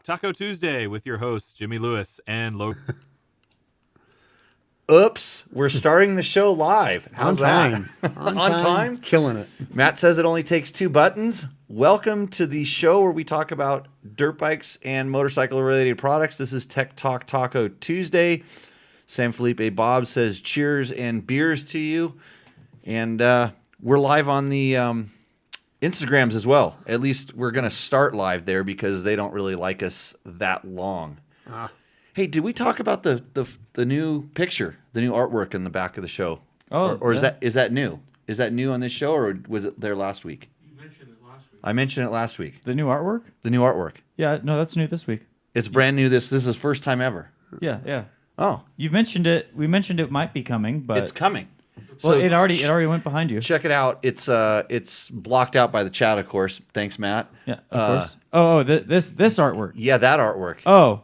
Taco Tuesday with your hosts, Jimmy Lewis and Logan. Oops, we're starting the show live. How's On that? time. On time. Killing it. Matt says it only takes 2 buttons. Welcome to the show where we talk about dirt bikes and motorcycle-related products. This is Tech Talk Taco Tuesday. San Felipe Bob says cheers and beers to you. And we're live on the Instagrams as well. At least we're going to start live there because they don't really like us that long. Hey, did we talk about the new picture, the new artwork in the back of the show? Oh, or yeah. is that new? Is that new on this show, or was it there last week? You mentioned it last week. I mentioned it last week. The new artwork? The new artwork. Yeah, no, that's new this week. It's brand new. This is first time ever. Yeah. Oh, You mentioned it. We mentioned it might be coming, but it's coming. well, So it already went behind you. check it out. It's blocked out by the chat, of course. Thanks, Matt. Yeah, of course. Oh, this artwork. Yeah, that artwork. Oh,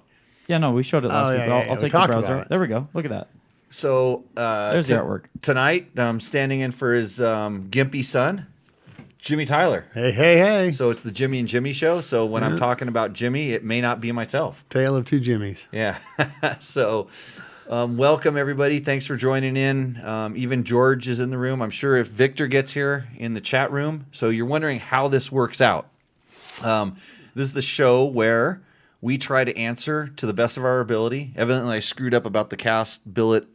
yeah, no, we showed it last Oh, week. yeah, But yeah, I'll we take the talked browser. about it. There we go. Look at that. So There's the artwork. Tonight, standing in for his gimpy son, Jimmy Tyler. Hey. So it's the Jimmy and Jimmy show. So when I'm talking about Jimmy, it may not be myself. Tale of two Jimmys. Yeah. So welcome, everybody. Thanks for joining in. Even George is in the room. I'm sure if Victor gets here in the chat room. So you're wondering how this works out. This is the show where we try to answer to the best of our ability. Evidently, I screwed up about the cast billet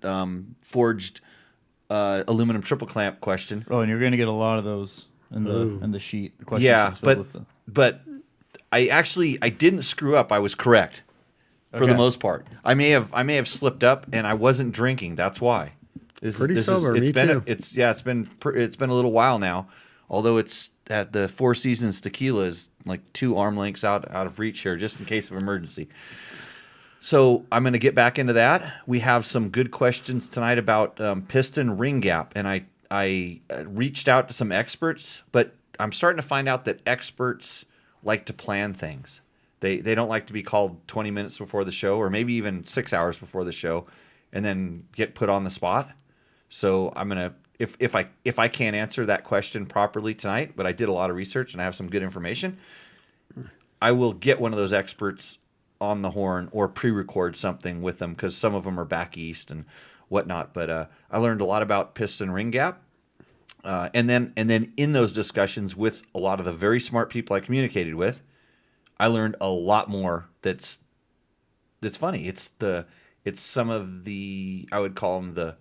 forged aluminum triple clamp question. Oh, and you're going to get a lot of those in the sheet. The questions Yeah, that's filled with the- but I didn't screw up. I was correct for the Okay. most part. I may have slipped up, and I wasn't drinking. That's why. Pretty sober, me too. It's been a little while now. Although it's at the Four Seasons tequila is like 2 arm lengths out of reach here, just in case of emergency. So I'm going to get back into that. We have some good questions tonight about piston ring gap, and I reached out to some experts, but I'm starting to find out that experts like to plan things. They don't like to be called 20 minutes before the show, or maybe even 6 hours before the show, and then get put on the spot. So I'm gonna if I can't answer that question properly tonight, but I did a lot of research and I have some good information, I will get one of those experts on the horn or pre-record something with them, because some of them are back east and whatnot. But I learned a lot about piston ring gap, and then in those discussions with a lot of the very smart people I communicated with, I learned a lot more. That's funny. It's some of the, I would call them the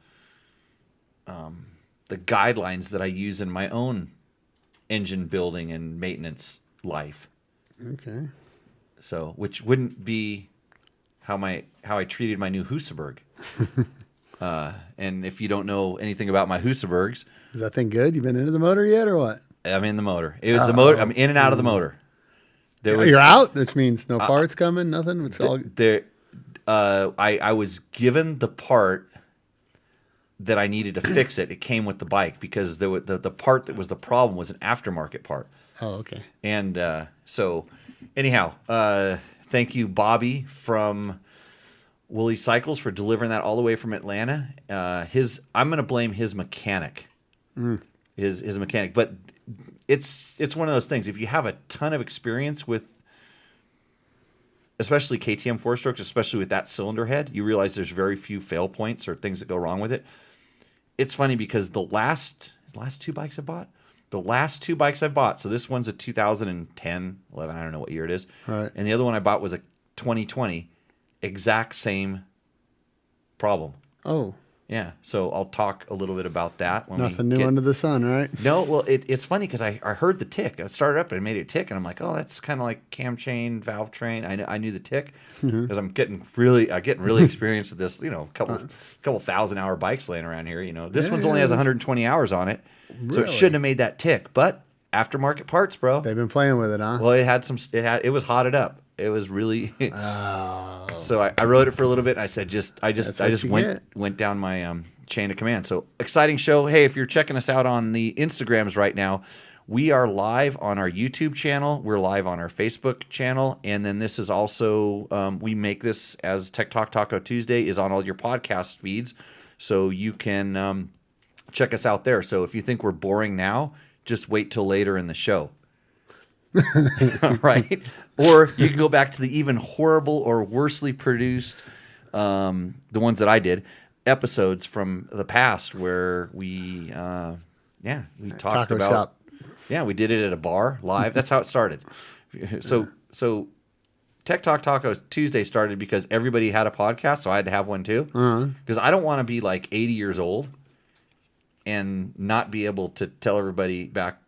guidelines that I use in my own engine building and maintenance life. Okay. So, which wouldn't be how I treated my new Husaberg. And if you don't know anything about my Husabergs, Is that thing good? You been into the motor yet or what? I'm in the motor. It was the motor. I'm in and out of the motor. You're out? Which means no parts coming, nothing? It's all... I was given the part that I needed to fix it. It came with the bike because the part that was the problem was an aftermarket part. Oh, okay. And so, anyhow, thank you, Bobby from Woolly Cycles, for delivering that all the way from Atlanta. I'm going to blame his mechanic, his mechanic. But it's one of those things. If you have a ton of experience with, especially KTM 4-strokes, especially with that cylinder head, you realize there's very few fail points or things that go wrong with it. It's funny because the last 2 bikes I bought, so this one's a 2010, 11, I don't know what year it is. Right. And the other one I bought was a 2020, exact same problem. Oh, Yeah, so I'll talk a little bit about that. When nothing new under the sun, right? No, well, it's funny because I heard the tick. I started up and it made it tick, and I'm like, oh, that's kind of like cam chain, valve train. I knew the tick because I'm getting really experienced with this. Couple 1,000-hour bikes laying around here. This one's only has 120 hours on it, so it Really? shouldn't have made that tick. But aftermarket parts, bro. They've been playing with it, huh? Well, it was hotted up. It was really. So I wrote it for a little bit. And I said, I just went down my chain of command. So exciting show. Hey, if you're checking us out on the Instagrams right now, we are live on our YouTube channel. We're live on our Facebook channel, and then this is also we make this as Tech Talk Taco Tuesday is on all your podcast feeds, so you can check us out there. So if you think we're boring now, just wait till later in the show. right? Or you can go back to the even horrible or worsely produced, the ones that I did, episodes from the past where we talked Taco about. shop. Yeah, we did it at a bar live. That's how it started. So Tech Talk Taco Tuesday started because everybody had a podcast, so I had to have one too. Because I don't want to be like 80 years old and not be able to tell everybody back,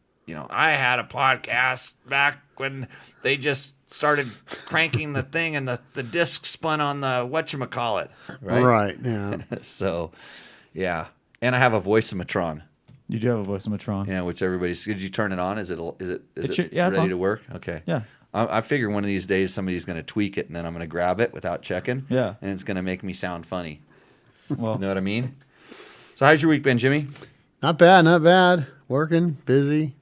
I had a podcast back when they just started cranking the thing and the disc spun on the whatchamacallit. Right. Yeah. So, yeah. And I have a voice-o-matron. You do have a voice-o-matron. Yeah, which everybody's. Did you turn it on? Is it It's ready on. to work? Okay. Yeah. I figure one of these days somebody's going to tweak it and then I'm going to grab it without checking. Yeah. And it's going to make me sound funny. Well, You know what I mean? So how's your week been, Jimmy? Not bad. Not bad. Working, busy.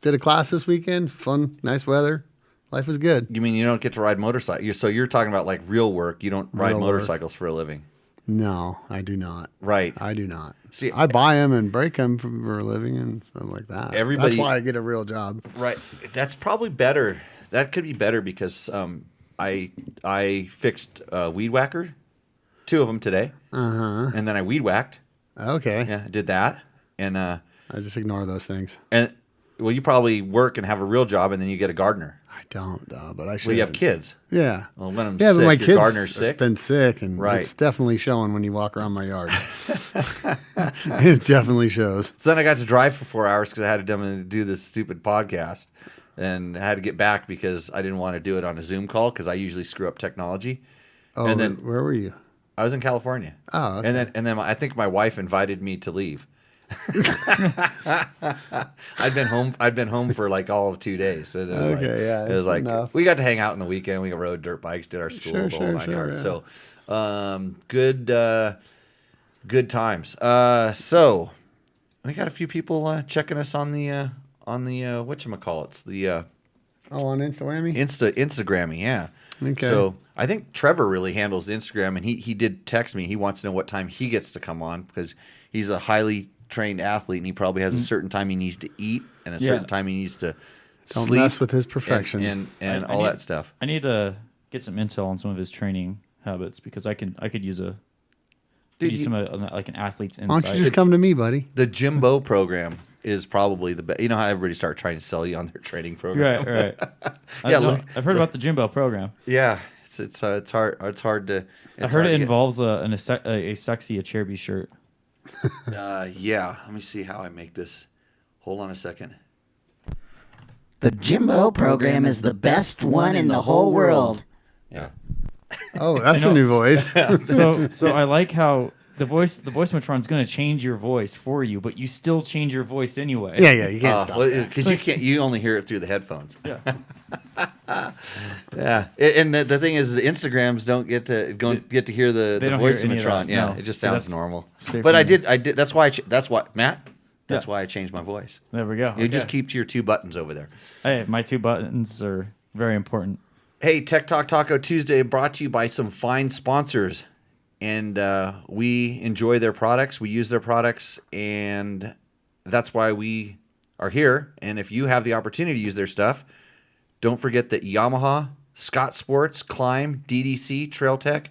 Did a class this weekend. Fun, nice weather. Life is good. You mean you don't get to ride motorcycles? So you're talking about like real work. You don't ride Real work. motorcycles for a living. No, I do not. Right. I do not. See, I buy them and break them for a living and stuff like that. Everybody- That's why I get a real job. Right. That's probably better. That could be better because I fixed a weed whacker, 2 of them today. And then I weed whacked. Okay. Yeah, I did that. And I just ignore those things. well, you probably work and have a real job, and then you get a gardener. I don't, but I should. Well, you have kids. Yeah. Well, when I'm Yeah, sick, but my your kids gardener's sick. have been sick, and Right. it's definitely showing when you walk around my yard. It definitely shows. So then I got to drive for 4 hours because I had to do this stupid podcast, and I had to get back because I didn't want to do it on a Zoom call because I usually screw up technology. Oh, And then- where were you? I was in California. Oh, okay. And then I think my wife invited me to leave. I'd been home for like all of 2 days. So it was like, Okay, yeah, it was it's like enough. we got to hang out in the weekend. We rode dirt bikes, did our school, Sure, the whole sure, 9 sure, yards. yeah. So, good times. So we got a few people checking us on the whatchamacallits, the Oh, on Instawhammy? Instagrammy, yeah. Okay. So I think Trevor really handles the Instagram, and he did text me. He wants to know what time he gets to come on because he's a highly trained athlete, and he probably has a certain time he needs to eat and a certain time he needs to Don't sleep mess with his perfection. and I all need- that stuff. I need to get some intel on some of his training habits because I could use some like an athlete's Why insight. don't you just come to me, buddy? The Jimbo program is probably the best. You know how everybody start trying to sell you on their training program. Right. Yeah, look- I've heard about the Jimbo program. Yeah, it's hard. It's hard to. I heard it involves a sexy Acherby shirt. Yeah. Let me see how I make this. Hold on a second. The Jimbo program is the best one in the whole world. Yeah. Oh, that's a new voice. So I like how the voice matron's going to change your voice for you, but you still change your voice anyway. Yeah, you can't stop that. Because you can't. You only hear it through the headphones. Yeah. Yeah, and the thing is, the Instagrams don't get to hear the don't voice hear any of matron. that, Yeah, no, it just 'cause sounds that's normal. straight But from I the- did. That's why. That's why, Matt. That's Yeah. why I changed my voice. There we go. You just Okay. keep to your 2 buttons over there. Hey, my 2 buttons are very important. Hey, Tech Talk Taco Tuesday brought to you by some fine sponsors, and we enjoy their products. We use their products, and that's why we are here. And if you have the opportunity to use their stuff, don't forget that Yamaha, Scott Sports, Climb, DDC, Trail Tech,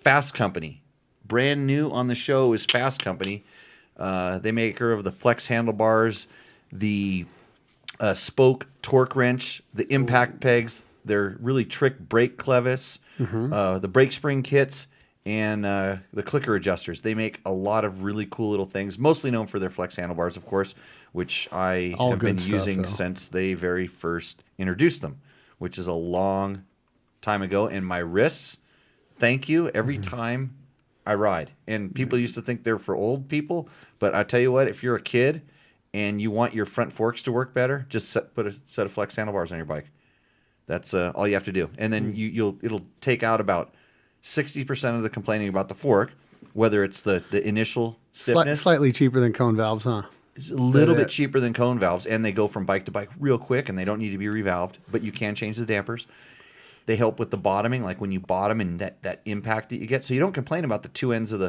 Fasst Company. Brand new on the show is Fasst Company. They maker of the flex handlebars, the spoke torque wrench, the impact pegs, their really trick brake clevis, the brake spring kits, and the clicker adjusters. They make a lot of really cool little things, mostly known for their flex handlebars, of course, which I All have been good stuff, using though. since they very first introduced them, which is a long time ago. And my wrists, thank you every time I ride. And people used to think they're for old people, but I tell you what, if you're a kid and you want your front forks to work better, just put a set of flex handlebars on your bike. That's all you have to do, and then it'll take out about 60% of the complaining about the fork, whether it's the initial stiffness. Slightly cheaper than cone valves, huh? It's a little bit cheaper than cone valves, and they go from bike to bike real quick, and they don't need to be revalved, but you can change the dampers. They help with the bottoming, like when you bottom and that impact that you get. So you don't complain about the 2 ends of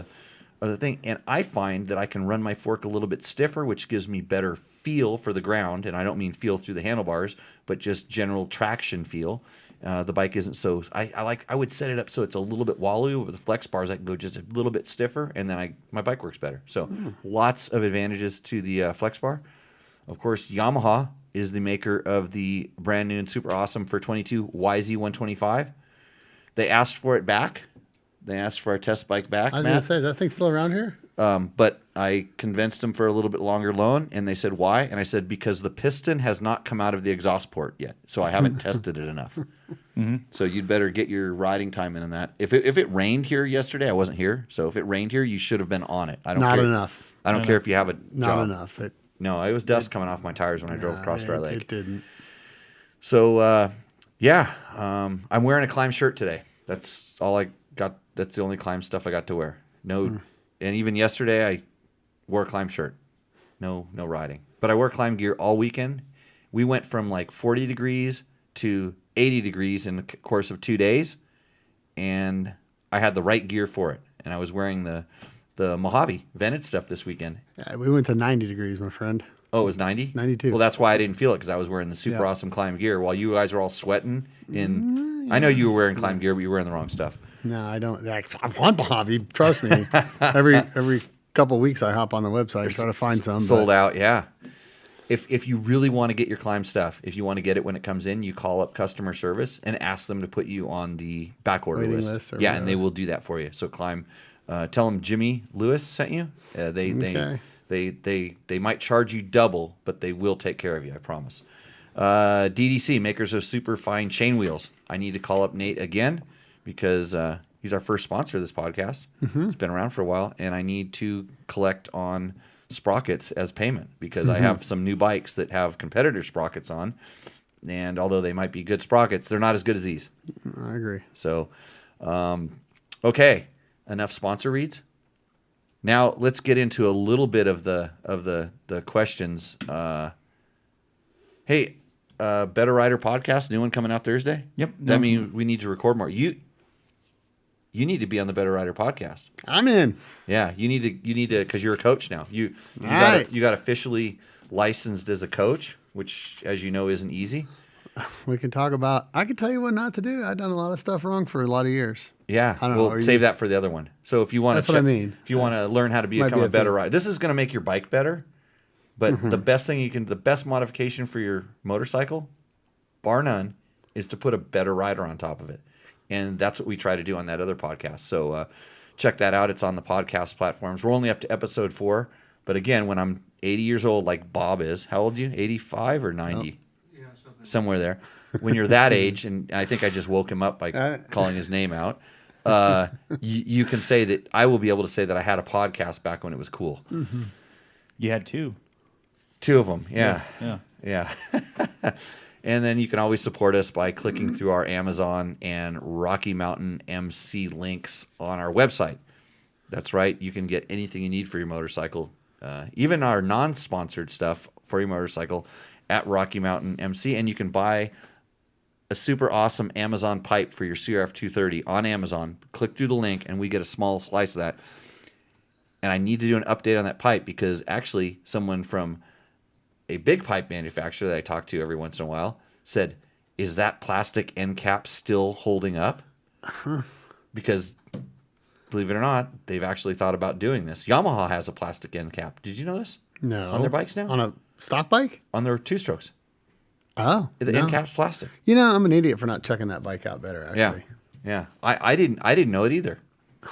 of the thing. And I find that I can run my fork a little bit stiffer, which gives me better feel for the ground. And I don't mean feel through the handlebars, but just general traction feel. The bike isn't so. I would set it up so it's a little bit wobbly. With the flex bars, I can go just a little bit stiffer, and then my bike works better. So lots of advantages to the flex bar. Of course, Yamaha is the maker of the brand new and super awesome for 22 YZ125. They asked for it back. They asked for our test bike back. I was going to say, is that thing still around here? But I convinced them for a little bit longer loan, and they said, why? And I said, because the piston has not come out of the exhaust port yet, so I haven't tested it enough. So you'd better get your riding time in on that. If it rained here yesterday, I wasn't here, so if it rained here, you should have been on it. I don't Not care. enough. I don't care if you have a Not job. enough. No, it was dust coming off my tires when I drove across Dry Lake. It didn't. So, I'm wearing a Climb shirt today. That's all I got. That's the only Climb stuff I got to wear. No, and even yesterday I wore a Climb shirt. No riding. But I wore Climb gear all weekend. We went from like 40 degrees to 80 degrees in the course of 2 days, and I had the right gear for it. And I was wearing the Mojave vented stuff this weekend. Yeah, we went to 90 degrees, my friend. Oh, it was 90? 92. Well, that's why I didn't feel it, because I was wearing the super awesome Climb gear while you guys were all sweating. I know you were wearing Climb gear, but you were wearing the wrong stuff. No, I don't. I want Mojave. Trust me. every couple of weeks, I hop on the website, try to find some. Sold out, yeah. If you really want to get your Climb stuff, if you want to get it when it comes in, you call up customer service and ask them to put you on the back order Waiting list. list or Yeah, and they whatever. will do that for you. So Climb, tell them Jimmy Lewis sent you. Okay. They might charge you double, but they will take care of you, I promise. DDC, makers of super fine chain wheels. I need to call up Nate again because he's our first sponsor of this podcast. It's been around for a while, and I need to collect on sprockets as payment because I have some new bikes that have competitor sprockets on, and although they might be good sprockets, they're not as good as these. I agree. So, okay, enough sponsor reads. Now let's get into a little bit of the questions. Hey, Better Rider podcast, new one coming out Thursday. Yep. That means we need to record more. You need to be on the Better Rider podcast. I'm in. Yeah, you need to because you're a coach now. You Right. got officially licensed as a coach, which, as you know, isn't easy. We can talk about. I can tell you what not to do. I've done a lot of stuff wrong for a lot of years. Yeah, I don't know, we'll are save you- that for the other one. So if you want That's to, what I mean. If you want to learn how to Might become be a a better thing. rider, this is going to make your bike better. But the best modification for your motorcycle, bar none, is to put a better rider on top of it, and that's what we try to do on that other podcast. So check that out. It's on the podcast platforms. We're only up to episode 4, but again, when I'm 80 years old, like Bob is, how old are you? 85 or 90? Somewhere there. When you're that age, and I think I just woke him up by calling his name out, you can say that I will be able to say that I had a podcast back when it was cool. You had 2. 2 of them, yeah. Yeah. And then you can always support us by clicking through our Amazon and Rocky Mountain MC links on our website. That's right. You can get anything you need for your motorcycle, even our non-sponsored stuff for your motorcycle at Rocky Mountain MC. And you can buy a super awesome Amazon pipe for your CRF 230 on Amazon. Click through the link and we get a small slice of that. And I need to do an update on that pipe because actually someone from a big pipe manufacturer that I talk to every once in a while said, is that plastic end cap still holding up? Because believe it or not, they've actually thought about doing this. Yamaha has a plastic end cap. Did you know this? No. On their bikes now? On a stock bike? On their 2-strokes. Oh. The no. end cap's plastic. You know, I'm an idiot for not checking that bike out better, actually. Yeah. I didn't know it either.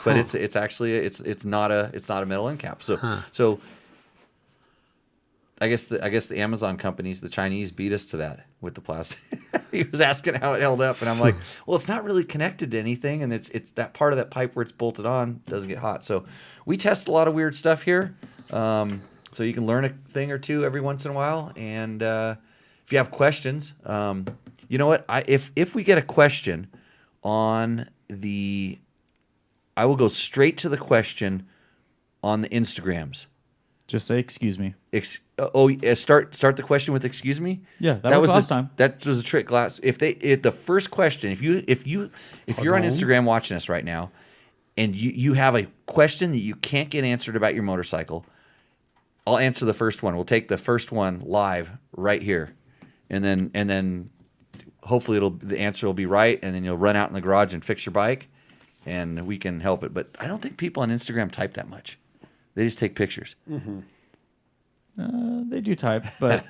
But it's actually it's not a metal end cap. So I guess the Amazon companies, the Chinese, beat us to that with the plastic. He was asking how it held up, and I'm like, well, it's not really connected to anything, and it's that part of that pipe where it's bolted on doesn't get hot. So we test a lot of weird stuff here, so you can learn a thing or two every once in a while. And if you have questions, you know what? If we get a question on the, I will go straight to the question on the Instagrams. Just say, excuse me. Start the question with "excuse me." Yeah, that was last time. That was a trick. If the first question, if you're on Instagram watching us right now, and you have a question that you can't get answered about your motorcycle, I'll answer the first one. We'll take the first one live right here, and then hopefully the answer will be right, and then you'll run out in the garage and fix your bike, and we can help it. But I don't think people on Instagram type that much. They just take pictures. They do type, but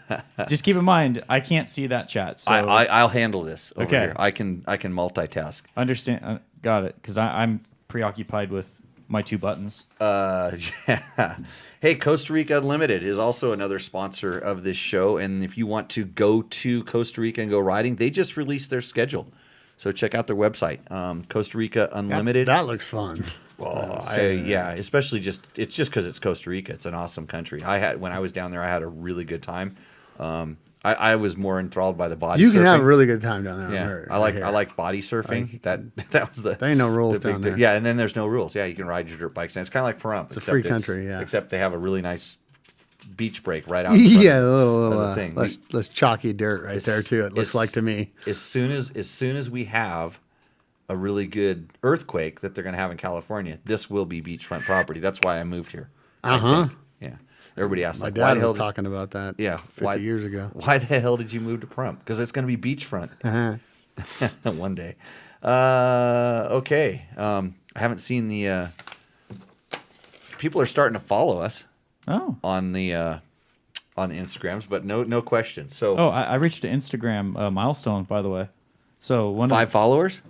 just keep in mind, I can't see that chat. So I'll handle this over Okay. here. I can multitask. understand. Got it. Because I'm preoccupied with my 2 buttons. Yeah. Hey, Costa Rica Unlimited is also another sponsor of this show. And if you want to go to Costa Rica and go riding, they just released their schedule. So check out their website, Costa Rica Unlimited. That looks fun. Well, especially it's just because it's Costa Rica. It's an awesome country. When I was down there, I had a really good time. I was more enthralled by the body. You can surfing. have a really good time down there. Yeah, I like body surfing. That was the. There ain't no rules the big down there. Yeah, and then there's no rules. Yeah, you can ride your dirt bikes, and it's kind of like Pahrump. It's a free country. Yeah. Except they have a really nice beach break right out. In front Yeah, a of little the thing. less chalky dirt right there too. It looks like to me. As soon as we have a really good earthquake that they're going to have in California, this will be beachfront property. That's why I moved here. Uh-huh. Yeah. Everybody asks, My like, why dad the hell was talking about that. Yeah, 50 years ago. Why the hell did you move to Pahrump? Because it's going to be beachfront Uh-huh. one day. Okay. I haven't seen the. People are starting to follow us Oh. on the Instagrams, but no questions. So Oh, I reached an Instagram milestone, by the way. So 5 followers.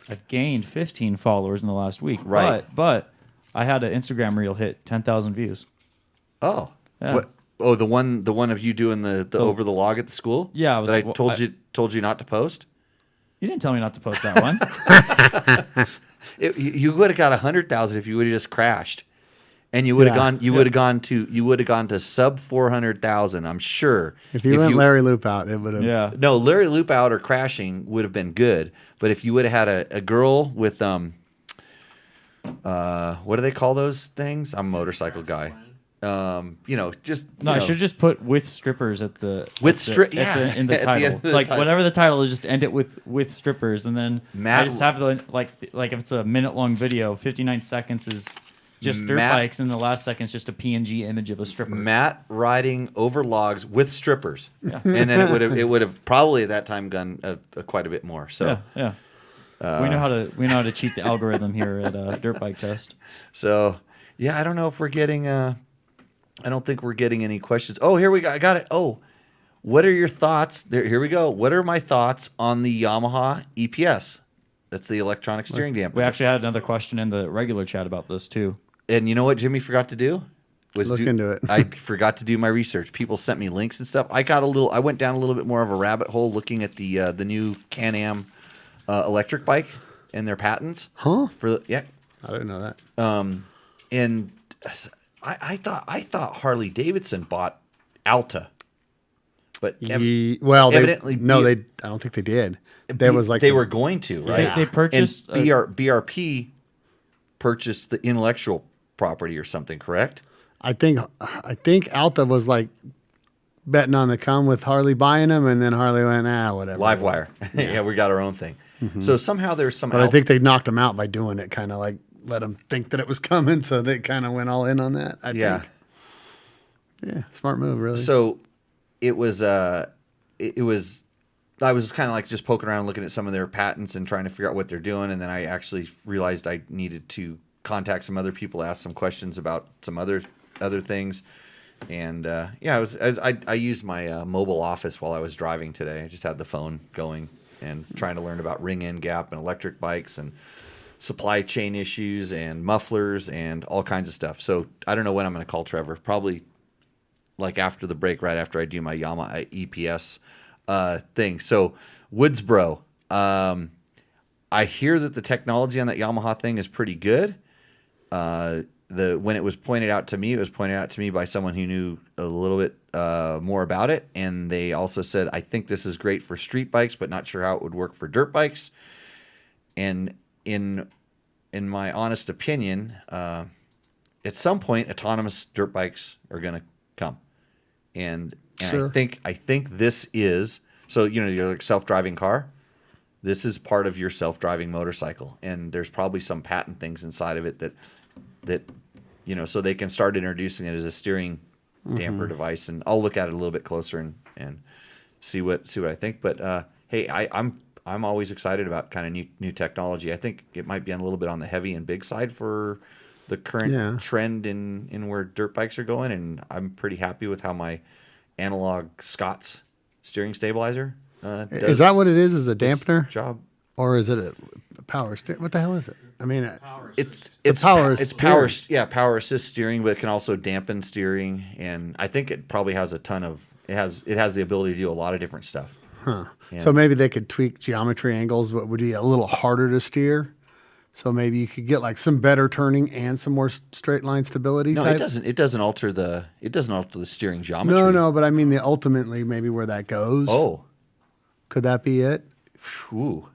I've gained 15 followers in the last week. Right. But I had an Instagram reel hit 10,000 views. Oh. Yeah. What? Oh, the one of you doing the over the log at the school. Yeah, that I told you not to post. You didn't tell me not to post that one. You would have got 100,000 if you would have just crashed, and you would have gone. You would have gone to sub 400,000. I'm sure. If you went Larry Loop out, it would have. Yeah. No, Larry Loop out or crashing would have been good. But if you would have had a girl with what do they call those things? I'm a motorcycle guy. Just I should just put with strippers at the in the at the title. end of the Like title. whatever the title is, just end it with strippers, and then Matt- I just have the like if it's a minute-long video, 59 seconds is just dirt Matt- bikes, and the last second's just a PNG image of a stripper. Matt riding over logs with strippers, and then it would have probably at that time gone quite a bit more. So Yeah. We know how to cheat the algorithm here at Dirt Bike Test. So yeah, I don't know if we're getting. I don't think we're getting any questions. Oh, here we go. I got it. Oh, what are your thoughts? Here we go. What are my thoughts on the Yamaha EPS? That's the electronic steering damper. We actually had another question in the regular chat about this too. And you know what Jimmy forgot to do? Look into it. I forgot to do my research. People sent me links and stuff. I went down a little bit more of a rabbit hole looking at the new Can-Am electric bike and their patents. Huh? I didn't know that. And I thought Harley Davidson bought Alta, but evidently I don't think they did. They were going to, right? They purchased and BRP purchased the intellectual property or something, correct? I think Alta was like betting on the come with Harley buying them, and then Harley went, whatever. Livewire. Yeah, we got our own thing. So somehow there's some. But I think they knocked them out by doing it, kind of like let them think that it was coming, so they kind of went all in on that. I think. Yeah, smart move, really. So it was. I was kind of like just poking around, looking at some of their patents and trying to figure out what they're doing, and then I actually realized I needed to contact some other people, ask some questions about some other things. And I used my mobile office while I was driving today. I just had the phone going and trying to learn about ring end gap and electric bikes and supply chain issues and mufflers and all kinds of stuff. So I don't know when I'm going to call Trevor. Probably like after the break, right after I do my Yamaha EPS thing. So Woodsboro, I hear that the technology on that Yamaha thing is pretty good. When it was pointed out to me, it was pointed out to me by someone who knew a little bit more about it, and they also said, I think this is great for street bikes, but not sure how it would work for dirt bikes. And in my honest opinion, at some point, autonomous dirt bikes are going to come, and Sure. I think this is so. Your like self-driving car. this is part of your self-driving motorcycle, and there's probably some patent things inside of it that so they can start introducing it as a steering damper device. And I'll look at it a little bit closer and see what I think. But hey, I'm always excited about kind of new technology. I think it might be a little bit on the heavy and big side for the current trend in where dirt bikes are going, and I'm pretty happy with how my analog Scott's steering stabilizer does. Is that what it is? Is a dampener Job. or is it a power steering? What the hell is it? I mean, It's power power steering. power assist steering, but it can also dampen steering, and I think it probably has it has the ability to do a lot of different stuff. Huh. Yeah. So maybe they could tweak geometry angles, but would be a little harder to steer. So maybe you could get like some better turning and some more straight line stability. No, type. it doesn't alter the steering geometry. No, but I mean ultimately maybe where that goes. Oh, Could that be it? ooh.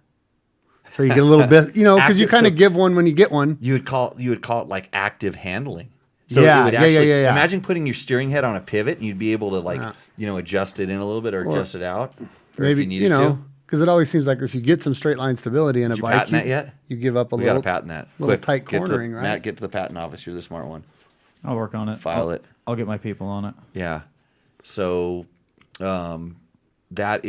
So you get a little bit, because you Active- kind of so- give one when you get one. You would call it like active handling. So Yeah, it would yeah, actually, yeah. Imagine putting your steering head on a pivot, and you'd be able to adjust it in a little bit or adjust it out. Or if Maybe you needed to. because it always seems like if you get some straight line stability in a Did you bike, patent that yet? you give up a We got to little. patent that. little Quick, tight get to the- cornering, right? Matt, get to the patent office. You're the smart one. I'll work on it. File it. I'll get my people on it. Yeah. So that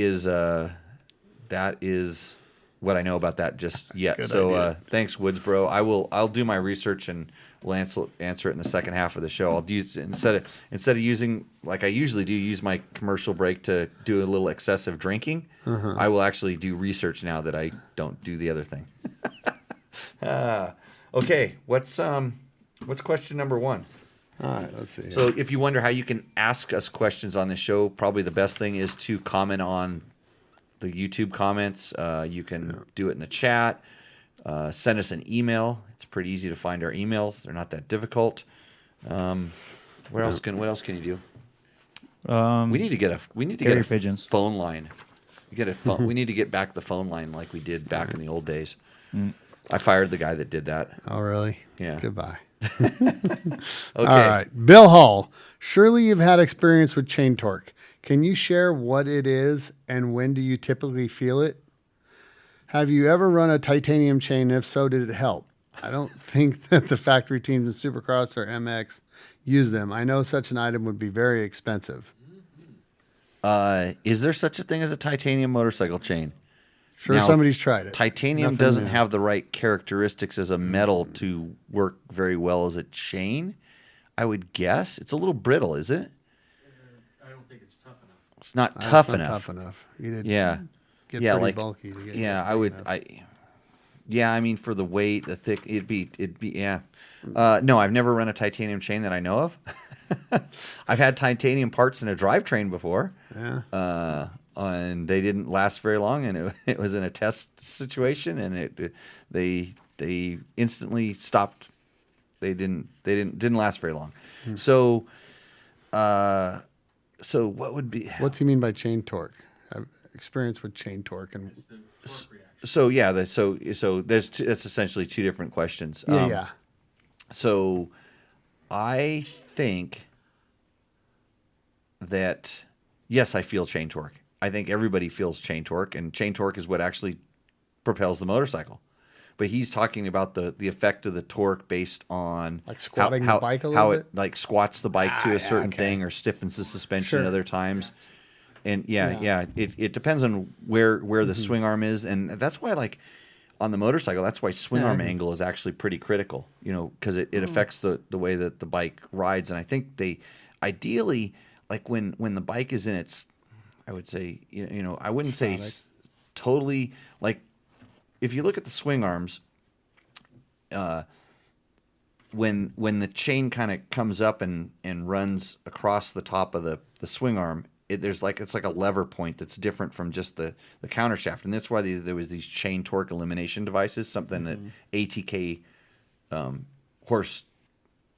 is what I know about that just yet. Good So idea. thanks, Woodsbro. I'll do my research and we'll answer it in the second half of the show. I'll use instead of using like I usually do, use my commercial break to do a little excessive drinking. I will actually do research now that I don't do the other thing. Okay, what's question number 1? All right, let's see. So if you wonder how you can ask us questions on the show, probably the best thing is to comment on the YouTube comments. You can do it in the chat. Send us an email. It's pretty easy to find our emails. They're not that difficult. What else can you do? We need to get Carrier a pigeons. phone line. We need to get back the phone line like we did back in the old days. I fired the guy that did that. Oh, really? Yeah. Goodbye. Okay. All right. Bill Hall, surely you've had experience with chain torque. Can you share what it is and when do you typically feel it? Have you ever run a titanium chain? If so, did it help? I don't think that the factory teams in Supercross or MX use them. I know such an item would be very expensive. Is there such a thing as a titanium motorcycle chain? Sure, Now, somebody's tried it. Titanium Nothing doesn't new. have the right characteristics as a metal to work very well as a chain. I would guess it's a little brittle, is it? I don't think it's tough enough. It's not It's tough not enough. Tough enough. You did Yeah, get yeah, pretty like bulky to get yeah. that I big would. enough. I mean, for the weight, the thick, it'd be yeah. No, I've never run a titanium chain that I know of. I've had titanium parts in a drivetrain before. Yeah. And they didn't last very long, and it was in a test situation, and they instantly stopped. They didn't last very long. So what would be? What's he mean by chain torque? I've experience with chain torque and So yeah, so there's that's essentially two different questions. yeah. So I think that yes, I feel chain torque. I think everybody feels chain torque, and chain torque is what actually propels the motorcycle. But he's talking about the effect of the torque based on Like squatting the bike a little how bit? it like squats the bike to yeah, a certain okay. thing or stiffens the suspension Sure. other times. And Yeah. yeah, it depends on where the swing arm is, and that's why like on the motorcycle, that's why swing arm angle is actually pretty critical, because it affects the way that the bike rides. And I think they ideally like when the bike is in its, I would say, I wouldn't say totally like if you look at the swing arms, when the chain kind of comes up and runs across the top of the swing arm, it's like a lever point that's different from just the counter shaft, and that's why there was these chain torque elimination devices, something that ATK Horse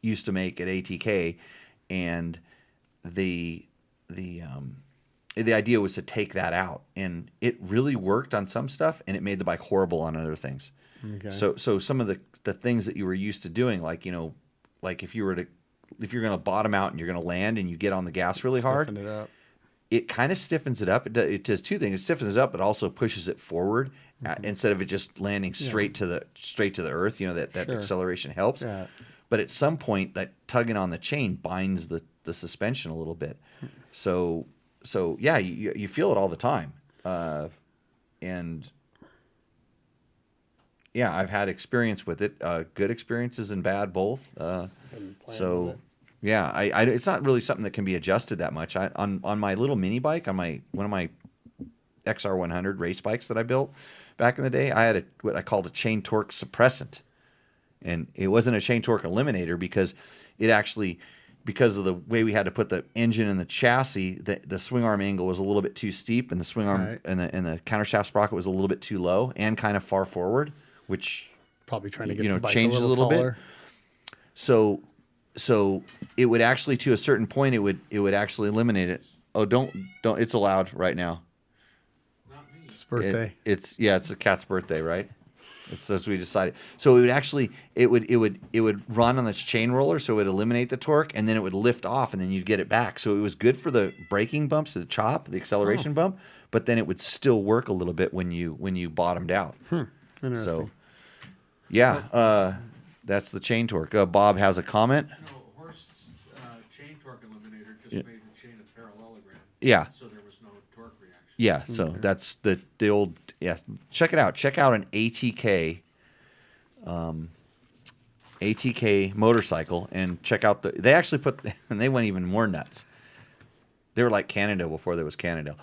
used to make at ATK, and the idea was to take that out, and it really worked on some stuff, and it made the bike horrible on other things. Okay. So some of the things that you were used to doing, like like if you're going to bottom out and you're going to land and you get on the gas really hard, Stiffen it up. it kind of stiffens it up. It does two things. It stiffens it up, but also pushes it forward. instead of it just landing straight to the earth. You know, that Sure. acceleration helps. Yeah. But at some point, that tugging on the chain binds the suspension a little bit. So yeah, you feel it all the time. And yeah, I've had experience with it, good experiences and bad both. So yeah, I it's not really something that can be adjusted that much. On my little mini bike, on one of my XR100 race bikes that I built back in the day, I had what I called a chain torque suppressant. And it wasn't a chain torque eliminator because it actually, because of the way we had to put the engine in the chassis, the swing arm angle was a little bit too steep, and the swing arm and the countershaft sprocket was a little bit too low and kind of far forward, which Probably trying to get the bike changes a little bit. So it would actually, to a certain point, it would actually eliminate it. Oh, don't! It's allowed right now. Not me. It's birthday. It's a cat's birthday, right? It's as we decided. So it would actually it would run on this chain roller, so it would eliminate the torque, and then it would lift off, and then you'd get it back. So it was good for the braking bumps, the chop, the acceleration bump, but then it would still work a little bit when you bottomed out. Interesting. So yeah, that's the chain torque. Bob has a comment. No, Horst's chain torque eliminator just made the chain a parallelogram. Yeah. So there was no torque reaction. Yeah, so that's the old, yeah. Check it out. Check out an ATK motorcycle, and check out they actually put, and they went even more nuts. They were like Cannondale before there was Cannondale.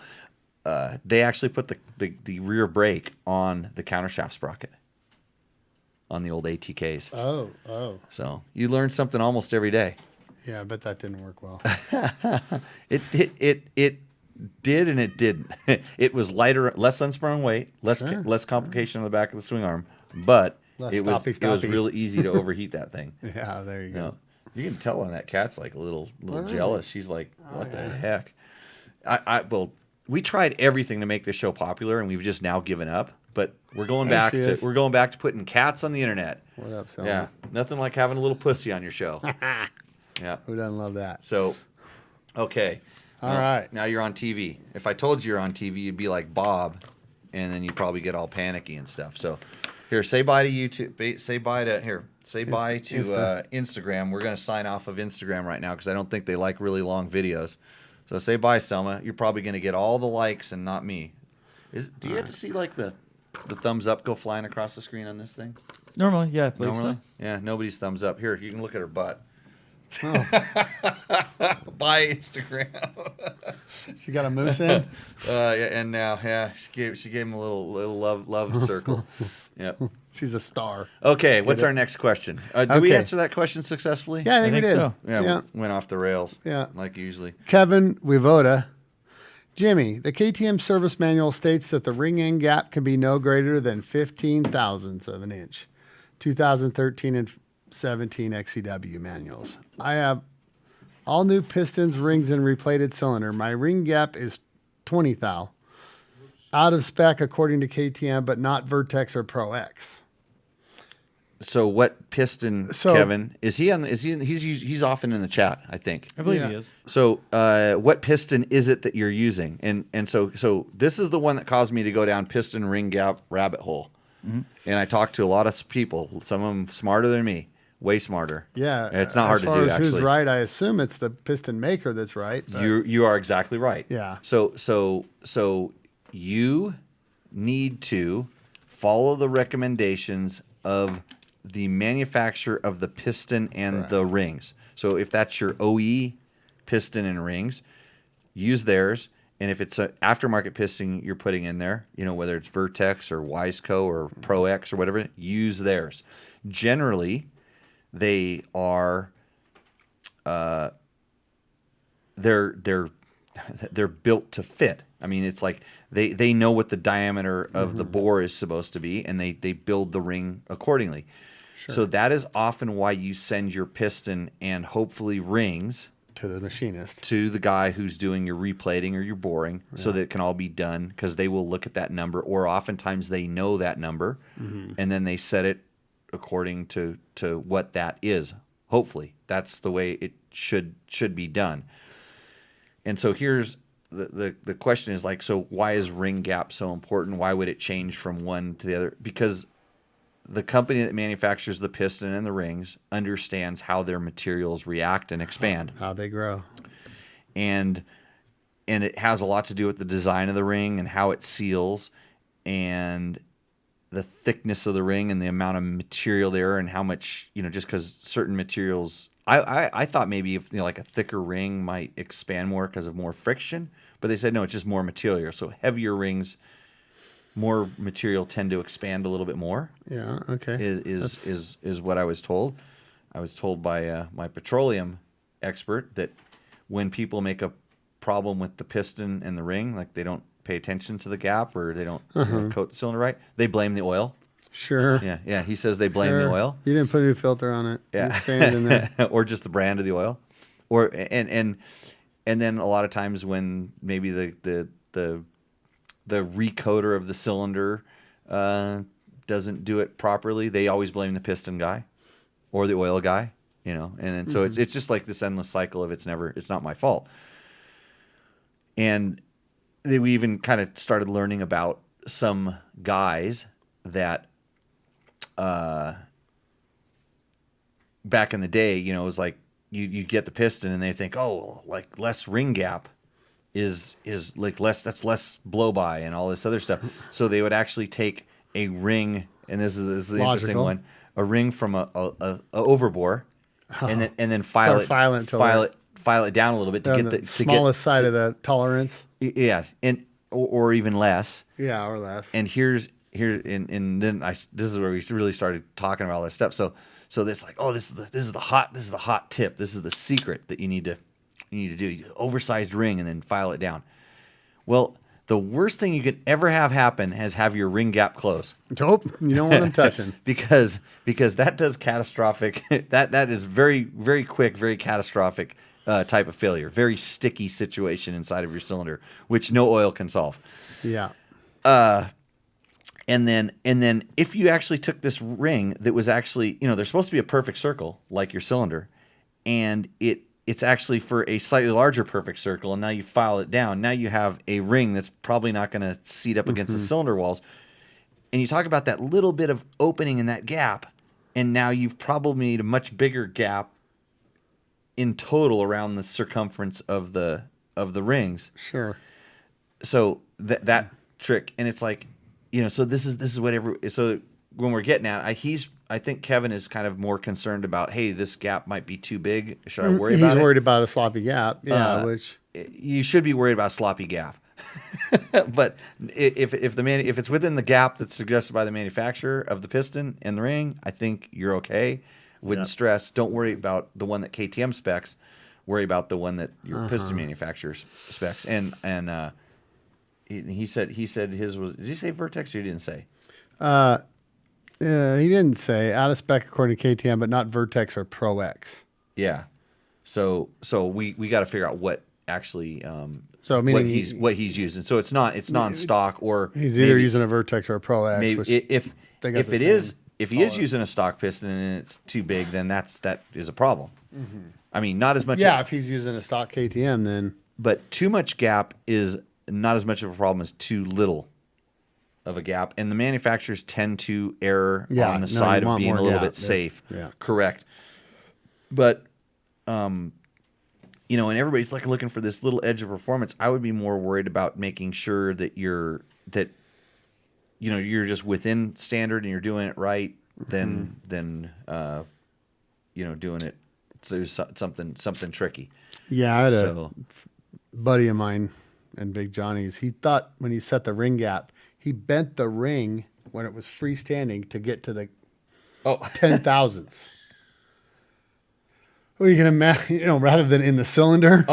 They actually put the rear brake on the countershaft sprocket on the old ATKs. Oh. So you learn something almost every day. Yeah, I bet that didn't work well. It did and it didn't. It was lighter, less unsprung weight, less complication on the back of the swing arm, but Less it was stoppy. really easy to overheat that thing. Yeah, there you You go. know, you can tell on that cat's like a little jealous. She's like, what the heck? Well, we tried everything to make this show popular, and we've just now given up. But we're going There back she is. to putting cats on the internet. What up, Selma? Yeah, nothing like having a little pussy on your show. Yeah. Who doesn't love that? So, okay. All right. Now you're on TV. If I told you you're on TV, you'd be like Bob, and then you'd probably get all panicky and stuff. So, here, say bye to YouTube. Say bye to Instagram. We're going to sign off of Instagram right now because I don't think they like really long videos. So say bye, Selma. You're probably going to get all the likes and not me. Do you have to see like the thumbs up go flying across the screen on this thing? Normally, yeah, I believe Normally? so. Yeah, nobody's thumbs up. Here, you can look at her butt. Oh, Bye, Instagram. she got a moose in? Yeah, and now, she gave him a little love circle. Yep. She's a star. Okay, what's our next question? Did we Okay. answer that question successfully? Yeah, I think we think did. so. Yeah, we went off the rails. Yeah. Like usually. Kevin Wivoda. Jimmy, the KTM service manual states that the ring end gap can be no greater than 15 thousandths of an inch. 2013 and 17 XCW manuals. I have all new pistons, rings, and replated cylinder. My ring gap is 20 thou. Out of spec according to KTM, but not Vertex or Pro X. So what piston, Kevin? He's often in the chat, I think. I believe Yeah. he is. So, what piston is it that you're using? And so this is the one that caused me to go down piston ring gap rabbit hole. Mm-hmm. And I talked to a lot of people, some of them smarter than me, way smarter. Yeah. It's not hard as to far do, as actually. Who's right? I assume it's the piston maker that's right. but- You are exactly right. Yeah. So you need to follow the recommendations of the manufacturer of the piston and the rings. So if that's your OE piston and rings, use theirs. And if it's an aftermarket piston you're putting in there, whether it's Vertex or Wiseco or Pro X or whatever, use theirs. Generally, they are they're built to fit. I mean, it's like they know what the diameter of the bore is supposed to be, and they build the ring accordingly. Sure. So that is often why you send your piston and hopefully rings to the machinist. to the guy who's doing your replating or your boring, so that it can all be done, because they will look at that number, or oftentimes they know that number, and then they set it according to what that is. Hopefully, that's the way it should be done. And so here's the question is like, so why is ring gap so important? Why would it change from one to the other? Because the company that manufactures the piston and the rings understands how their materials react and expand, How they grow. and it has a lot to do with the design of the ring and how it seals, and the thickness of the ring and the amount of material there, and how much, just because certain materials. I thought maybe if like a thicker ring might expand more because of more friction, but they said no, it's just more material. So heavier rings, more material tend to expand a little bit more. Yeah. Okay. Is what I was told. I was told by my petroleum expert that when people make a problem with the piston and the ring, like they don't pay attention to the gap or they don't coat the cylinder right, they blame the oil. Sure. Yeah. He says they blame the oil. You didn't put a new filter on it. Yeah. Just sand in there. Or just the brand of the oil, and then a lot of times when maybe the recoater of the cylinder doesn't do it properly, they always blame the piston guy or the oil guy, and so it's just like this endless cycle of it's not my fault. And we even kind of started learning about some guys that back in the day, it was like you get the piston and they think, oh, like less ring gap is like that's less blow by and all this other stuff. So they would actually take a ring, and this is the interesting one, a ring from a overbore, and then file it down a little bit to get the smallest side of the tolerance. Yeah, and or even less. Yeah, or less. And and then this is where we really started talking about all this stuff. So this like, oh, this is the hot tip. This is the secret that you need to do. Oversized ring and then file it down. Well, the worst thing you could ever have happen is have your ring gap close. Nope, you don't want them touching. because that does catastrophic. that is very, very quick, very catastrophic type of failure. Very sticky situation inside of your cylinder, which no oil can solve. Yeah. And then if you actually took this ring that was actually, they're supposed to be a perfect circle like your cylinder, and it's actually for a slightly larger perfect circle, and now you file it down. Now you have a ring that's probably not going to seat up against the cylinder walls. And you talk about that little bit of opening in that gap, and now you've probably made a much bigger gap in total around the circumference of the rings. Sure. So that trick, and it's like, so this is whatever. So when we're getting at, I think Kevin is kind of more concerned about, hey, this gap might be too big. Should I worry about it? He's worried about a sloppy gap. Yeah, which you should be worried about a sloppy gap. But if it's within the gap that's suggested by the manufacturer of the piston and the ring, I think you're okay. Wouldn't stress. Don't worry about the one that KTM specs. Worry about the one that your piston manufacturer specs. And he said his was. Did he say Vertex or he didn't say? he didn't say out of spec according to KTM, but not Vertex or Pro X. Yeah. So we got to figure out what actually So meaning what he's using. So it's non-stock, or he's either using a Vertex or a Pro X. Maybe which if he is using a stock piston and it's too big, then that is a problem. Mm-hmm. I mean, not as much. Yeah, if he's using a stock KTM, then. But too much gap is not as much of a problem as too little of a gap, and the manufacturers tend to err on the side of being a little bit safe. Yeah. Correct. But and everybody's looking for this little edge of performance. I would be more worried about making sure that you're just within standard and you're doing it right than doing it so something tricky. Yeah, I had a buddy of mine and Big Johnny's. He thought when he set the ring gap, he bent the ring when it was freestanding to get to the 10,000ths. Well, you can imagine, rather than in the cylinder.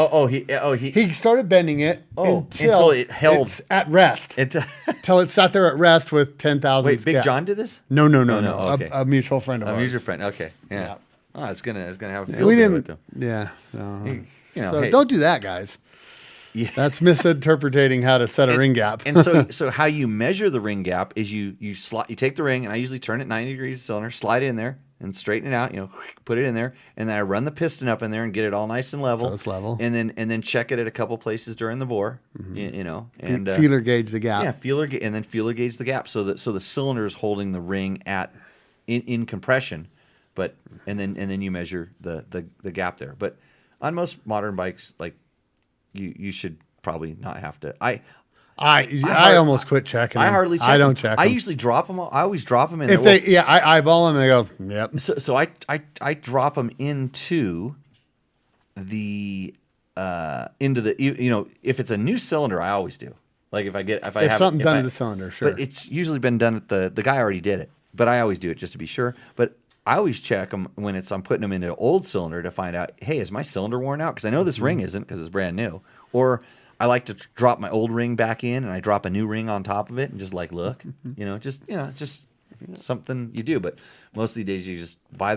He started bending it until it held it's at rest. Until it sat there at rest with 10,000. Wait, Big John did this? No. Okay. A mutual friend of ours. A mutual friend. Okay. Yeah. Oh, it's gonna have a field we day didn't. with them. Yeah. No. So don't do that, guys. That's misinterpreting how to set a ring gap. And so how you measure the ring gap is you take the ring, and I usually turn it 90 degrees of cylinder, slide it in there, and straighten it out. Put it in there, and then I run the piston up in there and get it all nice and level. So it's level. And then check it at a couple places during the bore. And Feeler gauge the gap. yeah, and then feeler gauge the gap so the cylinder is holding the ring in compression, and then you measure the gap there. But on most modern bikes, like you should probably not have to. I almost quit checking. I them. hardly check. I don't them. check. I them. usually drop them. I always drop them in. If they, I eyeball them. They go, yep. So I drop them into the if it's a new cylinder, I always do. Like if If something done to the cylinder, sure. But it's usually been done at the guy already did it. But I always do it just to be sure. But I always check them when I'm putting them into an old cylinder to find out, hey, is my cylinder worn out? Because I know this ring isn't because it's brand new. Or I like to drop my old ring back in and I drop a new ring on top of it and just like look, it's just something you do. But most of the days you just buy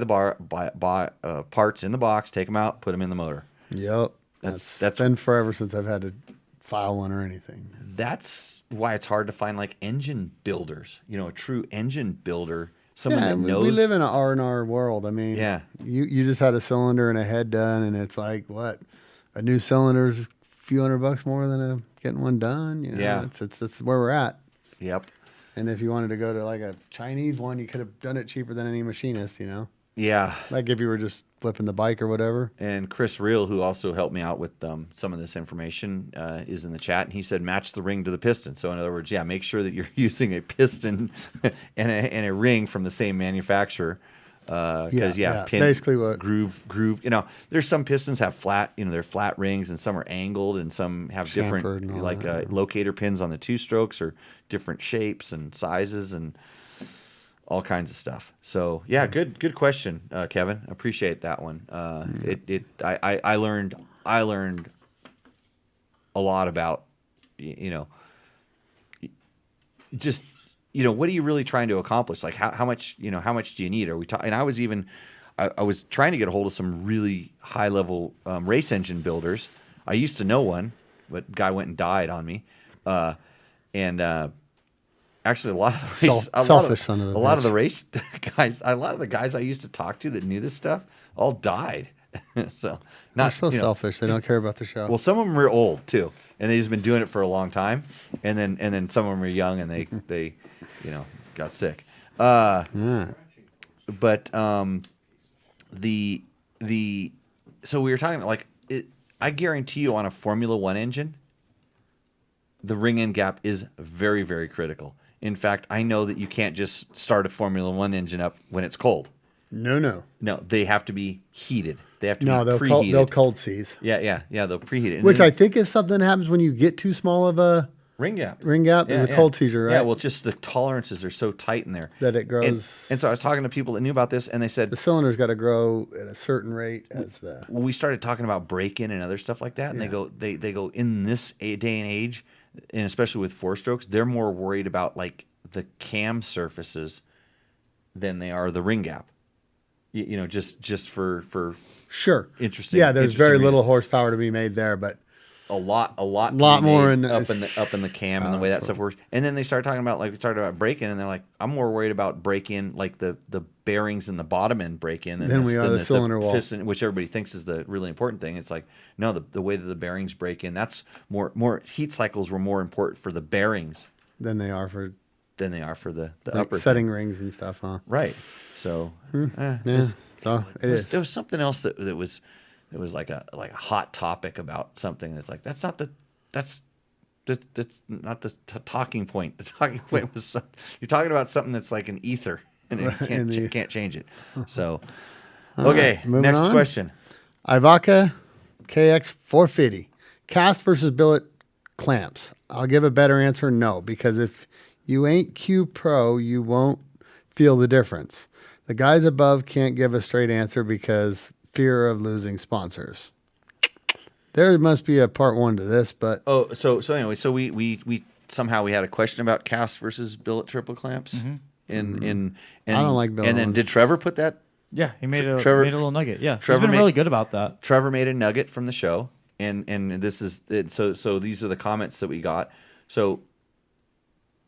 parts in the box, take them out, put them in the motor. Yep. That's been forever since I've had to file one or anything. That's why it's hard to find like engine builders. A true engine builder. Someone that knows. We live in an R&R world. I mean, yeah. You just had a cylinder and a head done, and it's like what, a new cylinder's a few $100 more than getting one done. Yeah, that's where we're at. Yep. And if you wanted to go to like a Chinese one, you could have done it cheaper than any machinist. Yeah. Like if you were just flipping the bike or whatever. And Chris Reel, who also helped me out with some of this information, is in the chat, and he said match the ring to the piston. So in other words, make sure that you're using a piston and a ring from the same manufacturer. Because pin, basically what groove. There's some pistons have flat, they're flat rings, and some are angled, and some have different locator pins on the two strokes or different shapes and sizes and all kinds of stuff. So good question, Kevin. Appreciate that one. I learned a lot about just what are you really trying to accomplish? Like how much do you need? Are we talking? And I was trying to get a hold of some really high level race engine builders. I used to know one, but guy went and died on me. Actually, a lot of the race guys, a lot of the guys I used to talk to that knew this stuff all died. So they're selfish. They don't care about the show. Well, some of them are old too, and they've just been doing it for a long time. And then some of them are young, and they got sick. But so we were talking like I guarantee you on a Formula One engine, the ring end gap is very, very critical. In fact, I know that you can't just start a Formula One engine up when it's cold. No, they have to be heated. They have to be preheated. They'll cold seize. Yeah, they'll preheat it. Which I think is something that happens when you get too small of a ring gap. Is a cold seizure, right? Yeah, well, just the tolerances are so tight in there that it grows. And so I was talking to people that knew about this, and they said the cylinder's got to grow at a certain rate as the. Well, we started talking about break-in and other stuff like that, and they go in this day and age, and especially with four strokes, they're more worried about like the cam surfaces than they are the ring gap. Just for sure interesting. Yeah, there's very little horsepower to be made there, but a lot more up in the cam and the way that stuff works. And then they started talking about we started about break-in, and they're like, I'm more worried about break-in, like the bearings in the bottom end break-in, than we are the cylinder wall, piston, which everybody thinks is the really important thing. It's like no, the way that the bearings break in, that's more heat cycles were more important for the bearings than they are for the upper setting rings and stuff, huh? Right. So there was something else that was like a hot topic about something that's like that's not the talking point. The talking point was you're talking about something that's like an ether and you can't change it. So okay, next question. Ivaca KX 450 cast versus billet clamps. I'll give a better answer, no, because if you ain't Q Pro, you won't feel the difference. The guys above can't give a straight answer because fear of losing sponsors. There must be a part one to this, but so anyway, so we somehow we had a question about cast versus billet triple clamps. Mm-hmm. And I don't like billet. And then did Trevor put that? Yeah, he made a little nugget. Yeah, Trevor he's been really good about that. Trevor made a nugget from the show. and this is it. So these are the comments that we got. So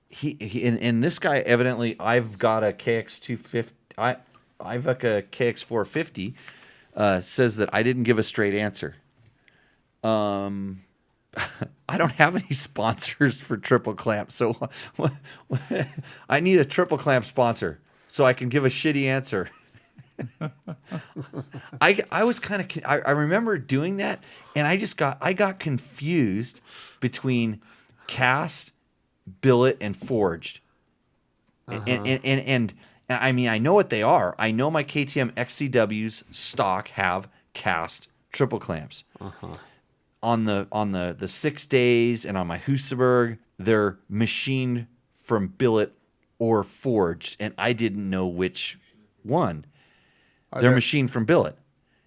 he and this guy evidently, I've got a KX250. I've got a KX450. Says that I didn't give a straight answer. I don't have any sponsors for triple clamp, so I need a triple clamp sponsor so I can give a shitty answer. I was kind of I remember doing that, and I got confused between cast, billet, and forged, and I mean I know what they are. I know my KTM XCWs stock have cast triple clamps. On the 6 days and on my Husaberg, they're machined from billet or forged, and I didn't know which one. They're machined from billet.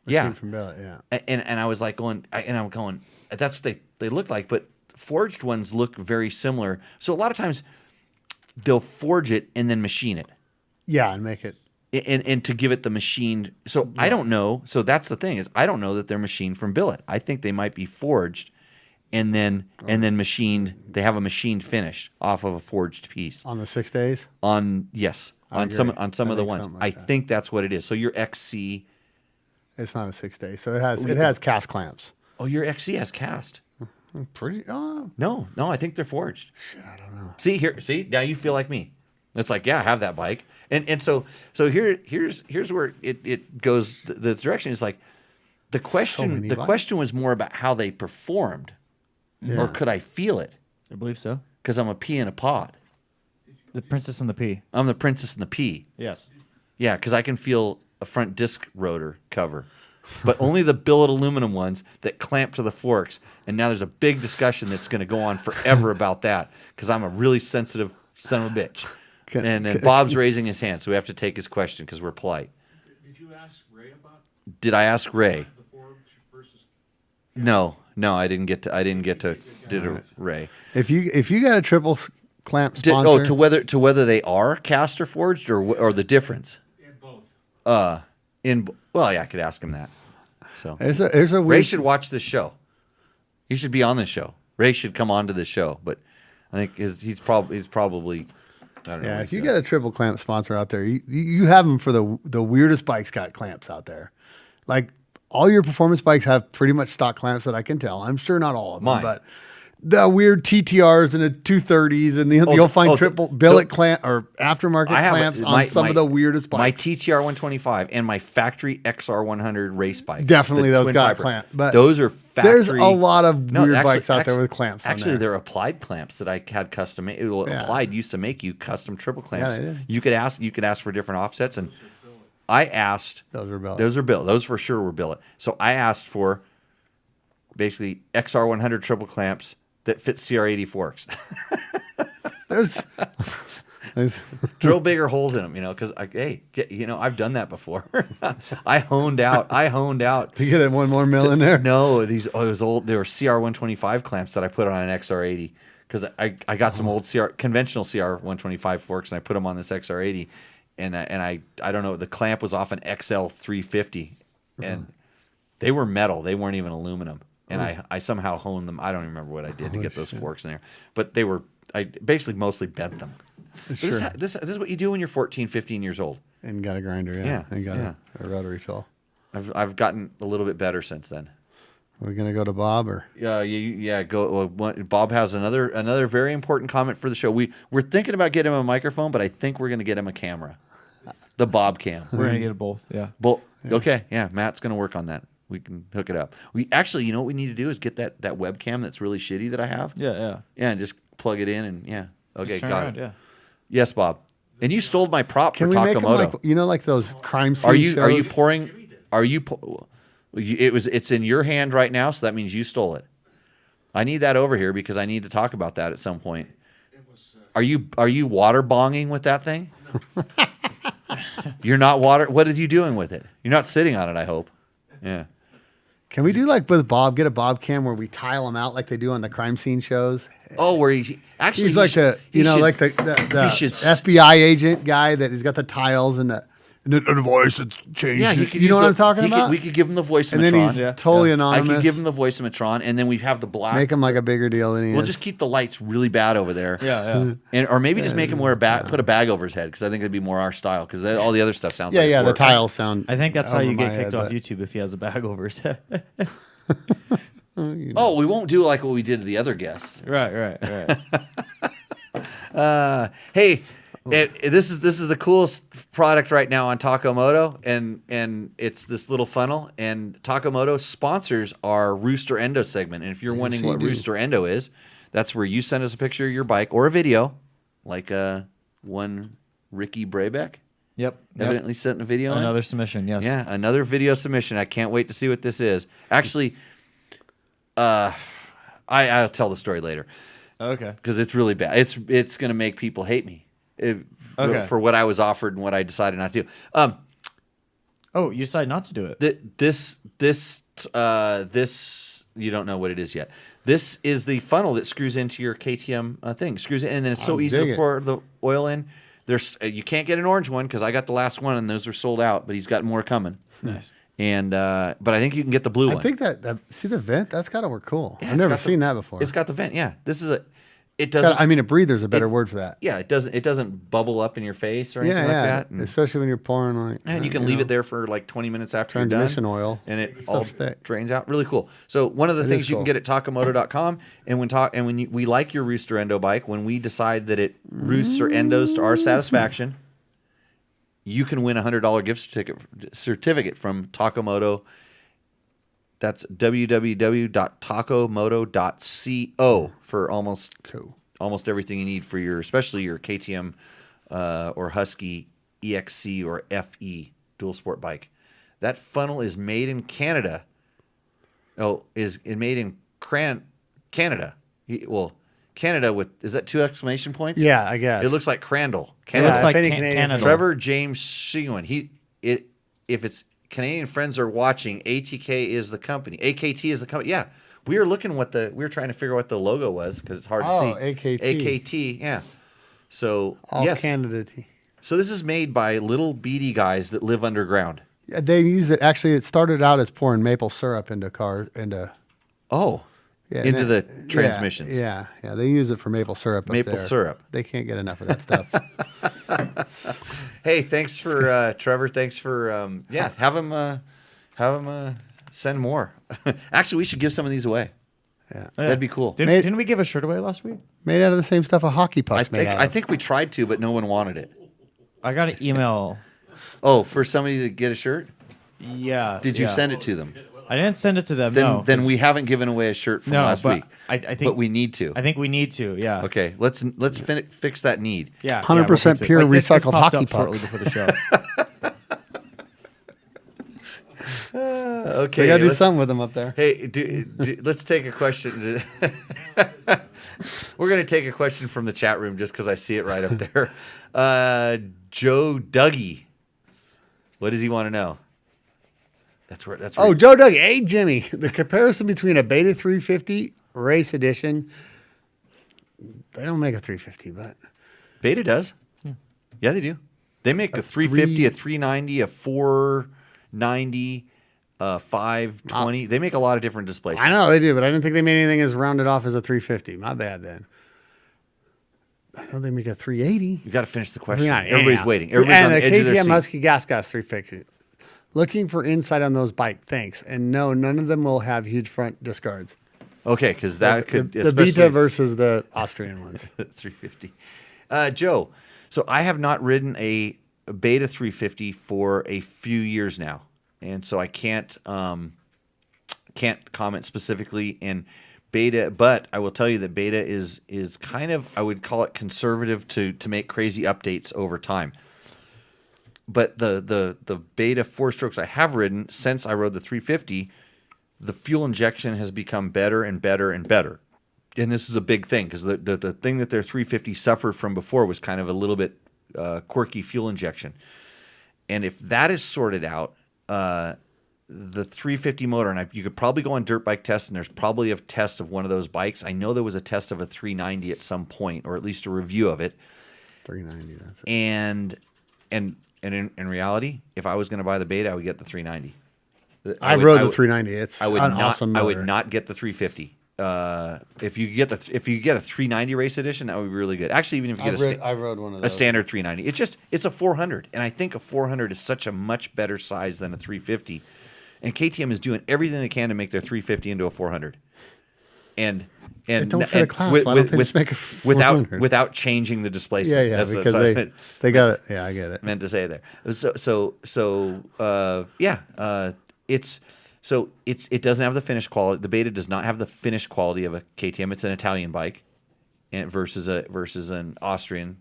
Machined from billet, yeah. And I was like I'm going, that's what they look like, but forged ones look very similar. So a lot of times they'll forge it and then machine it. Yeah, and make it. And to give it the machined. So I don't know. So that's the thing is I don't know that they're machined from billet. I think they might be forged and then machined. They have a machined finish off of a forged piece. On the 6 days? Yes. I On agree. some of the ones. Something like I that. think that's what it is. So your XC. It's not a 6 day, so it has cast clamps. Oh, your XC has cast. Pretty. Oh, No, I think they're forged. shit, I don't know. See, now you feel like me. It's like, yeah, I have that bike. And so here's where it goes. The direction is like the question. many The bikes. question was more about how they performed, or could I feel it? I believe so. Because I'm a pea in a pod. The Princess and the Pea. I'm the princess and the pea. Yes. Yeah, because I can feel a front disc rotor cover, but only the billet aluminum ones that clamp to the forks. And now there's a big discussion that's going to go on forever about that because I'm a really sensitive son of a bitch. And Bob's raising his hand, so we have to take his question because we're polite. Did you ask Ray about Did I ask Ray? the forged versus? No, I didn't get to did a Ray. If you got a triple clamp sponsor, To whether they are cast or forged or the difference. And both. I could ask him that. So there's a Ray weird. should watch this show. He should be on this show. Ray should come on to this show, but I think he's probably. I don't know Yeah, what if he's you doing. got a triple clamp sponsor out there, you have them for the weirdest bikes. Got clamps out there, like all your performance bikes have pretty much stock clamps that I can tell. I'm sure not all of them, Mine. but the weird TTRs and the 230s and you'll find triple billet clamp or aftermarket I have clamps on some of the weirdest My bikes. TTR 125 and my factory XR 100 race bikes. Definitely the those twin got Piper. clamp, but those are factory. There's a lot of No, weird actually- bikes out there actually- with clamps on Actually, there. they're applied clamps that I had custom made. Yeah. Applied used to make you custom triple clamps. they did. You could ask for different offsets, and I asked. Those are billet. Those are billet. Those for sure were billet. So I asked for basically XR 100 triple clamps that fit CR80 forks. There's Drill bigger holes in them, because I've done that before. I honed out. you get one more mil in there. No, those old. They were CR 125 clamps that I put on an XR80 because I got some old conventional CR 125 forks and I put them on this XR80, and I don't know, the clamp was off an XL 350, and they were metal. They weren't even aluminum, and I somehow honed them. I don't even remember what I did to get those forks in there, but I basically mostly bent them. Sure. This is what you do when you're 14, 15 years old. And got a grinder, yeah. Yeah, And got yeah. a rotary tool. I've gotten a little bit better since then. We're gonna go to Bob or Go. Bob has another very important comment for the show. We're thinking about getting him a microphone, but I think we're going to get him a camera, the Bob cam. We're going to get it both. Yeah. Okay, yeah. Matt's going to work on that. We can hook it up. We actually, what we need to do is get that webcam that's really shitty that I have. Yeah. And just plug it in and yeah. Okay, Just turn got around, it. Yeah. Yes, Bob. And you stole my prop can for we make them Takamoto. like those crime scene Are you shows? pouring? Are you? It's in your hand right now, so that means you stole it. I need that over here because I need to talk about that at some point. It was. Are you water bonging with that thing? You're not water. What are you doing with it? You're not sitting on it. I hope. Yeah. Can we do like with Bob? Get a Bob cam where we tile them out like they do on the crime scene shows. Oh, where he actually He's like the he should- like the he should FBI agent guy that he's got the tiles and And then the voice had changed. Yeah, he it. could. You know use what I'm talking about? We could give him the voice and of then Metron. he's Yeah. totally Yeah. I anonymous. could give him the voice of Metron, and then we have the black. Make him like a bigger deal than he We'll is. just keep the lights really bad over there. Yeah. Or maybe just make him wear a bag, put a bag over his head, because I think it'd be more our style. Because all the other stuff sounds yeah, like yeah. it's The work. tiles sound. I think that's how over you my get kicked head, off but- YouTube if he has a bag over his head. Oh, we won't do like what we did to the other guests. right. Hey, this is the coolest product right now on Taco Moto, and it's this little funnel. And Taco Moto sponsors our Rooster Endo segment. And if you're wondering they what do. Rooster Endo is, that's where you send us a picture of your bike or a video, like one Ricky Brabeck Yep. evidently sent a video in. Another submission. Yes. Yeah, another video submission. I can't wait to see what this is. Actually, I'll tell the story later Okay. because it's really bad. It's going to make people hate me Okay. for what I was offered and what I decided not to do. Oh, you decided not to do it. This you don't know what it is yet. This is the funnel that screws into your KTM thing. Screws in, and then it's so easy dig to it. pour the oil in. There's you can't get an orange one because I got the last one and those are sold out. But he's got more coming. Nice. And but I think you can get the blue one. I think that see the vent. That's got to work cool. Yeah, I've it's never got the- seen that before. It's got the vent. Yeah, this is a. It It's doesn't. got- I mean, a breather's a better word for that. Yeah, it doesn't bubble up in your face or anything like that. And, Especially when you're pouring like. and you can leave it there for like 20 minutes after Transmission you're done. oil. And it Stuff's all thick. drains out. Really cool. So one of the It things is you can cool. get at tacomoto.com, and when we like your Rooster Endo bike, when we decide that it roosts or endos to our satisfaction, you can win a $100 gift certificate from Tacomoto. That's www.tacomoto.co for Cool. almost everything you need for especially your KTM or Husky EXC or FE dual sport bike. That funnel is made in Canada. Oh, is it made in Canada? Canada is that 2 exclamation points? Yeah, I guess. It looks like Crandall. It Canada. looks like if any Canadian- Canada. Trevor James Sheehan. If it's Canadian friends are watching, ATK is the company. AKT is the company. Yeah. We were trying to figure out what the logo was because it's hard to see. AKT. AKT, yeah. So All yes. Canada tea. So this is made by little beady guys that live underground. Yeah, they use it. Actually, it started out as pouring maple syrup into Oh. yeah, Into and the it- transmissions. Yeah, they use it for maple syrup. Maple up there. syrup. They can't get enough of that stuff. Hey, thanks for Trevor. Thanks for have him send more. Actually, we should give some of these away. Yeah, That'd be cool. Didn't we give a shirt away last week? made out of the same stuff a hockey I puck's made think out I of. think we tried to, but no one wanted it. I got an email. Oh, for somebody to get a shirt? Yeah. Did you yeah. send it to them? I didn't send it to them. Then no. then we haven't given away a shirt from No, last but week. I think But we need to. I think we need to. Yeah. Okay, let's fix that need. Yeah. 100% we'll fix it. pure this recycled popped hockey up shortly pucks. before the show. Okay, They got to do let's- something with them up there. Hey, let's take a question. We're going to take a question from the chat room just because I see it right up there. Joe Dougie. What does he want to know? That's where. Oh, Joe Doug. Hey, Jimmy. The comparison between a Beta 350 race edition. They don't make a 350, but Beta does. Yeah, they do. They make a 350, a 390, a 490, a 520. They make a lot of different displays. I know they do, but I didn't think they made anything as rounded off as a 350. My bad then. I know they make a 380. You got to finish the question. Yeah, Everybody's yeah. waiting. Everybody's on and the edge of their KTM seat. Husky Gas 350. Looking for insight on those bike. Thanks. And no, none of them will have huge front discards. Okay, because that could the Beta versus the Austrian ones. 350. Joe, so I have not ridden a Beta 350 for a few years now, and so I can't comment specifically in Beta, but I will tell you that Beta is kind of, I would call it conservative to make crazy updates over time. But the Beta 4-strokes I have ridden since I rode the 350, the fuel injection has become better and better and better. And this is a big thing because the thing that their 350 suffered from before was kind of a little bit quirky fuel injection. And if that is sorted out, the 350 motor, and you could probably go on dirt bike test, and there's probably a test of one of those bikes. I know there was a test of a 390 at some point, or at least a review of it. 390, that's it. And in reality, if I was going to buy the Beta, I would get the 390. I rode the 390. It's I would an not. awesome motor. I would not get the 350. If you get a 390 race edition, that would be really good. Actually, even if you get I rode one of a those. standard 390, it's a 400, and I think a 400 is such a much better size than a 350. And KTM is doing everything they can to make their 350 into a 400. And They don't fit a class. Why don't they just make a 400? without changing the displacement? Yeah, That's because they got it. Yeah, I get it. meant to say there. It doesn't have the finish quality. The Beta does not have the finish quality of a KTM. It's an Italian bike, and versus an Austrian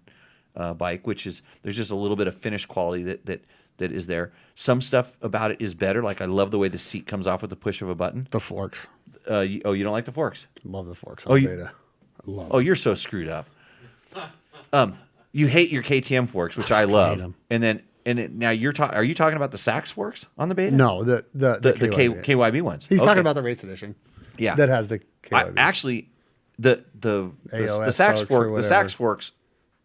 bike, which is there's just a little bit of finish quality that is there. Some stuff about it is better. Like I love the way the seat comes off with the push of a button. The forks. You don't like the forks? Love the forks on Beta. I love Oh, you're so screwed up. You hate your KTM forks, which I love. them. Now are you talking about the Sachs forks on the Beta? No, the KYB. KYB ones. He's Okay. talking about the race edition. Yeah. That has the KYB. Actually, the AOS Sachs forks or the whatever. Sachs forks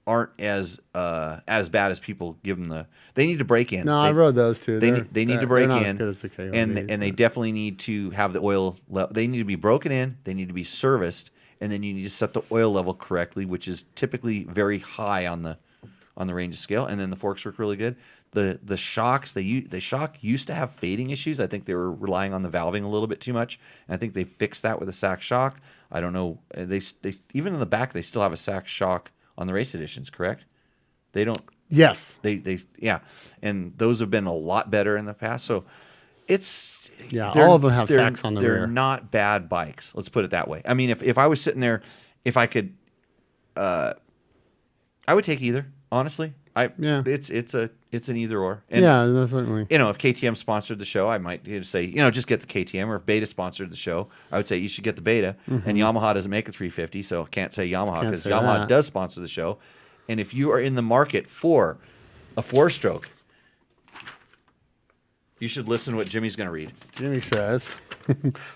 aren't as bad as people give them the. They need to break in. No, I rode those too. They They're need to break not in, as good as the KYB, and they definitely need to have the oil. They need to be broken in. They need to be serviced, and then you need to set the oil level correctly, which is typically very high on the range scale. And then the forks work really good. The shocks the shock used to have fading issues. I think they were relying on the valving a little bit too much, and I think they fixed that with a Sachs shock. I don't know. They even in the back they still have a Sachs shock on the race editions. Correct? They don't. Yes. They and those have been a lot better in the past. So it's all of them have Sachs on the they're rear. not bad bikes. Let's put it that way. I mean, if I was sitting there, if I could, I would take either. Honestly, it's an either or. And, definitely. if KTM sponsored the show, I might say, just get the KTM. Or if Beta sponsored the show, I would say you should get the Beta. And Yamaha doesn't make a 350, so I can't say Yamaha because Yamaha that. does sponsor the show. And if you are in the market for a 4-stroke, you should listen to what Jimmy's going to read. Jimmy says,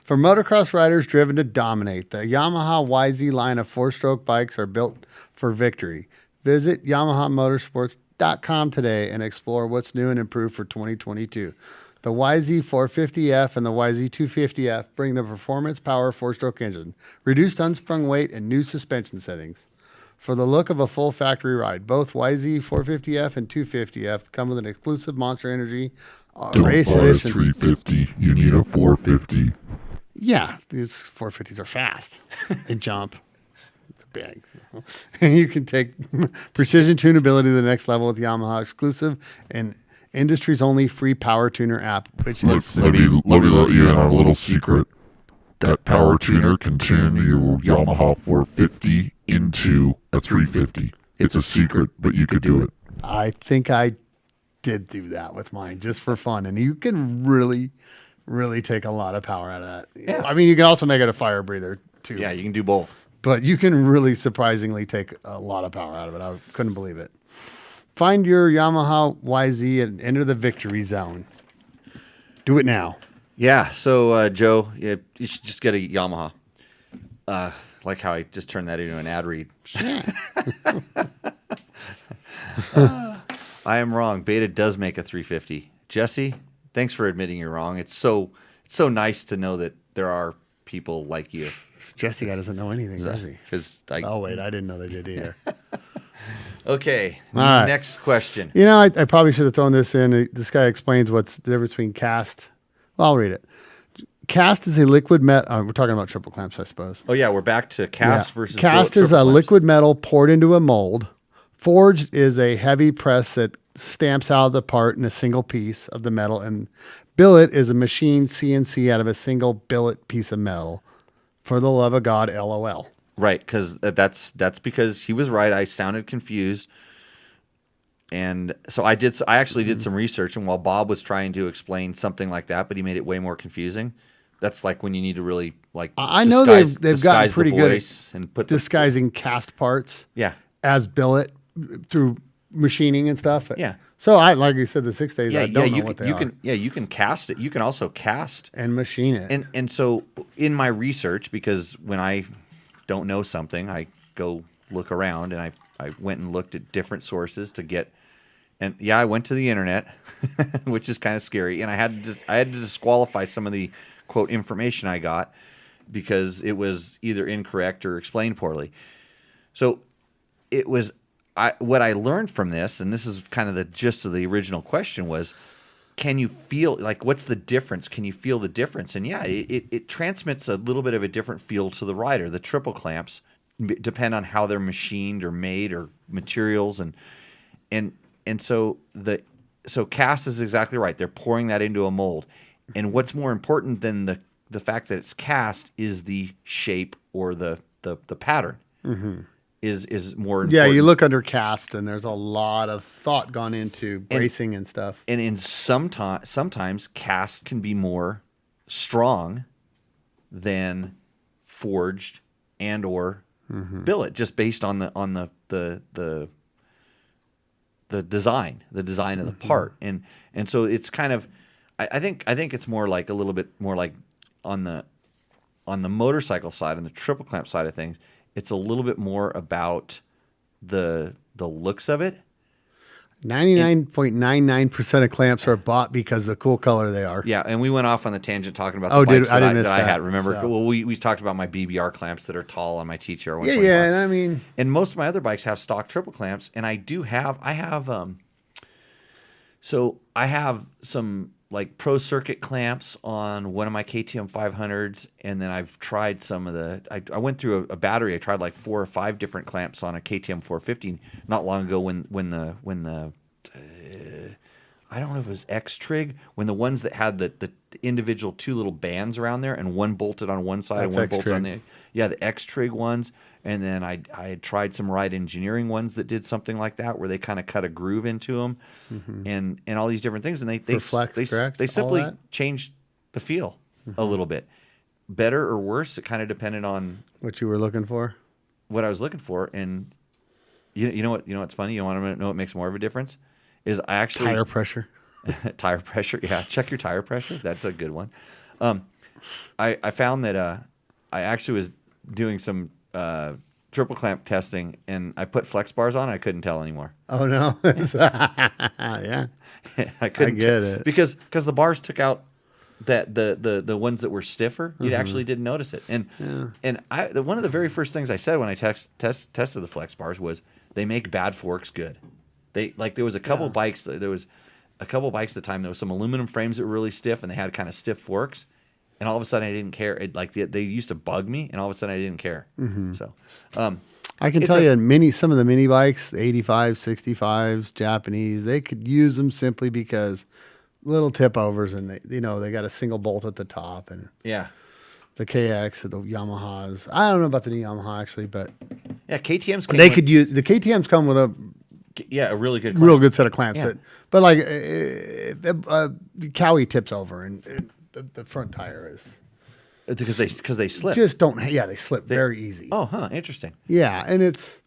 for motocross riders driven to dominate, the Yamaha YZ line of 4-stroke bikes are built for victory. Visit YamahaMotorsports.com today and explore what's new and improved for 2022. The YZ 450F and the YZ 250F bring the performance power 4-stroke engine, reduced unsprung weight, and new suspension settings. For the look of a full factory ride, both YZ 450F and 250F come with an exclusive Monster Energy race Don't buy edition. a 350. You need a 450. Yeah, these 450s are fast. They jump. They're big. And you can take precision tunability to the next level with Yamaha exclusive and industry's only free power tuner app, which is Let me let you in on a little secret. That power tuner can tune your Yamaha 450 into a 350. It's a secret, but you could do it. I think I did do that with mine just for fun. And you can really, really take a lot of power out of that. Yeah. I mean, you can also make it a fire breather too. Yeah, you can do both. But you can really surprisingly take a lot of power out of it. I couldn't believe it. Find your Yamaha YZ and enter the victory zone. Do it now. Yeah. So, Joe, you should just get a Yamaha. Like how I just turned that into an ad read. I am wrong. Beta does make a 350. Jesse, thanks for admitting you're wrong. It's so nice to know that there are people like you. Jesse doesn't know anything, does he? Oh, wait. I didn't know they did either. Okay. All right. Next question. You know, I probably should have thrown this in. This guy explains what's the difference between cast. Well, I'll read it. Cast is a liquid metal. We're talking about triple clamps, I suppose. Oh, yeah. We're back to cast versus cast triple is a clamps. liquid metal poured into a mold. Forged is a heavy press that stamps out the part in a single piece of the metal. And billet is a machine CNC out of a single billet piece of metal. For the love of God, LOL. Right, because that's because he was right. I sounded confused, and so I actually did some research. And while Bob was trying to explain something like that, but he made it way more confusing. That's like when you need to really like. I know they've gotten disguise pretty the good voice at and put disguising cast parts. Yeah. As billet through machining and stuff. Yeah. So I, like you said, the 6 days. I don't know what they you are. can you can cast it. You can also cast and machine it. And so in my research, because when I don't know something, I go look around, and I went and looked at different sources to get And yeah, I went to the internet, which is kind of scary, and I had to disqualify some of the quote information I got because it was either incorrect or explained poorly. So it was what I learned from this, and this is kind of the gist of the original question was, can you feel, like, what's the difference? Can you feel the difference? And yeah, it transmits a little bit of a different feel to the rider. The triple clamps depend on how they're machined or made or materials, and so cast is exactly right. They're pouring that into a mold. And what's more important than the fact that it's cast is the shape or the pattern. Mm-hmm. Is more important. Yeah, you look under cast, and there's a lot of thought gone into bracing and stuff. And in sometimes cast can be more strong than forged and or billet, just based on the design of the part. And so it's kind of, I think it's more like a little bit more like on the motorcycle side, on the triple clamp side of things. It's a little bit more about the looks of it. 99.99% of clamps are bought because of the cool color they are. Yeah, and we went off on the tangent talking about the bikes that I had. Remember, so. Well, we talked about my BBR clamps that are tall on my TTR 125. Yeah, and I mean, and most of my other bikes have stock triple clamps, and I have some like pro circuit clamps on one of my KTM 500s, and then I've tried some of I went through a battery. I tried like 4 or 5 different clamps on a KTM 450 not long ago when the I don't know if it was X-Trig, when the ones that had the individual 2 little bands around there and one bolted on one side and one bolted on the the X-Trig ones. And then I had tried some Ride Engineering ones that did something like that, where they kind of cut a groove into them, and all these different things. And they simply changed the feel a little bit, better or worse. It kind of depended on what you were looking for, what I was looking for. And you know what's funny? You want to know what makes more of a difference? Is I actually tire pressure. Tire pressure, yeah. Check your tire pressure. That's a good one. I found that I actually was doing some triple clamp testing, and I put flex bars on. I couldn't tell anymore. Oh no! Yeah, I couldn't. I get it because the bars took out that the ones that were stiffer. You actually didn't notice it. And one of the very first things I said when I tested the flex bars was they make bad forks good. There was a couple bikes. There was a couple bikes at the time. There was some aluminum frames that were really stiff, and they had kind of stiff forks. And all of a sudden, I didn't care. They used to bug me, and all of a sudden, I didn't care. So, I can tell you, some of the mini bikes, 85s, 65s, Japanese, they could use them simply because little tip overs, and they got a single bolt at the top, and the KX, the Yamahas. I don't know about the Yamaha actually, but KTM's. They could use the KTM's come with a really good, real good set of clamps. Yeah. But like Cowie tips over, and the front tire is because they slip. Just don't. Yeah, they slip very easy. Oh, huh. Interesting. Yeah, and it's.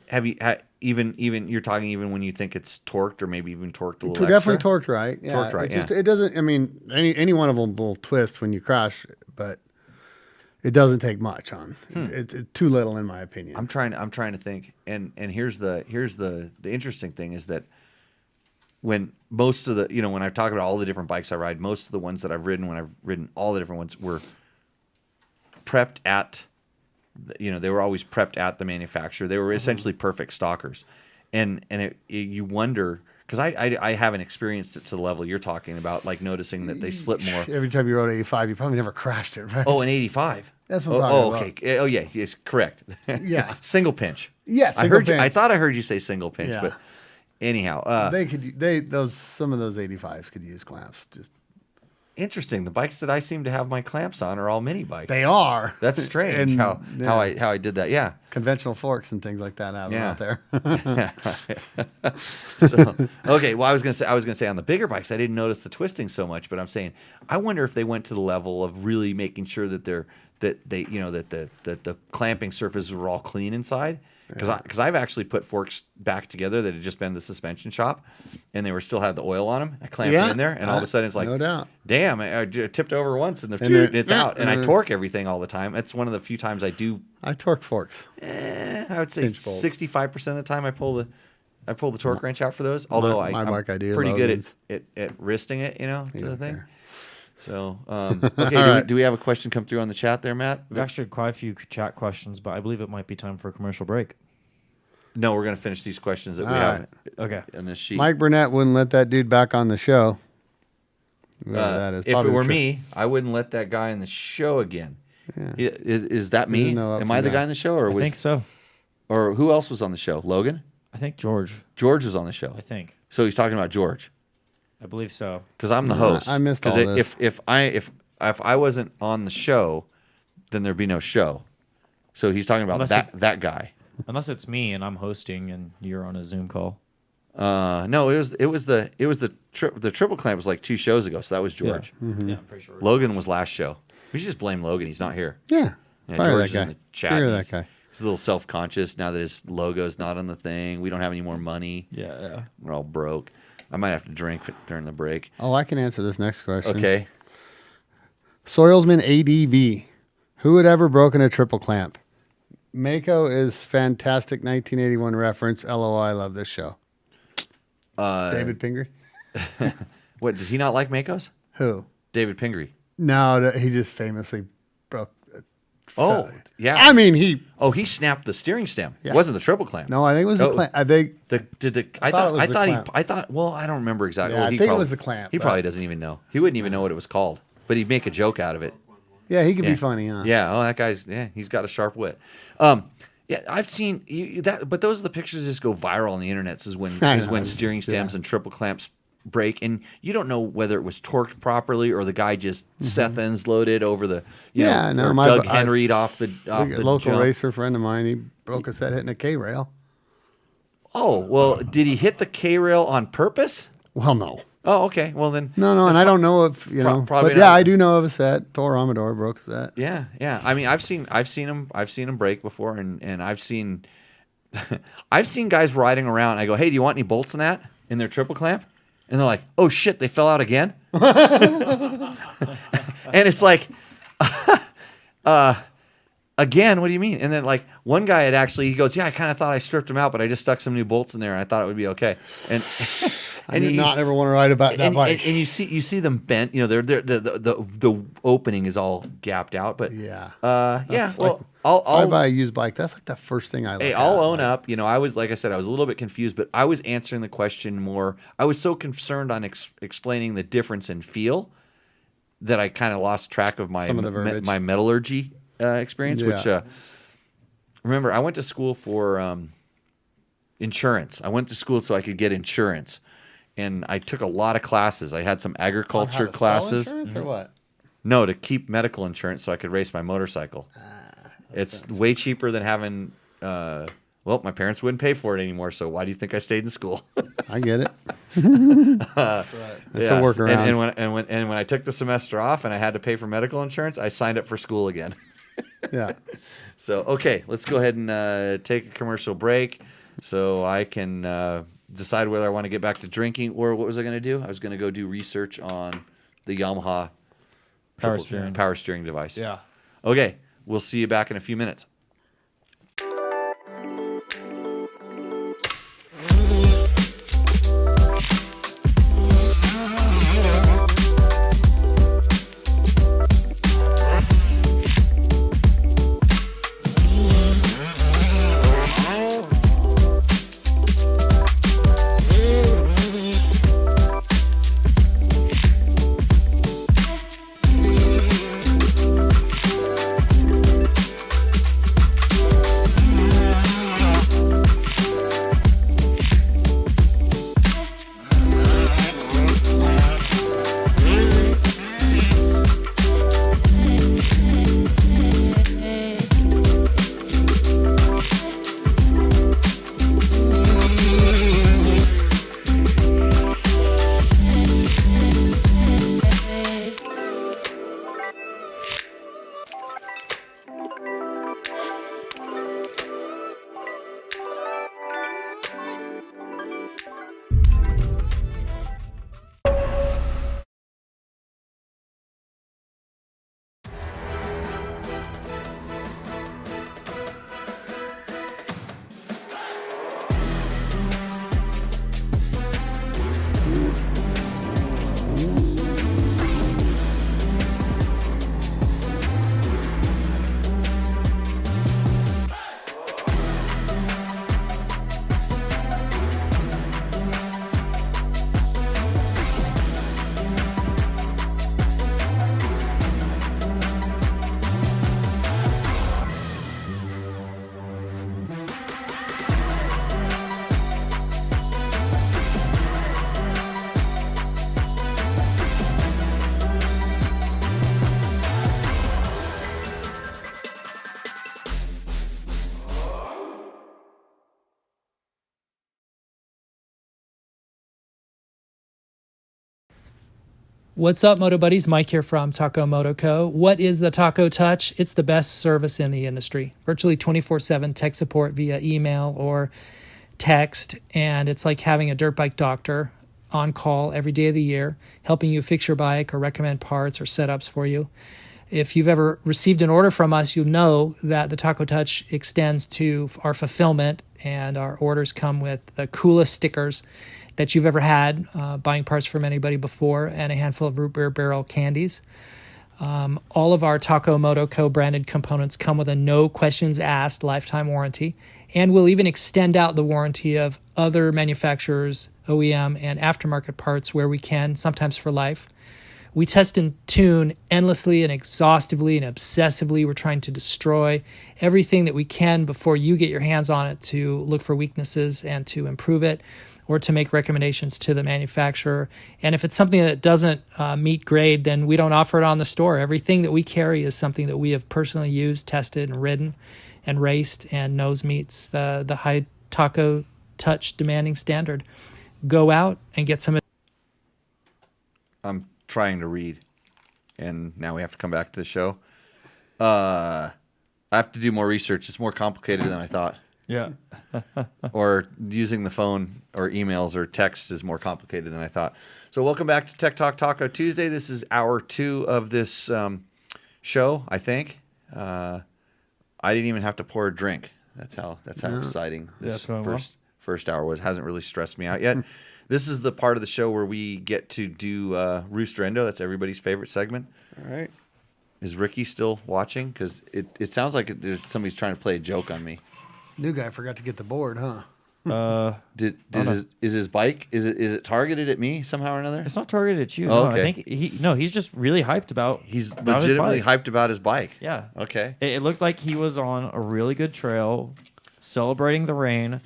Have you even you're talking even when you think it's torqued or maybe even torqued a little definitely extra? torqued right. Yeah, torqued right. It doesn't. I mean, any one of them will twist when you crash, but it doesn't take much on. It's too little in my opinion. I'm trying to think, and here's the interesting thing is that when most of the when I talk about all the different bikes I ride, most of the ones that I've ridden all the different ones were prepped at. They were always prepped at the manufacturer. They were essentially perfect stockers, and you wonder because I haven't experienced it to the level you're talking about, like noticing that they slip more. Every time you rode 85, you probably never crashed it, right? Oh, an 85. That's what I'm talking about. Okay. Oh yeah, yes, correct. Yeah, single pinch. Yes, I heard pinch. I thought I heard you say single pinch, but anyhow, some of those 85s could use clamps. Just interesting. The bikes that I seem to have my clamps on are all mini bikes. They are. That's strange. How I did that. Yeah. Conventional forks and things like that out there. So okay. Well, I was gonna say on the bigger bikes, I didn't notice the twisting so much, but I'm saying I wonder if they went to the level of really making sure that the clamping surfaces were all clean inside. Because I've actually put forks back together that had just been the suspension shop, and they still had the oil on them. I clamped it in there, and all of a sudden it's like, no doubt. Damn! I tipped over once, and it's out. And I torque everything all the time. It's one of the few times I do. I torque forks. I would say 65% of the time I pull I pull the torque wrench out for those. Although my I'm bike I do, pretty good Logan's. at wristing it, to the don't thing. care. So, okay, right. do we have a question come through on the chat there, Matt? We've actually had quite a few chat questions, but I believe it might be time for a commercial break. No, we're going to finish these questions that we All have right. Okay. in this sheet. Mike Burnett wouldn't let that dude back on the show. Whoever that is. If it Probably were the me, I wouldn't let that guy in the show again. Yeah. Is that me? There's no up Am from I the that. guy in the show, or I think so. or who else was on the show? Logan? I think George. George was on the show. I think. So he's talking about George I believe so. because I'm the Yeah, host. I missed 'Cause all this. If I wasn't on the show, then there'd be no show. So he's talking about Unless that guy. Unless it's me and I'm hosting and you're on a Zoom call. No, it was the triple clamp was like 2 shows ago. So that was George. Mm-hmm. Yeah, I'm pretty sure. Logan was last show. We should just blame Logan. He's not here. Yeah. Yeah, Fire George that is guy. in the chat. Fire and that guy. He's a little self-conscious now that his logo's not on the thing. We don't have any more money. Yeah. We're all broke. I might have to drink during the break. Oh, I can answer this next question. Okay. Soilsman ADV. Who had ever broken a triple clamp? Mako is fantastic 1981 reference. LOL, I love this show. David Pingree? What, does he not like Makos? Who? David Pingree. No, he just famously broke. Oh, yeah. I mean, he. Oh, he snapped the steering stem. Yeah. It wasn't the triple clamp. No, I think it was the Oh. clamp. I thought it was the clamp. well, I don't remember exactly. Yeah, Well, I he think it probably- was the clamp, He but- probably doesn't even know. He wouldn't even know what it was called, but he'd make a joke out of it. Yeah, he could Yeah. be funny, huh? Yeah. Oh, that guy's, he's got a sharp wit. Yeah, I've seen that, but those are the pictures that just go viral on the internet. Is when I know. steering stems Yeah. and triple clamps break, and you don't know whether it was torqued properly or the guy just Seth ends loaded over the, Yeah, no, or my- Doug I- Henry'd off the A local jump. racer friend of mine, he broke his head hitting a K rail. Oh well, did he hit the K rail on purpose? Well, no. Oh, okay. Well then, No, and I don't know if, probably but yeah, not. I do know of a set. Thor Amador broke his set. yeah. I mean, I've seen him break before, and I've seen guys riding around. I go, hey, do you want any bolts in that in their triple clamp? And they're like, oh shit, they fell out again. And it's like, again, what do you mean? And then like one guy had actually, he goes, yeah, I kind of thought I stripped them out, but I just stuck some new bolts in there, and I thought it would be okay. And I did not ever want to ride about that bike. and you see them bent. They're the opening is all gapped out, but Yeah. yeah. Like, Well, if I I'll buy a used bike, that's like the first thing I look Hey, at. I'll own up. I was, like I said, I was a little bit confused, but I was answering the question more. I was so concerned on explaining the difference in feel that I kind of lost track of my Some of the verbiage. my metallurgy experience. Which Yeah. remember, I went to school for insurance. I went to school so I could get insurance, and I took a lot of classes. I had some On how agriculture to sell classes. insurance or what? No, to keep medical insurance so I could race my motorcycle. It's way cheaper than having. Well, my parents wouldn't pay for it anymore, so why do you think I stayed in school? I get it. That's Yeah, a workaround. And when I took the semester off and I had to pay for medical insurance, I signed up for school again. Yeah. So okay, let's go ahead and take a commercial break, so I can decide whether I want to get back to drinking or what was I going to do? I was going to go do research on the Yamaha power steering device. Yeah. Okay, we'll see you back in a few minutes. What's up, Moto Buddies? Mike here from Taco Moto Co. What is the Taco Touch? It's the best service in the industry. Virtually 24/7 tech support via email or text, and it's like having a dirt bike doctor on call every day of the year, helping you fix your bike or recommend parts or setups for you. If you've ever received an order from us, you know that the Taco Touch extends to our fulfillment, and our orders come with the coolest stickers that you've ever had, buying parts from anybody before, and a handful of root beer barrel candies. All of our Taco Moto Co. branded components come with a no questions asked lifetime warranty, and we'll even extend out the warranty of other manufacturers, OEM, and aftermarket parts where we can, sometimes for life. We test and tune endlessly and exhaustively and obsessively. We're trying to destroy everything that we can before you get your hands on it to look for weaknesses and to improve it, or to make recommendations to the manufacturer. And if it's something that doesn't meet grade, then we don't offer it on the store. Everything that we carry is something that we have personally used, tested, and ridden, and raced, and knows meets the high Taco Touch demanding standard. Go out and get some. I'm trying to read, and now we have to come back to the show. I have to do more research. It's more complicated than I thought. Yeah. Or using the phone or emails or text is more complicated than I thought. So welcome back to Tech Talk Taco Tuesday. This is hour 2 of this show, I think. I didn't even have to pour a drink. That's how exciting this first hour was. Hasn't really stressed me out yet. This is the part of the show where we get to do Rooster Endo. That's everybody's favorite segment. All right. Is Ricky still watching? Because it sounds like somebody's trying to play a joke on me. New guy forgot to get the board, huh? Is his bike is it targeted at me somehow or another? It's not targeted at you. Oh, no, okay. I think he's just really hyped about. He's about legitimately his bike. hyped about his bike. Yeah. Okay. It looked like he was on a really good trail, celebrating the rain,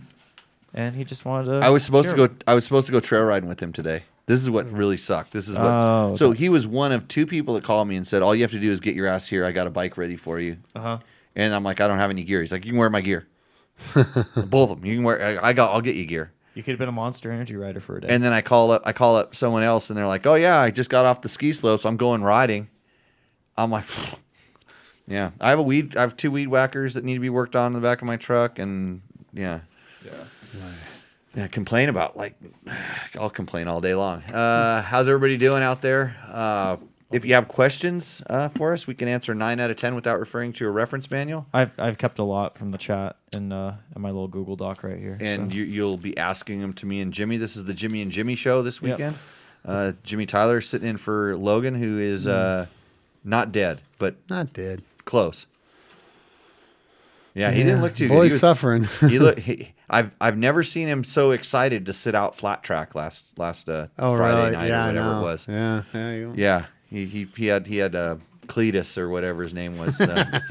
and he just wanted to. I was supposed share. to go trail riding with him today. This is what really sucked. This is what. Oh, okay. So he was one of 2 people that called me and said, "All you have to do is get your ass here. I got a bike ready for you." And I'm like, "I don't have any gear." He's like, "You can wear my gear." Both of them. You can wear. I'll get you gear. You could have been a Monster Energy rider for a day. And then I call up someone else, and they're like, "Oh yeah, I just got off the ski slopes. I'm going riding." I'm like, "Yeah, I have 2 weed whackers that need to be worked on in the back of my truck, and yeah." Complain about I'll complain all day long. How's everybody doing out there? If you have questions for us, we can answer 9 out of 10 without referring to a reference manual. I've kept a lot from the chat in my little Google Doc right here. And so. you'll be asking them to me and Jimmy. This is the Jimmy and Jimmy show this weekend. Jimmy Tyler sitting in for Logan, who is not dead, but Not dead. close. Yeah, he didn't look too good. Boy's He was suffering. I've never seen him so excited to sit out flat track last Friday Really? night Yeah, or I whatever know. it was. Yeah. Yeah, he had Cletus or whatever his name was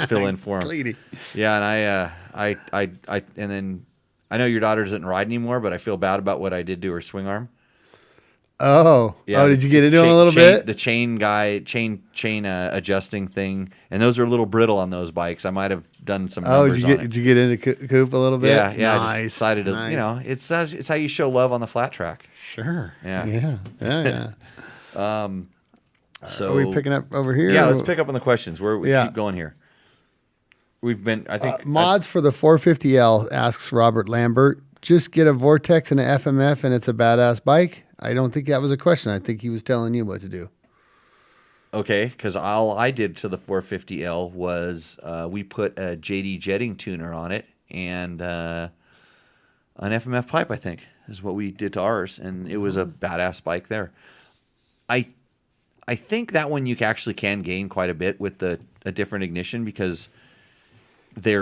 fill in for him. Cleety. Yeah, and I and then I know your daughter doesn't ride anymore, but I feel bad about what I did to her swing arm. Oh. Yeah, Oh, did you get into him a little bit? The chain adjusting thing, and those are a little brittle on those bikes. I might have done some. Oh, numbers did you get into Coop a little bit? Yeah. I just Nice. decided to, Nice. it's how you show love on the flat track. Sure. Yeah. Yeah. So Are we picking up over here? Yeah, let's pick up on the questions. We Yeah. keep going here. We've been, I think, Mods for the 450L, asks Robert Lambert. Just get a Vortex and an FMF and it's a badass bike? I don't think that was a question. I think he was telling you what to do. Okay, because all I did to the 450L was we put a JD jetting tuner on it and an FMF pipe, I think, is what we did to ours. And it was a badass bike there. I think that one you actually can gain quite a bit with a different ignition because they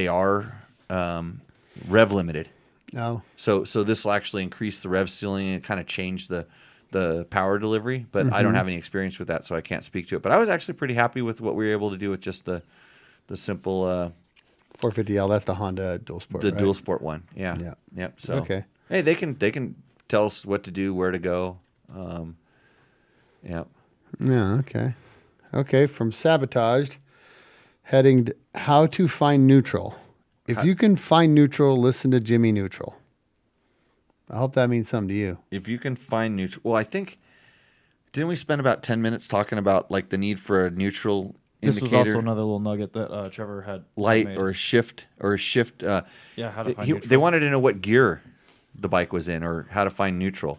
are rev limited. No. So this will actually increase the rev ceiling and kind of change the power delivery, but I don't have any experience with that, so I can't speak to it. But I was actually pretty happy with what we were able to do with just the simple 450L, that's the Honda Dual Sport, the right? Dual Sport one. Yeah. Yeah. Yep. So Okay. hey, they can tell us what to do, where to go. Yeah. Yeah, okay. Okay, from Sabotaged, heading to how to find neutral. If you can find neutral, listen to Jimmy Neutral. I hope that means something to you. If you can find neutral, well, I think Didn't we spend about 10 minutes talking about like the need for a neutral This indicator, was also another little nugget that Trevor had light made. or a shift Yeah, how to find they neutral. wanted to know what gear the bike was in or how to find neutral.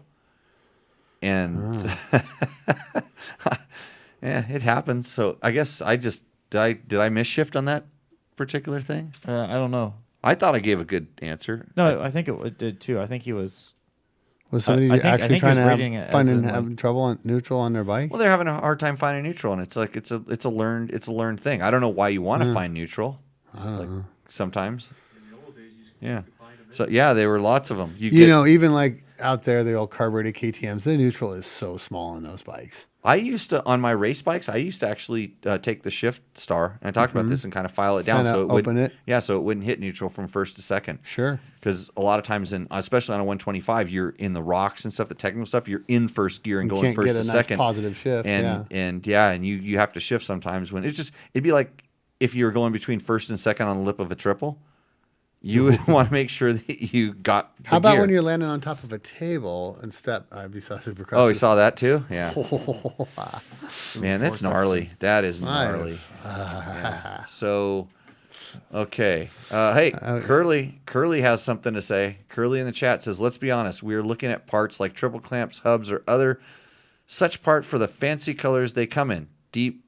And yeah, it happens. So I guess did I miss shift on that particular thing? I don't know. I thought I gave a good answer. No, I think it did too. I think he was. Was somebody I think actually he trying was to rating it as finding in, like- having trouble on neutral on their bike? Well, they're having a hard time finding neutral, and it's like it's a learned thing. I don't know why you want to find neutral. I don't know. Sometimes, In the old days, you yeah. could find them. So yeah, there were lots of them. You know, even like out there, the old carbureted KTM's, the neutral is so small on those bikes. I used to on my race bikes. I used to actually take the shift star, and I talked about this and kind of file it down Kinda so it open would it. Yeah, so it wouldn't hit neutral from first to second. Sure. Because a lot of times, especially on a 125, you're in the rocks and stuff, the technical stuff. You're in first gear and You going can't first get to a nice second. positive shift. And you have to shift sometimes when it'd be like if you were going between first and second on the lip of a triple. You would want to make sure that you got the How about gear. when you're landing on top of a table and step? You saw Supercross. Oh, you saw that too? Yeah. Man, that's gnarly. That is gnarly. Yeah. So, okay. Hey, Curly has something to say. Curly in the chat says, let's be honest. We are looking at parts like triple clamps, hubs, or other such part for the fancy colors they come in. Deep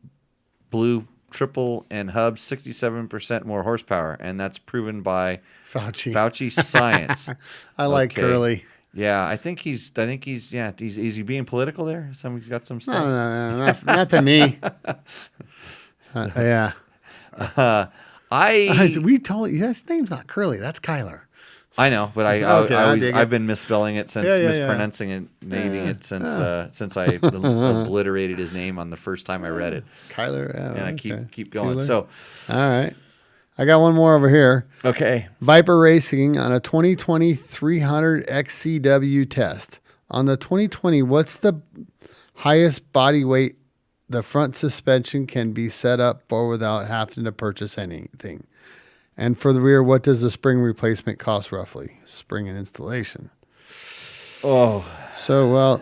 blue, triple, and hubs, 67% more horsepower. And that's proven by Fauci. science. I like Okay. Curly. Yeah, I think he's is he being political there? Somebody's got some stuff. No, not to me. Yeah. We told you his name's not Curly. That's Kyler. I know, but Okay, I dig it. I've been misspelling it since Yeah. mispronouncing it, naming it since I obliterated his name on the first time I read it, Kyler. and I okay. keep going. Keeler. So, All right. I got one more over here. okay, Viper Racing on a 2020 300 XCW test. On the 2020, what's the highest body weight the front suspension can be set up for without having to purchase anything? And for the rear, what does the spring replacement cost roughly? Spring and installation. oh, So,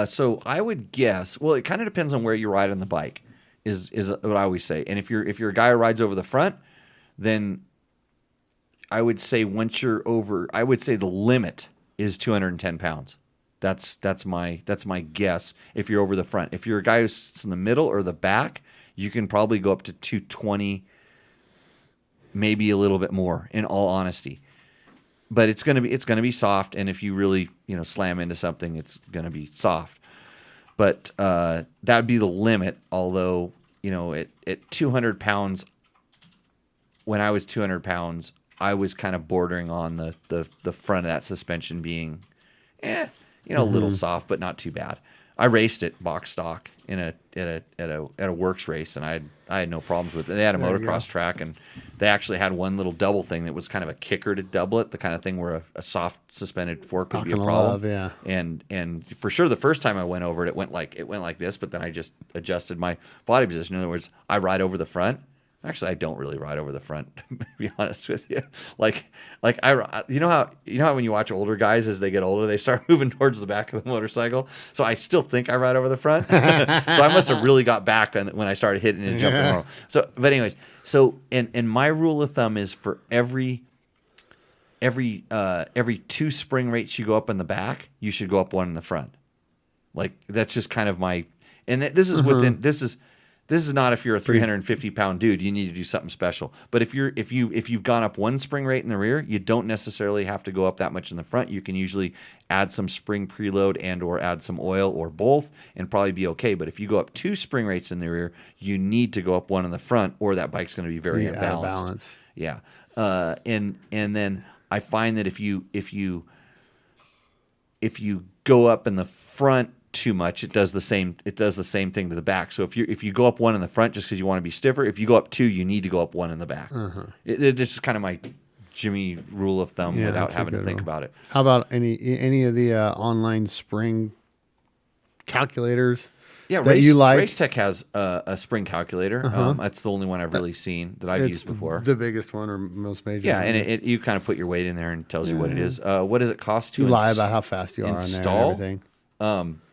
so I would guess. Well, it kind of depends on where you ride on the bike. Is what I always say. And if you're a guy who rides over the front, then I would say once you're over, I would say the limit is 210 pounds. That's my guess. If you're over the front, if you're a guy who's in the middle or the back, you can probably go up to 220, maybe a little bit more. In all honesty, but it's gonna be soft, and if you really slam into something, it's gonna be soft. But that would be the limit. Although at 200 pounds, when I was 200 pounds, I was kind of bordering on the front of that suspension being, a little soft, but not too bad. I raced it box stock at a works race, and I had no problems with it. They had a motocross track, and they actually had one little double thing that was kind of a kicker to double it, the kind of thing where a soft suspended fork would be a problem. yeah. And for sure, the first time I went over it, it went like this, but then I just adjusted my body position. In other words, I ride over the front. Actually, I don't really ride over the front, to be honest with you. Like you know how when you watch older guys as they get older, they start moving towards the back of the motorcycle. So I still think I ride over the front. So I must have really got back when I started hitting and jumping around. So, but anyways, and my rule of thumb is for every 2 spring rates you go up in the back, you should go up 1 in the front. Like that's just kind of my, and this is within This is not if you're a 350-pound dude, you need to do something special. But if you've gone up 1 spring rate in the rear, you don't necessarily have to go up that much in the front. You can usually add some spring preload and or add some oil or both and probably be okay. But if you go up 2 spring rates in the rear, you need to go up 1 in the front, or that bike's going to be very imbalanced. Out of balance. Yeah. And then I find that if you go up in the front too much, it does the same thing to the back. So if you go up 1 in the front just because you want to be stiffer, if you go up 2, you need to go up 1 in the back. This is kind of my Jimmy rule of thumb without having to think about it. How about any of the online spring calculators? Yeah, that you like? Racetech has a spring calculator. That's the only one I've really seen that I've used before. The biggest one or most major. Yeah, one. and you kind of put your weight in there and tells you what it is. What does it cost to you lie about how fast you are on there and install? everything.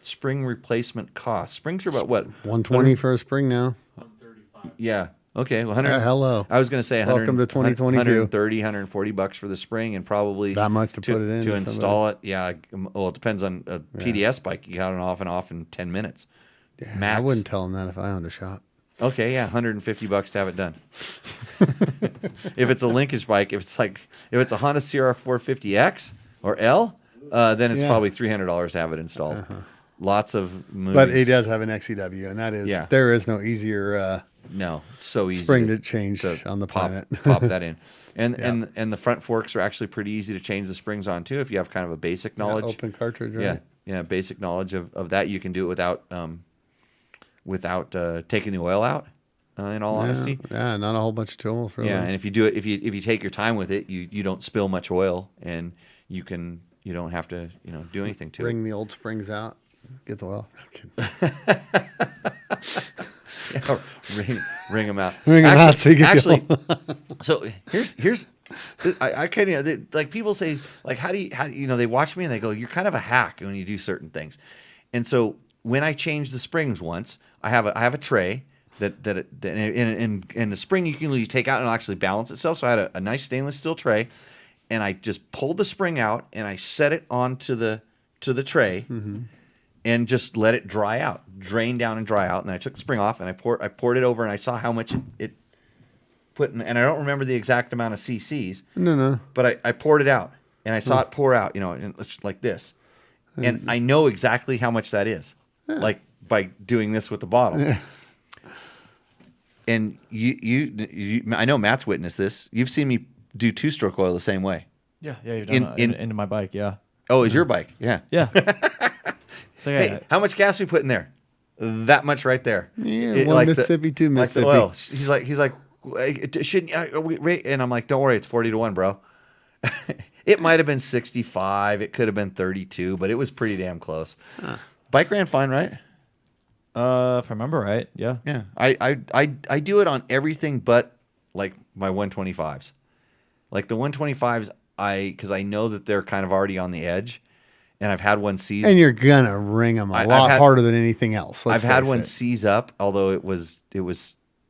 Spring replacement cost. Springs are about what? 120 for a spring now. 135. Yeah. Okay. Well, 100. Hello. I was going to say 100, Welcome to 2022. 130, 140 bucks for the spring, and probably That much to put it in to to install it. Yeah. Well, it depends on a PDS bike. You got it off and off in 10 minutes. Yeah, Max. I wouldn't tell them that if I owned a shop. Okay, yeah, 150 bucks to have it done. If it's a linkage bike, if it's a Honda CR 450X or L, then it's Yeah. probably $300 to have it installed. Lots of movies. But it does have an XEW, and that is there is no easier No, it's so easy. spring to change on the planet. Pop that in. And the front forks are actually pretty easy to change the springs on too if you have kind of a basic knowledge. Open cartridge, right? Yeah, basic knowledge of that. You can do it without taking the oil out. In all honesty, Yeah, not a whole bunch of tools, really. yeah. And if you do it, if you take your time with it, you don't spill much oil, and you don't have to do anything to Bring it. the old springs out, get the oil. Yeah, ring them out. Ring 'em out so you get the actually. So here's I kind of like people say like how do you they watch me and they go, you're kind of a hack when you do certain things, and so when I change the springs once, I have a tray. That in the spring you can usually take out and it'll actually balance itself. So I had a nice stainless steel tray, and I just pulled the spring out and I set it onto the tray, and just let it dry out, drain down and dry out. And I took the spring off and I poured it over, and I saw how much it put in, and I don't remember the exact amount of cc's. No. But I poured it out, and I saw it pour out, and it's like this, and I know exactly how much that is, like by doing this with the bottle. Yeah. And you, I know Matt's witnessed this. You've seen me do two-stroke oil the same way. Yeah, you've done into my bike, yeah. Oh, is your bike? Yeah. Yeah. So, yeah, Hey, how much gas we put in there? That much right there. Yeah, one Mississippi, two Mississippi. Like the oil. He's like, shouldn't? And I'm like, don't worry, it's 40-1, bro. It might have been 65. It could have been 32, but it was pretty damn close. Bike ran fine, right? if I remember right, yeah. Yeah, I do it on everything but like my 125s. Like the 125s, because I know that they're kind of already on the edge, and I've had one seize. And you're gonna ring them a lot harder than anything else. I've had one seize up, although it was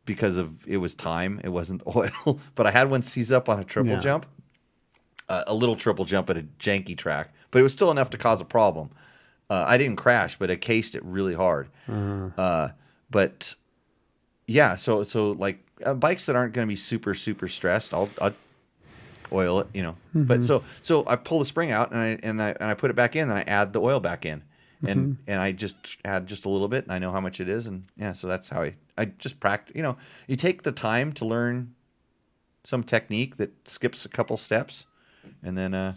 because it was time. It wasn't oil, but I had one seize up on a triple jump, a little triple jump at a janky track, but it was still enough to cause a problem. I didn't crash, but I cased it really hard. But yeah, so like bikes that aren't going to be super stressed, I'll oil it, But so I pull the spring out and I put it back in, and I add the oil back in, and I just add just a little bit, and I know how much it is, and yeah, so that's how I just practice. You take the time to learn some technique that skips a couple steps, and then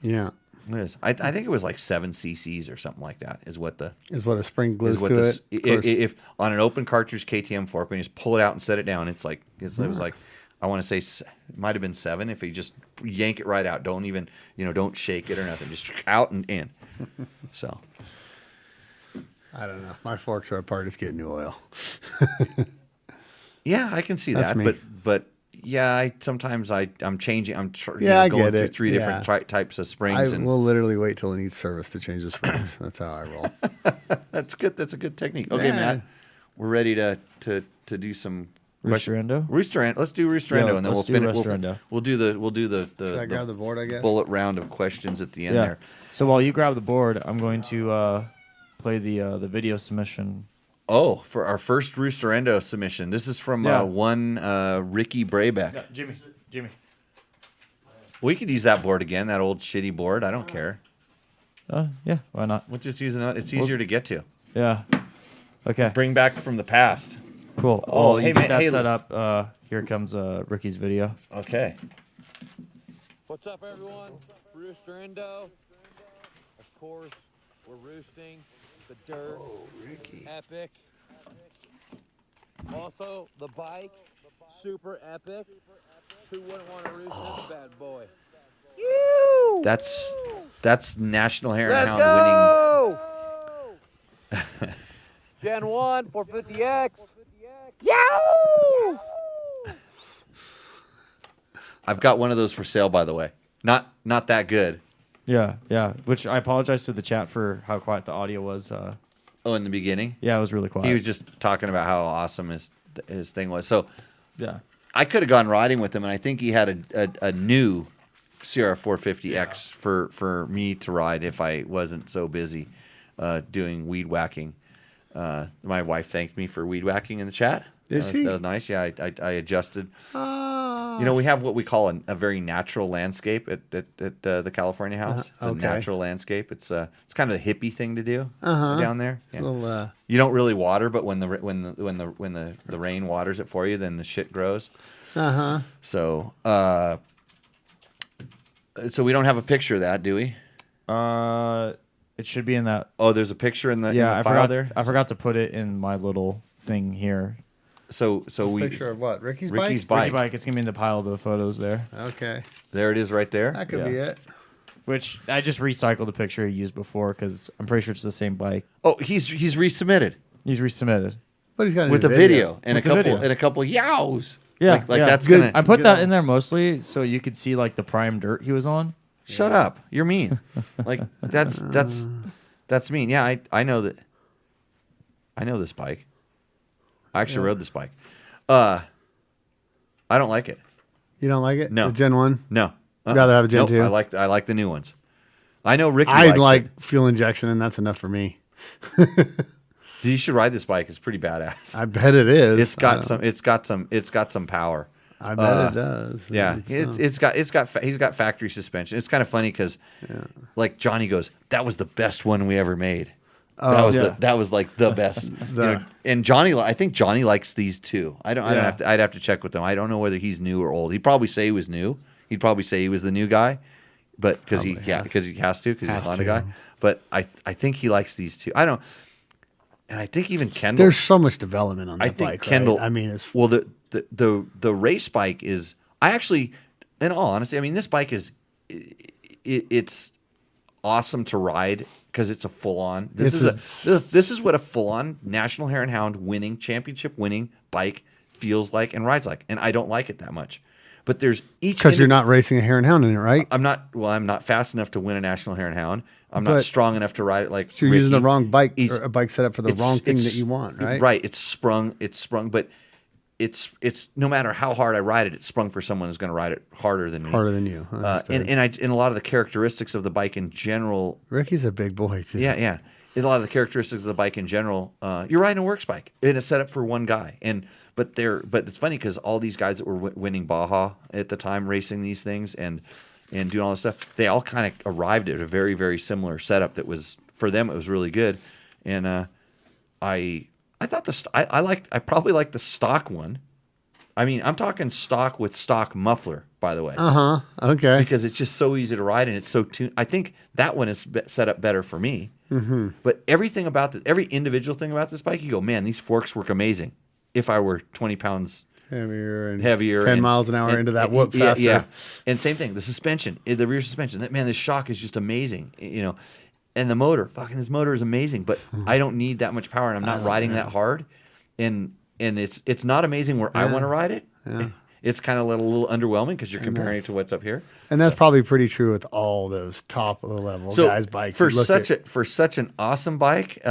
yeah. What is? I think it was like 7 cc's or something like that. Is what a spring glues to it. If on an open cartridge KTM fork, when you just pull it out and set it down, it was like, I want to say it might have been 7. If you just yank it right out, don't even don't shake it or nothing, just out and in. So I don't know. My forks are a part. Just getting new oil. Yeah, I can see That's that, me. but. Yeah, sometimes I'm changing. I'm going get through it. 3 different types of springs. I will literally wait till it needs service to change the springs. That's how I roll. That's good. That's a good technique. Okay, Yeah. Matt, we're ready to do some Rooster Endo? Rooster Endo. Let's do Rooster Yeah, Endo, and then we'll let's do finish. Rooster Endo. We'll do the Should I grab the board, I guess? bullet round of questions at the end Yeah. there. So while you grab the board, I'm going to play the video submission. Oh, for our first Rooster Endo submission, this is from one Ricky Braybeck. Jimmy. We could use that board again, that old shitty board. I don't care. Yeah, why not? We'll just use it. It's easier to get to. Yeah. Okay. Bring back from the past. Cool. Oh, Well, hey, you get man, that set up. Here comes Ricky's video. Okay. What's up, everyone? Rooster Endo. Of course, we're roosting the dirt. Epic. Also, the bike, super epic. Who wouldn't want to roost this bad boy? That's National Hare and Let's Hound go! Gen 1 450X. Yow! I've got one of those for sale, by the way. Not that good, Yeah. Which I apologize to the chat for how quiet the audio was. Oh, in the beginning? Yeah, it was really quiet. He was just talking about how awesome his thing was. So yeah. I could have gone riding with him, and I think he had a new CR450X for me to ride if I wasn't so busy doing weed whacking. My wife thanked me for weed whacking in the chat. Did she? That was nice. Yeah, I adjusted. You know, we have what we call a very natural landscape at the California house. It's a okay. natural landscape. It's kind of the hippie thing to do down there. Yeah. Little, You don't really water, but when the rain waters it for you, then the shit grows. So so we don't have a picture of that, do we? It should be in that. Oh, there's a picture in the Yeah, in the file there. I forgot to put it in my little thing here. So we picture of what? Ricky's Ricky's bike? bike. It's gonna be in the pile of the photos there. Okay. There it is, right there. That could Yeah. be it. Which I just recycled a picture he used before because I'm pretty sure it's the same bike. Oh, he's resubmitted He's resubmitted. But he's got with a video and With the video. a couple yows. Yeah, like yeah. that's Good. gonna. I put Good that on. in there mostly so you could see like the prime dirt he was on. Shut up! You're mean. Like that's mean. Yeah, I know that. I know this bike. I actually rode this bike. I don't like it. You don't like it? No. The Gen 1? No. Rather have a Gen Nope, 2? I like the new ones. I know Ricky. I likes like it. fuel injection, and that's enough for me. You should ride this bike. It's pretty badass. I bet it is. It's got some power. I bet it does. Yeah, he's got factory suspension. It's kind of funny because, like Johnny goes, that was the best one we ever made. That was like the best. You know, and Johnny, I think Johnny likes these too. I don't have to. I'd have to check with him. I don't know whether he's new or old. He'd probably say he was new. He'd probably say he was the new guy, but because he has to because he's a Honda guy. But I think he likes these too. I don't. And I think even Kendall. There's so much development on that I think bike. Kendall. Right? I mean, it's well, the race bike is. I actually, in all honesty, I mean, this bike is. It's awesome to ride because it's a full on. This is what a full on National Hare and Hound championship winning bike feels like and rides like, and I don't like it that much. But there's each because you're not racing a Hare and Hound in it, right? I'm not fast enough to win a National Hare and Hound. I'm not strong enough to ride it like. So you're using the Ricky. wrong bike or a bike set up for the wrong thing that you want, right? Right. It's sprung, but it's no matter how hard I ride it, it's sprung for someone who's going to ride it harder than me. Harder than you. And Understood. a lot of the characteristics of the bike in general. Ricky's a big boy too. Yeah. In a lot of the characteristics of the bike in general, you're riding a works bike and it's set up for one guy. But it's funny because all these guys that were winning Baja at the time, racing these things and doing all this stuff, they all kind of arrived at a very, very similar setup that was, for them, it was really good. And I thought I probably liked the stock one. I mean, I'm talking stock with stock muffler, by the way. Okay. Because it's just so easy to ride and it's so tuned. I think that one is set up better for me. Mm-hmm. But everything about every individual thing about this bike, you go, man, these forks work amazing. If I were 20 pounds heavier, 10 miles an hour into that whoop faster. Yeah. And same thing, the suspension, the rear suspension. The shock is just amazing. You know, and the motor, this motor is amazing. But I don't need that much power, and I'm not riding that hard. And it's not amazing where I want to ride it. Yeah. It's kind of a little underwhelming because you're comparing it to what's up here. And that's probably pretty true with all those top of the level guys' bikes. For such an awesome bike,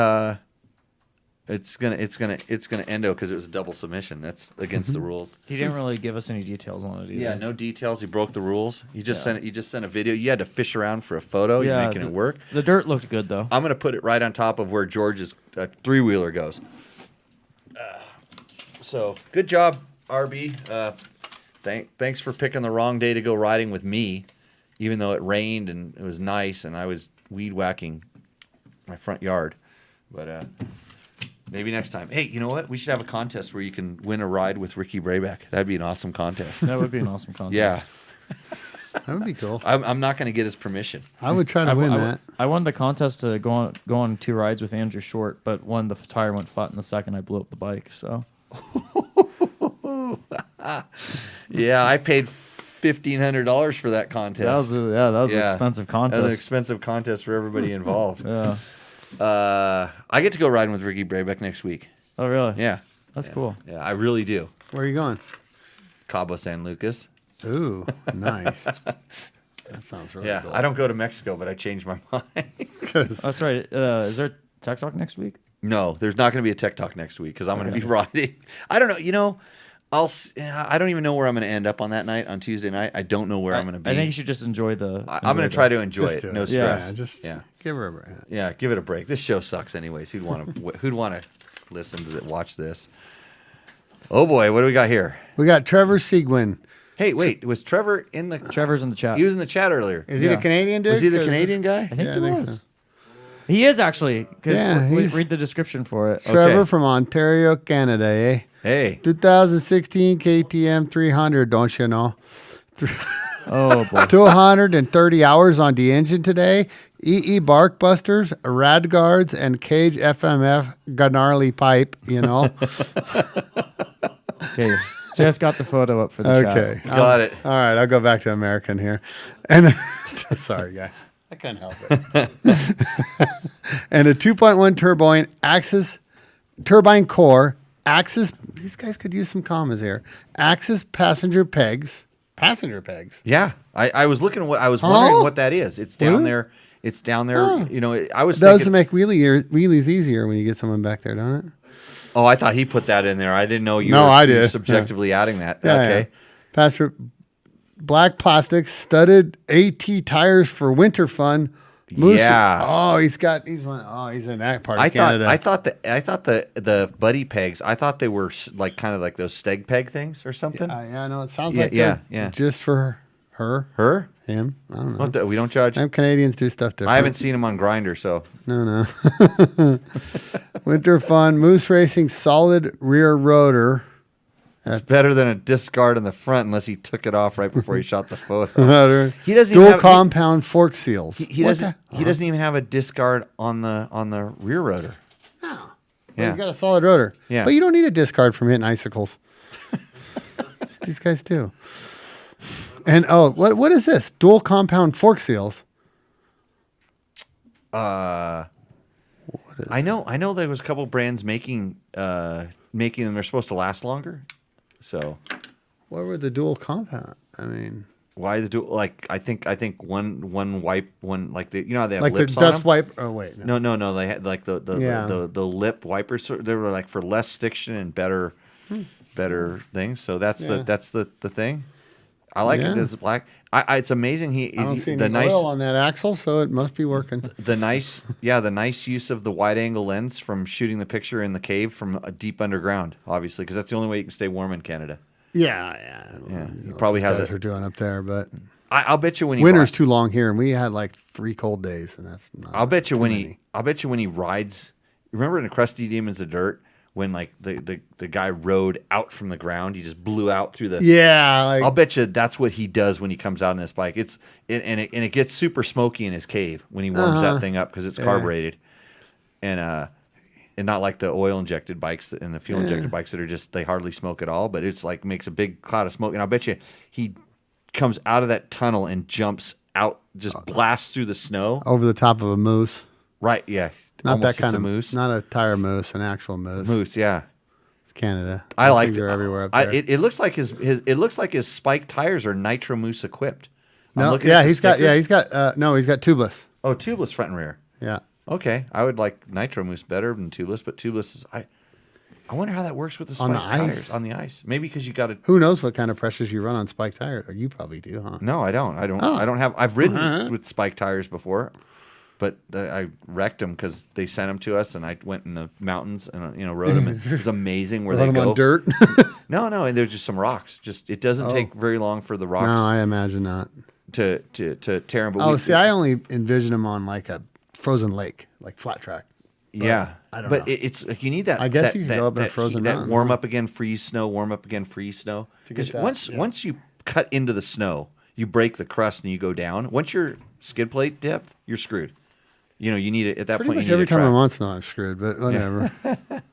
it's gonna endo because it was a double submission. That's against the rules. He didn't really give us any details on it either. Yeah, no details. He broke the rules. He just sent a video. You had to fish around for a photo. You're making it work. The dirt looked good though. I'm gonna put it right on top of where George's three-wheeler goes. So good job, RB. Thanks for picking the wrong day to go riding with me, even though it rained and it was nice and I was weed whacking my front yard. But maybe next time. Hey, you know what? We should have a contest where you can win a ride with Ricky Brayback. That'd be an awesome contest. That would be an awesome contest. Yeah. That would be cool. I'm not going to get his permission. I would try to win that. I won the contest to go on 2 rides with Andrew Short, but when the tire went flat in the second, I blew up the bike. So. Yeah, I paid $1,500 for that contest. That was an expensive contest. That was an expensive contest for everybody involved. Yeah. I get to go riding with Ricky Brayback next week. Oh, really? Yeah. That's cool. Yeah, I really do. Where are you going? Cabo San Lucas. Ooh, nice. That sounds really Yeah, cool. I don't go to Mexico, but I changed my mind. 'Cause- That's right. Is there Tech Talk next week? No, there's not going to be a Tech Talk next week because I'm going to be riding. I don't know. You know, I don't even know where I'm going to end up on that night, on Tuesday night. I don't know where I'm going to be. I think you should just enjoy the. I'm going to try to enjoy Just it. do No it. stress. Yeah, just yeah. give her a break. Yeah, give it a break. This show sucks anyways. Who'd want to listen to it, watch this? Oh boy, what do we got here? We got Trevor Seguin. Hey, wait, was Trevor in the Trevor's in the chat. He was in the chat earlier. Is he the Yeah. Canadian dude? Was he the 'Cause Canadian guy? I think Yeah, he I think was. so. He is actually. Because Yeah, he's- read the description for it. Trevor Okay. from Ontario, Canada, eh? Hey, 2016 KTM 300, don't you know? Oh boy. 230 hours on the engine today. EE bark busters, rad guards, and cage FMF gnarly pipe, you know? Okay. Just got the photo up for the Okay. chat. got it. All right, I'll go back to American here. And sorry, guys. I can't help it. And a 2.1 turbine core, Axis. These guys could use some commas here. Axis passenger pegs. Passenger pegs. Yeah, I was looking at I was wondering Oh. what that is. It's down Really? there. It's down there. Oh. You know, I was Does thinking. make wheelies easier when you get someone back there, don't it? Oh, I thought he put that in there. I didn't know you No, were I you were did. subjectively adding that. Yeah, Okay. yeah. Passenger black plastic studded AT tires for winter fun. Yeah. Oh, he's in that part of I Canada. thought the buddy pegs. I thought they were like kind of like those steg peg things or something. Yeah, no, it sounds Yeah, like yeah, they're yeah. just for her, Her? him. I don't know. We don't judge. Them Canadians do stuff different. I haven't seen him on Grinder, so No. Winter fun, Moose Racing solid rear rotor. it's better than a disc guard in the front, unless he took it off right before he shot the photo. Rotor. He doesn't Dual even have, compound fork seals. he What doesn't. the- He doesn't even have a disc guard on the rear rotor. Well, Yeah. He's got a solid rotor. Yeah. But you don't need a disc guard from hitting icicles. These guys do. And what is this? Dual compound fork seals. I know there was a couple brands making them. They're supposed to last longer. So What were the dual compound? I mean, why the dual? Like I think one wipe one like the how they have like the lips on dust them? wipe. Oh wait, No. They had like the Yeah. the lip wipers. They were like for less stiction and better things. So that's Yeah. the thing. I like Yeah. it. It's black. I it's amazing. I don't see the any nice oil on that axle, so it must be working. the nice use of the wide angle lens from shooting the picture in the cave from deep underground. Obviously, because that's the only way you can stay warm in Canada. Yeah. Yeah, he probably has Guys it. are doing up there, but I'll bet you when he winter's ri- too long here, and we had like 3 cold days, and that's not. I'll bet you too when many. he rides. Remember in the Crusty Demons of Dirt when like the guy rode out from the ground, he just blew out through the. Yeah, like, I'll bet you that's what he does when he comes out on this bike. It gets super smoky in his cave when he warms that thing up because it's carbureted, and not like the oil injected bikes and the fuel injected bikes that are just they hardly smoke at all. But it's like makes a big cloud of smoke, and I'll bet you he comes out of that tunnel and jumps out, just blasts through the snow. over the top of a moose. Right? Yeah. Not Almost that hits kind a of moose. Not a tire moose, an actual moose. Moose, yeah. It's Canada. I Those like things it. are everywhere up there. It looks like his spike tires are Nitro Moose equipped. I'm no, looking at the he's got tubeless. Oh, tubeless front and rear. Yeah. Okay, I would like Nitro Moose better than tubeless, but tubeless is I wonder how that works with the spike On the ice. tires on the ice. Maybe because you got to. Who knows what kind of pressures you run on spike tires? Or you probably do, huh? No, I don't. I don't have. I've ridden with spike tires before, but I wrecked them because they sent them to us, and I went in the mountains and rode them. And it was amazing where Run they them go. on dirt? No, and there's just some rocks. Just it doesn't take very long for the rocks No, I imagine not. to tear them. But Oh, see, I only envision them on like a frozen lake, like flat track. yeah, I don't but know. it's like you need that. I guess that, you could that, go up in a that frozen heat, that mountain, warm huh? up again, freeze snow, warm up again, freeze snow. To get Because that, once you cut into the snow, you break the crust and you go down. Once your skid plate depth, you're screwed. You need it at that Pretty point. much You need every a time track. I'm on snow, I'm screwed, but whatever.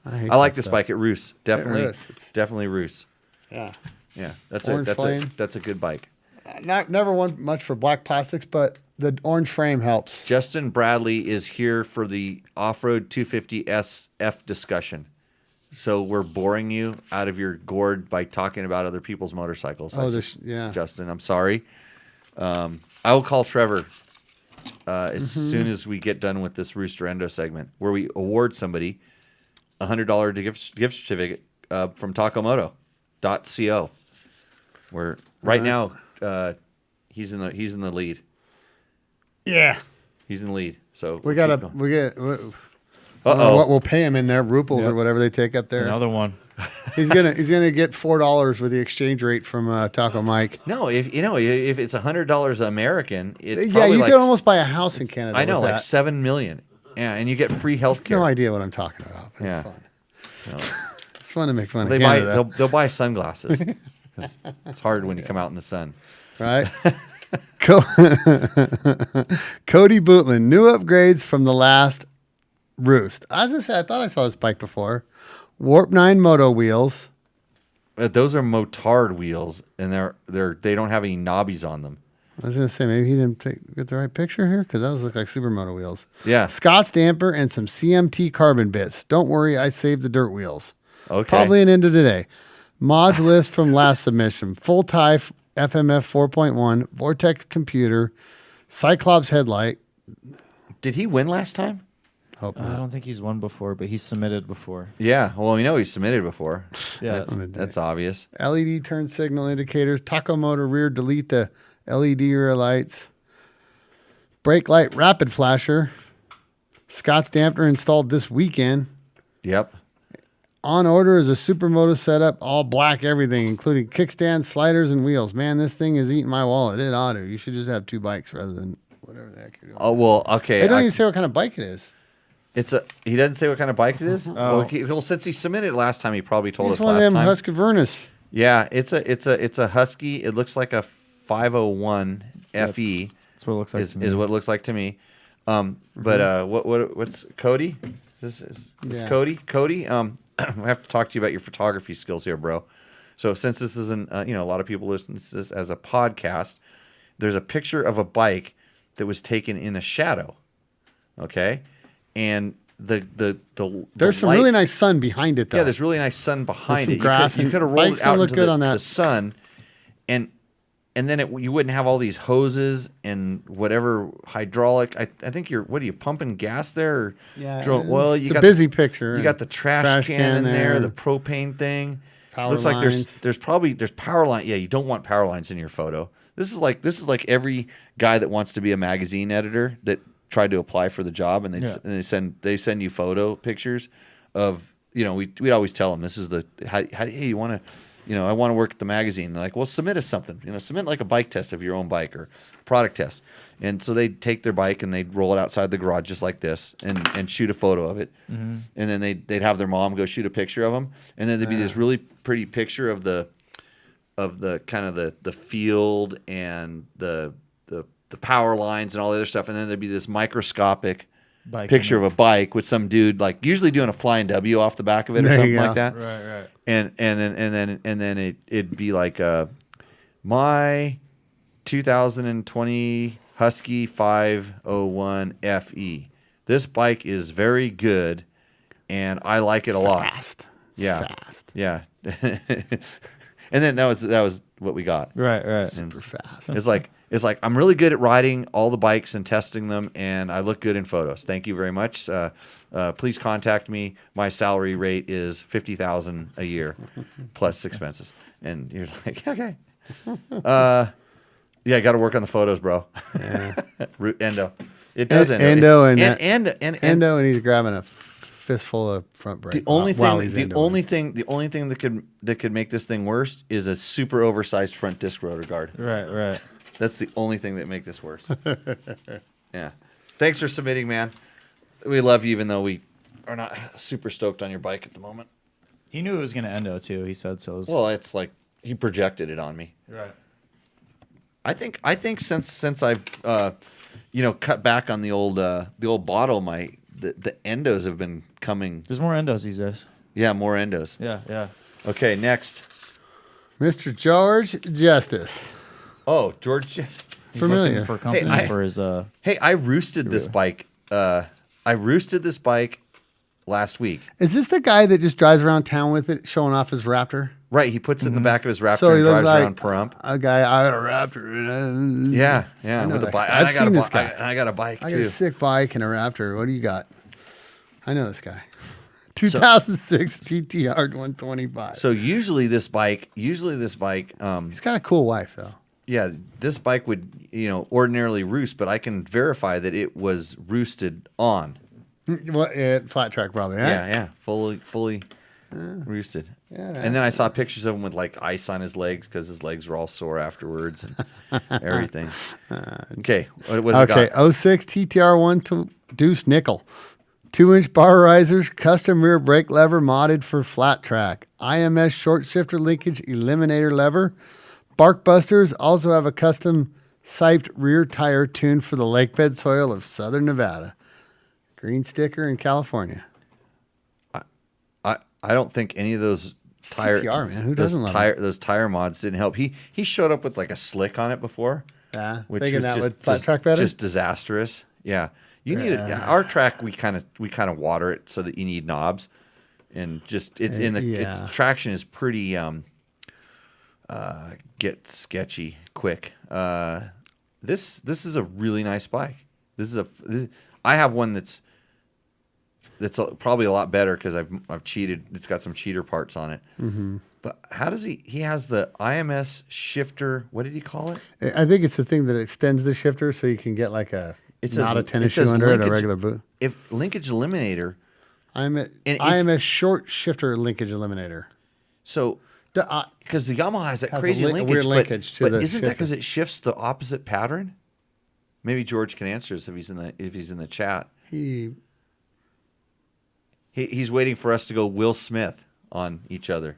I like this bike. It roosts. Definitely, roosts. It's- definitely roosts. Yeah. Yeah, that's Orange flame. that's a good bike. Never won much for black plastics, but the orange frame helps. Justin Bradley is here for the off-road 250 SF discussion. So we're boring you out of your gourd by talking about other people's motorcycles. Oh, yeah. Justin, I'm sorry. I will call Trevor as soon as we get done with this Rooster Endo segment, where we award somebody $100 gift certificate from Takomoto.co. Where right now he's in the lead. Yeah. He's in the lead. So We got what Uh-oh. we'll pay him in there, ruples or whatever they take up there. Another one. He's gonna get $4 with the exchange rate from Taco Mike. No, if it's $100 American, it's Yeah, probably you like, could almost buy a house in Canada. I know, with like that. 7 million. Yeah, and you get free health care. No idea what I'm talking about. But Yeah. It's fun. No. It's fun to make fun They of buy Canada, they'll buy sunglasses. 'Cause it's hard when you come out in the sun. right? Cody Bootland, new upgrades from the last Roost. I was gonna say, I thought I saw this bike before. Warp 9 Moto wheels. Those are motard wheels, and they don't have any knobbies on them. I was gonna say maybe he didn't get the right picture here because those look like Supermoto wheels. Yeah. Scott's damper and some CMT carbon bits. Don't worry, I saved the dirt wheels. Okay. Probably an end of today. Mods list from last submission. Full tie FMF 4.1, Vortex computer, Cyclops headlight. Did he win last time? Hope I not. don't think he's won before, but he's submitted before. Yeah. Well, we know he submitted before. Yeah. That's obvious. LED turn signal indicators. Taco motor rear. Delete the LED rear lights. Brake light rapid flasher. Scott's damper installed this weekend. Yep. On order is a Supermoto setup, all black everything, including kickstand, sliders, and wheels. Man, this thing is eating my wallet. It ought to. You should just have two bikes rather than whatever the heck you're doing. Oh well. Okay. They don't even say what kind of bike it is. He doesn't say what kind of bike it is. Well, since he submitted it last time, he probably told us It's one of last them time. Husqvarnas. Yeah, it's a Husky. It looks like a 501 FE. That's what it looks like to me. Is what it looks like to me. But what's Cody? It's Yeah. Cody. Cody. I have to talk to you about your photography skills here, bro. So since this isn't, a lot of people listen to this as a podcast, there's a picture of a bike that was taken in a shadow. Okay, and There's some light- really nice sun behind it, though. Yeah, there's really nice sun behind some it. grass You and could have rolled bikes it out don't look into good the, on that. the sun, and then you wouldn't have all these hoses and whatever hydraulic. I think what are you pumping gas there? Or drill oil? It's a busy picture. You got the trash can in there, the propane thing. Power Looks like lines. there's power line. Yeah, you don't want power lines in your photo. This is like every guy that wants to be a magazine editor that tried to apply for the job, and they send you photo pictures of we always tell them this is hey, you want to I want to work at the magazine. They're like, well, submit us something. Submit like a bike test of your own bike or product test. And so they'd take their bike and they'd roll it outside the garage just like this and shoot a photo of it. Mm-hmm. And then they'd have their mom go shoot a picture of them. And then there'd be this really pretty picture of the kind of the field and the power lines and all the other stuff. And then there'd be this microscopic picture of a bike with some dude like usually doing a flying W off the back of it or There something you like go. that. Right. And then it'd be like my 2020 Husky 501 FE. This bike is very good, and I like it a lot. Fast. Yeah, Fast. yeah. And then that was what we got. Right. And Super fast. it's like I'm really good at riding all the bikes and testing them, and I look good in photos. Thank you very much. Please contact me. My salary rate is $50,000 a year plus expenses. And you're like, okay. Yeah, I got to work on the photos, bro. Yeah. Endo. It does Endo. Endo and Endo. and he's grabbing a fistful of front brake. The only while thing, he's the endoing. only thing that could make this thing worse is a super oversized front disc rotor guard. Right. That's the only thing that make this worse. Yeah. Thanks for submitting, man. We love you, even though we are not super stoked on your bike at the moment. He knew it was going to endo too. He said so. Well, it's like he projected it on me. Right. I think since I've cut back on the old bottle, the endos have been coming. There's more endos these days. Yeah, more endos. Yeah. Okay, next. Mr. George Justice. Oh, George. He's Familiar. looking for a company Hey, for his Hey, I roosted this bike. I roosted this bike last week. Is this the guy that just drives around town with it, showing off his Raptor? Right, he puts it in the back of his Raptor So he and looks drives like around Pahrump. a guy. I got a Raptor. Yeah, I know with a that bike. guy. I've I got seen a this bi- guy. I got a bike I got too. a sick bike and a Raptor. What do you got? I know this guy. 2006 TTR 125. So usually this bike, He's got a cool wife though. yeah, this bike would ordinarily roost, but I can verify that it was roosted on. Well, flat track probably, right? Yeah, fully roosted. Yeah, And then I saw pictures of him with like ice on his legs because his legs were all sore afterwards and everything. Okay, what's it got? Okay, 06 TTR 1 Deuce Nickel. 2-inch bar risers, custom rear brake lever modded for flat track. IMS short shifter linkage eliminator lever. Bark Busters also have a custom siped rear tire tuned for the lake bed soil of southern Nevada. Green sticker in California. I don't think any of those tire TTR, man. Who doesn't love those tire mods didn't help. He showed up with like a slick on it before. Yeah, Which thinking was that just, would flat track better. Just disastrous. Yeah. You need our track. We kind of water it so that you need knobs, and just its traction is pretty get sketchy quick. This is a really nice bike. I have one that's probably a lot better because I've cheated. It's got some cheater parts on it. Mm-hmm. But how does he has the IMS shifter? What did he call it? I think it's the thing that extends the shifter so you can get like a not a tennis shoe under it, a regular boot. If linkage eliminator, IMS short shifter linkage eliminator. So because the Yamaha has that crazy linkage, weird linkage to but the isn't that shifter. because it shifts the opposite pattern? Maybe George can answer us if he's in the chat. He's waiting for us to go Will Smith on each other.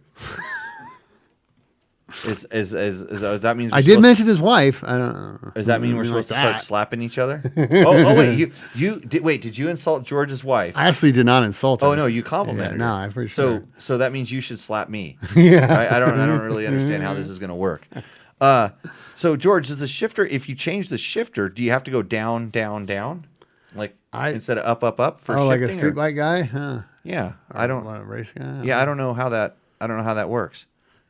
That means I did mention his wife. I don't know. Does that mean we're supposed to start slapping each other? Wait, did you insult George's wife? I actually did not insult him. Oh no, you complimented no, her. I for sure. So that means you should slap me. Yeah. I don't really understand how this is going to work. So George, does the shifter? If you change the shifter, do you have to go down, down, down, like instead of up for shifting? Like a street bike guy? Huh. Yeah, or I don't. A race guy? Yeah, I don't know how that works.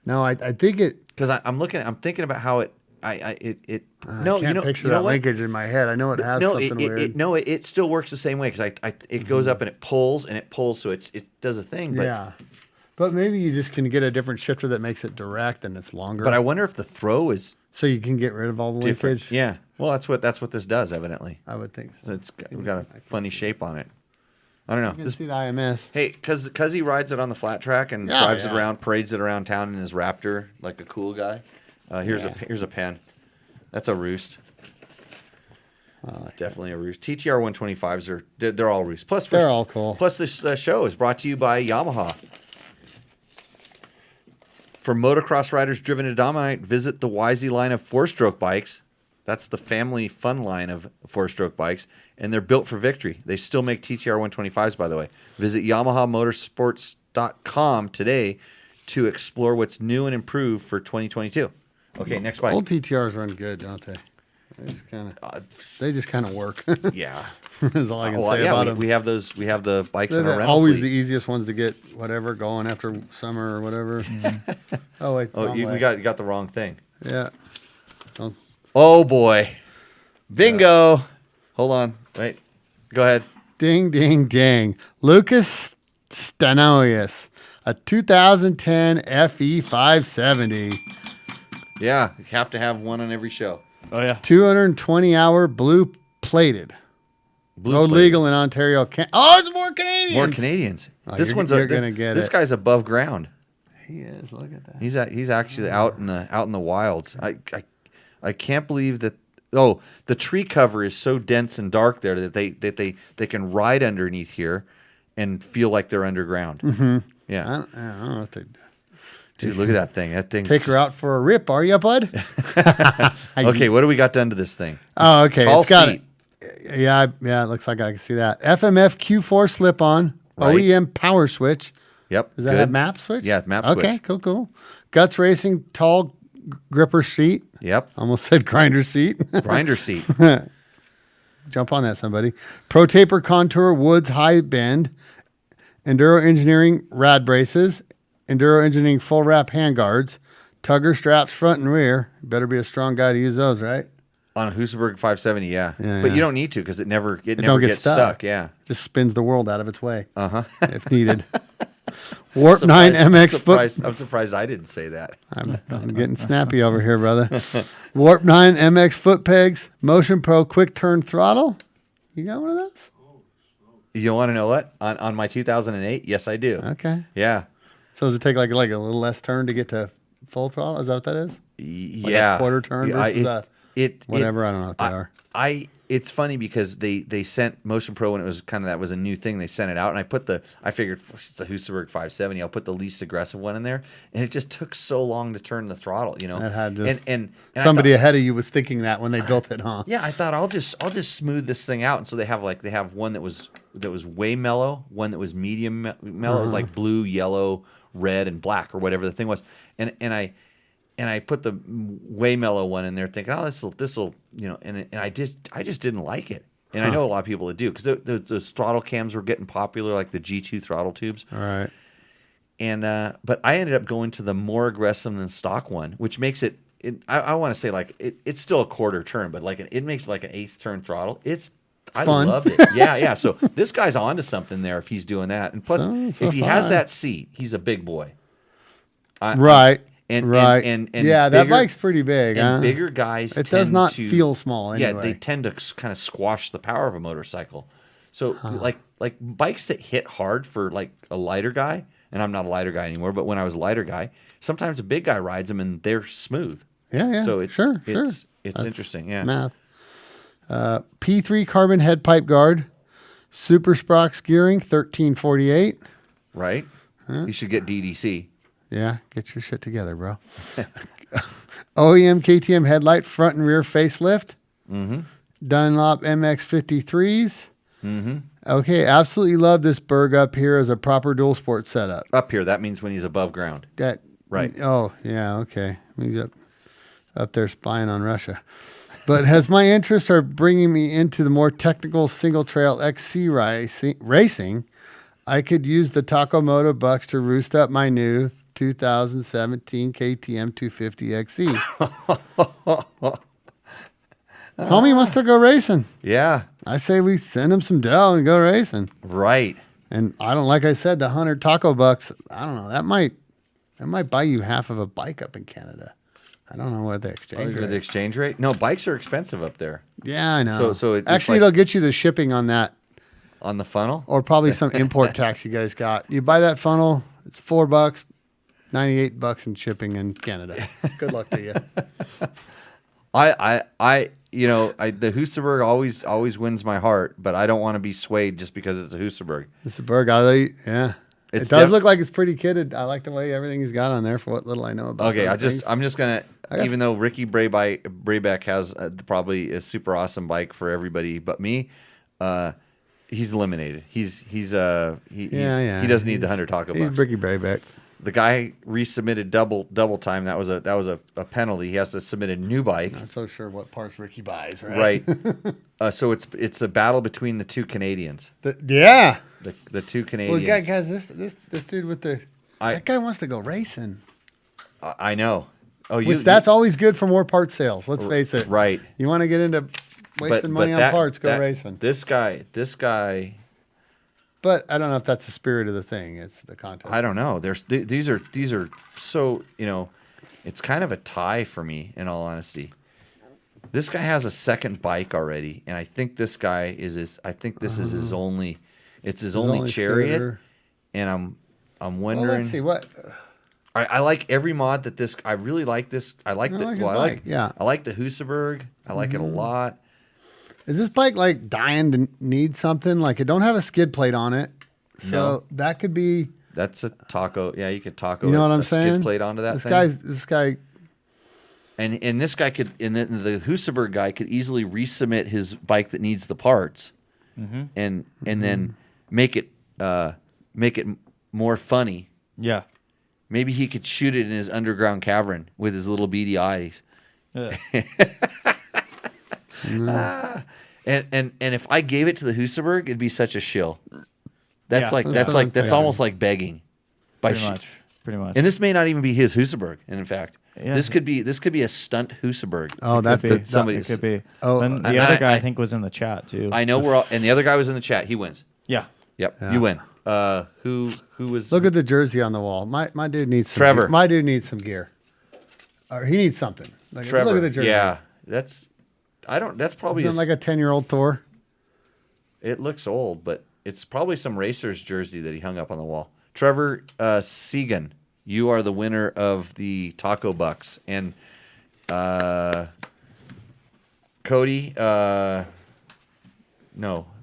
No, I think it because I'm thinking about how it. I can't picture that linkage in my head. I know it has something weird. It still works the same way because it goes up and it pulls, so it does a thing. But, yeah, but maybe you just can get a different shifter that makes it direct and it's longer. But I wonder if the throw is so you can get rid of all the different. linkage. Yeah, well, that's what this does evidently. I would think so. We've got a funny shape on it. I don't know. You can see the IMS. Hey, because he rides it on the flat track and drives it around, parades it around town in his Raptor like a cool guy. Here's a pen. That's a Roost. It's definitely a Roost. TTR 125s they're all Roost. Plus they're all cool. Plus this show is brought to you by Yamaha. For motocross riders driven to dominate, visit the YZ line of 4-stroke bikes. That's the family fun line of 4-stroke bikes, and they're built for victory. They still make TTR 125s, by the way. Visit YamahaMotorsports.com today to explore what's new and improved for 2022. Okay, next bike. Old TTRs run good, don't they? They just kind of work. Yeah, that's all I can say about them. We have those. We have the bikes in our They're rental always fleet. the easiest ones to get. Whatever going after summer or whatever. Oh wait. You got the wrong thing. Yeah. Oh boy, bingo! Hold on, wait. Go ahead. Ding, ding, ding. Lucas Stanoius, a 2010 FE 570. Yeah, you have to have one on every show. Oh yeah. 220-hour blue plated. Road legal in Ontario. It's more Canadians. More Canadians. This you're gonna get this guy's above ground. He is. Look at that. He's actually out in the wilds. I can't believe that. Oh, the tree cover is so dense and dark there that they can ride underneath here and feel like they're underground. Mm-hmm. Yeah. I don't know what they do. Dude, look at that thing. That thing. Take her out for a rip, are you, bud? Okay, what do we got done to this thing? Oh, okay. Tall It's got seat. Yeah, it looks like I can see that. FMF Q4 slip-on, Right. OEM power switch. Yep. Does that good. have map switch? Yeah, map Okay, switch. cool. Guts Racing tall gripper seat. Yep. Almost said grinder seat. Grinder seat. Jump on that, somebody. Pro Taper Contour Woods High Bend. Enduro Engineering rad braces. Enduro Engineering full wrap handguards, tugger straps front and rear. Better be a strong guy to use those, right? On a Husaberg 570, yeah. Yeah, But yeah. you don't need to because it never don't never get gets stuck. Yeah. Just spins the world out of its way Uh-huh. if needed. Warp 9 MX foot. I'm surprised I didn't say that. I'm getting snappy over here, brother. Warp 9 MX foot pegs, Motion Pro quick turn throttle. You got one of those? You want to know what? On my 2008, yes, I do. Okay. Yeah. So does it take like a little less turn to get to full throttle? Is that what that is? Like Yeah. a quarter turn Yeah, versus whatever. I don't know what they are. It's funny because they sent Motion Pro when it was that was a new thing. They sent it out, and I figured it's the Husaberg 570. I'll put the least aggressive one in there, and it just took so long to turn the throttle. That had just, and somebody ahead of you was thinking that when they built it, huh? Yeah, I thought I'll just smooth this thing out, and so they have one that was way mellow, one that was medium mellow. It was like blue, yellow, red, and black, or whatever the thing was, and I put the way mellow one in there, thinking, oh, this will, and I just didn't like it, and I know a lot of people that do because the throttle cams were getting popular, like the G2 throttle tubes. All right. And but I ended up going to the more aggressive than stock one, which makes it. I want to say it's still a quarter turn, but it makes like an eighth turn throttle. I fun. loved it. Yeah. So this guy's onto something there if he's doing that, and plus So if he has fine. that seat, he's a big boy. Right. And yeah, that bike's pretty big. And huh? bigger guys It does tend not to- feel small anyway. Yeah, they tend to kind of squash the power of a motorcycle. So like bikes that hit hard for like a lighter guy, and I'm not a lighter guy anymore, but when I was a lighter guy, sometimes a big guy rides them and they're smooth. Yeah. So it's sure. it's That's interesting. Yeah. Math. P3 carbon head pipe guard, Super Sprox gearing, 1348. Right? You should get DDC. Yeah, get your shit together, bro. OEM KTM headlight, front and rear facelift. Mm-hmm. Dunlop MX53s. Mm-hmm. Okay, absolutely love this Berg up here as a proper dual sport setup. Up here, that means when he's above ground. That Right. Oh, yeah, okay. He's up there spying on Russia. But as my interests are bringing me into the more technical single trail XC racing, I could use the Taco Moto bucks to roost up my new 2017 KTM 250 XE. Homie wants to go racing. Yeah. I say we send him some Dell and go racing. Right. And I don't, like I said, the 100 Taco bucks, I don't know, that might buy you half of a bike up in Canada. I don't know what the exchange rate. The exchange rate? No, bikes are expensive up there. Yeah, I know. So it's actually, it'll get you the shipping on that, on the funnel. or probably some import tax you guys got. You buy that funnel, it's $4, $98 in shipping in Canada. Good luck to you. The Husaberg always wins my heart, but I don't want to be swayed just because it's a Husaberg. It's a Berg. Yeah. It's It does look like it's pretty kitted. I like the way everything he's got on there for what little I know about. Okay, those things. I'm just gonna, even though Ricky Brayback has probably a super awesome bike for everybody but me, he's eliminated. He doesn't need the 100 Taco He's bucks. Ricky Brayback. The guy resubmitted double time. That was a penalty. He has to submit a new bike. Not so sure what parts Ricky buys, right? Right. So it's a battle between the two Canadians. Yeah. The two Well, Canadians. guys, this dude with that guy wants to go racing. I know. Oh, That's always good for more part sales. Let's face it. Right. You want to get into wasting money on parts? Go racing. This guy. But I don't know if that's the spirit of the thing. It's the contest. I don't know. These are so, it's kind of a tie for me, in all honesty. This guy has a second bike already, and I think this guy is his. I think this is his only. It's his only chariot, scooter. And I'm wondering. Well, let's see what. I like every mod that this. I really like this. I like I the. like his Well, bike, yeah. I like the Husaberg. I like it a lot. Is this bike like dying to need something? Like it don't have a skid plate on it, so No. that could be. That's a taco. Yeah, you could taco. You know what I'm a skid saying? plate onto that This thing. This guy. And this guy could, and the Husaberg guy could easily resubmit his bike that needs the parts, and then make it more funny. Yeah. Maybe he could shoot it in his underground cavern with his little beady eyes. Yeah. And if I gave it to the Husaberg, it'd be such a shill. That's Yeah. that's Yeah. almost like begging. Pretty much. pretty much. And this may not even be his Husaberg. And in fact, Yeah. this could be a stunt Husaberg. Oh, that's Could be. the somebody's- It could be. Oh, And the and other guy I I think was in the chat too. I know we're all, and the other guy was in the chat. He wins. Yeah. Yep, Yeah. you win. Who was? Look at the jersey on the wall. My dude needs some Trevor. Gear. My dude needs some gear. Or he needs something. Like, Trevor. Look at the jersey. Yeah, that's. I don't. That's probably Isn't it like a 10-year-old Thor? It looks old, but it's probably some racer's jersey that he hung up on the wall. Trevor Segan, you are the winner of the Taco Bucks, and Cody. No,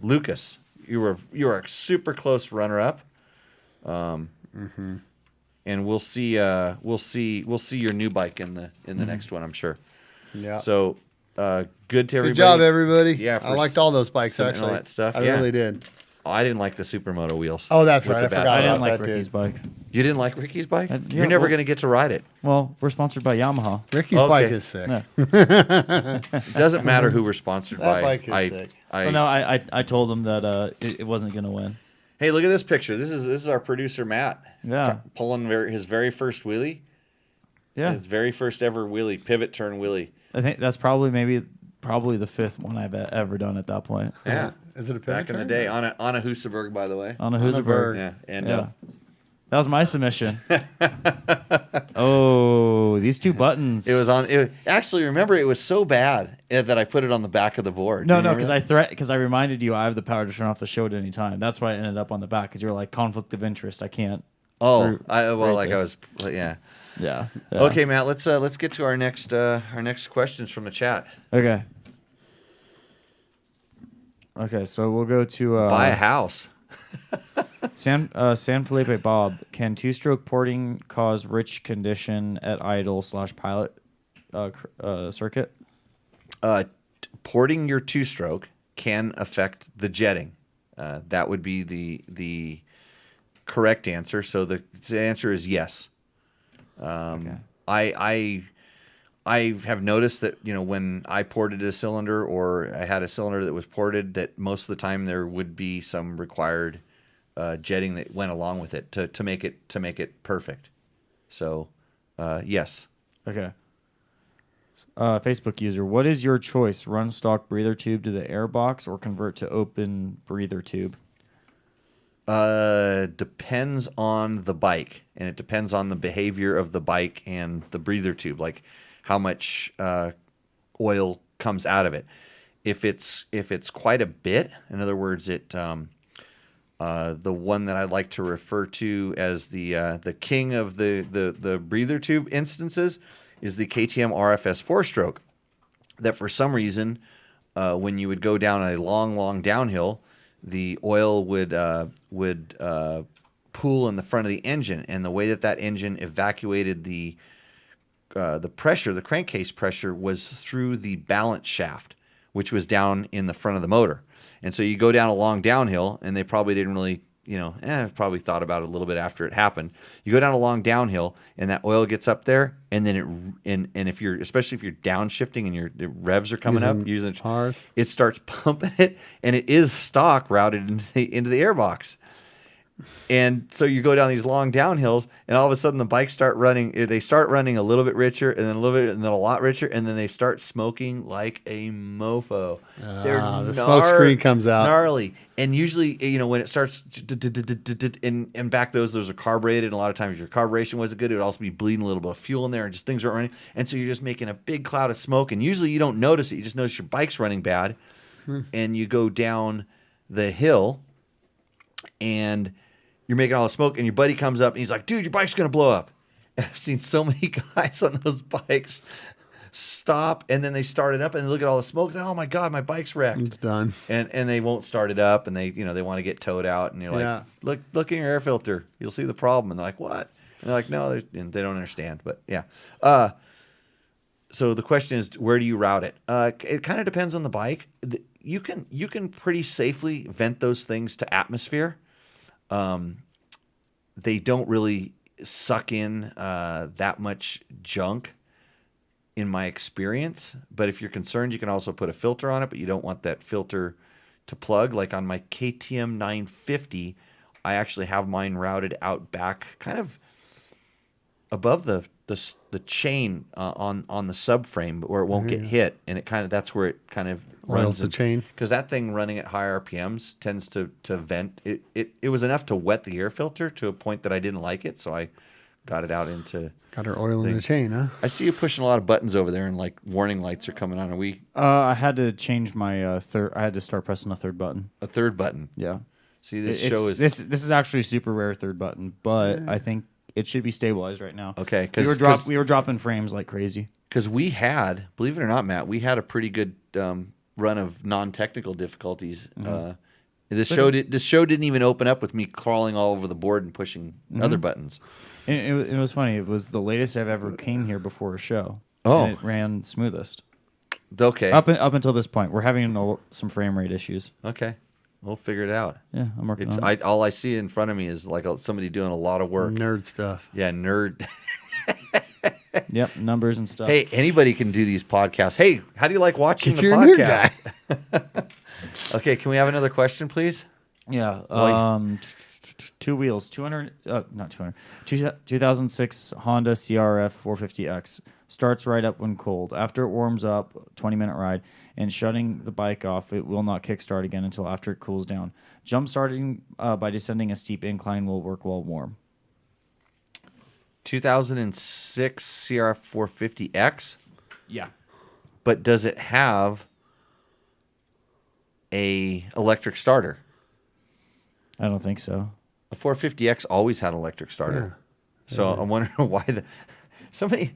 Lucas. You were a super close runner up. And we'll see your new bike in the next one, I'm sure. Yeah. So good to everybody. Good job, everybody. Yeah, I for liked all those bikes submitting actually. all that stuff. I Yeah. really did. Oh, I didn't like the Supermoto wheels. Oh, that's with right. I the bad forgot I bike. didn't about like that, Ricky's dude. bike. You didn't like Ricky's bike? Yeah, You're never well- going to get to ride it. Well, we're sponsored by Yamaha. Ricky's Okay. bike is sick. Yeah. It doesn't matter who we're sponsored That by. bike is sick. Well, no, I told him that it wasn't gonna win. Hey, look at this picture. This is our producer Matt Yeah. pulling his very first wheelie. Yeah. His very first ever wheelie, pivot turn wheelie. I think that's probably the fifth one I've ever done at that point. Yeah. Is it a Back in the pivot day turn? on a Husaberg, by the way. On a On a Husaberg. bird. Yeah. And Yeah. That was my submission. Oh, these two buttons. it was on. Actually, remember, it was so bad that I put it on the back of the board. No, Do you no, remember because I reminded you I have the power to turn off the show at any time. That's why I ended up on the back because you were like conflict of interest. I can't. Oh, Right like I this. was. Yeah. Yeah. Okay, Matt. Let's get to our next questions from the chat. Okay. Okay, so we'll go to Buy a house. San Felipe Bob. Can two-stroke porting cause rich condition at idle/pilot circuit? Porting your two-stroke can affect the jetting. That would be the correct answer. So the answer is yes. Okay. I have noticed that when I ported a cylinder or I had a cylinder that was ported, that most of the time there would be some required jetting that went along with it to make it perfect. So yes. Okay. Facebook user, what is your choice? Run stock breather tube to the air box or convert to open breather tube? Depends on the bike, and it depends on the behavior of the bike and the breather tube, like how much oil comes out of it. If it's quite a bit, in other words, the one that I like to refer to as the king of the breather tube instances is the KTM RFS 4-stroke. That for some reason, when you would go down a long downhill, the oil would pool in the front of the engine, and the way that engine evacuated the pressure, the crankcase pressure, was through the balance shaft, which was down in the front of the motor. And so you go down a long downhill, and they probably didn't really, probably thought about it a little bit after it happened. You go down a long downhill, and that oil gets up there, and then and if you're, especially if you're downshifting and the revs are coming up, using R's. it starts pumping it, and it is stock routed into the airbox. And so you go down these long downhills, and all of a sudden the bikes start running. They start running a little bit richer, and then a little bit, and then a lot richer, and then they start smoking like a mofo. The smoke screen comes out. gnarly. And usually, when it starts, and back those are carbureted. And a lot of times, if your carburation wasn't good, it would also be bleeding a little bit of fuel in there, and just things aren't running. And so you're just making a big cloud of smoke. And usually, you don't notice it. You just notice your bike's running bad, and you go down the hill, and you're making all the smoke, and your buddy comes up, and he's like, dude, your bike's going to blow up. And I've seen so many guys on those bikes stop, and then they start it up, and they look at all the smoke, and oh, my God, my bike's wrecked. It's done. And they won't start it up, and they want to get towed out, and you're like, look in your air filter. You'll see the problem. And they're like, what? And they're like, no, and they don't understand. But, yeah. So the question is, where do you route it? It kind of depends on the bike. You can pretty safely vent those things to atmosphere. They don't really suck in that much junk, in my experience. But if you're concerned, you can also put a filter on it, but you don't want that filter to plug. Like on my KTM 950, I actually have mine routed out back, kind of above the chain on the subframe where it won't get hit, and it kind of that's where it kind of Oils the chain. because that thing running at high RPMs tends to vent. It was enough to wet the air filter to a point that I didn't like it, so I got it out into. Got her oil in the chain, huh? I see you pushing a lot of buttons over there, and like warning lights are coming on. Are we I had to change my third. I had to start pressing a third button. a third button? Yeah. See, this It's- show is this is actually a super rare third button, but I think it should be stabilized right now. okay We were dropping frames like crazy. because we had, believe it or not, Matt, we had a pretty good run of non-technical difficulties. This show didn't even open up with me crawling all over the board and pushing other buttons. And it was funny. It was the latest I've ever came here before a show. Oh. And it ran smoothest Okay, up until this point. We're having some frame rate issues. okay, we'll figure it out. Yeah, I'm working on it. All I see in front of me is like somebody doing a lot of work. Nerd stuff. Yeah, nerd. Yep, numbers and stuff. Hey, anybody can do these podcasts. Hey, how do you like watching 'Cause the you're a nerd podcast? Okay, can we have another question, please? Yeah. Two wheels, 2006 Honda CRF 450X. Starts right up when cold. After it warms up, 20-minute ride, and shutting the bike off, it will not kickstart again until after it cools down. Jump starting by descending a steep incline will work while warm. 2006 CRF 450X, Yeah. but does it have a electric starter? I don't think so. A 450X always had an electric starter. So I'm wondering why somebody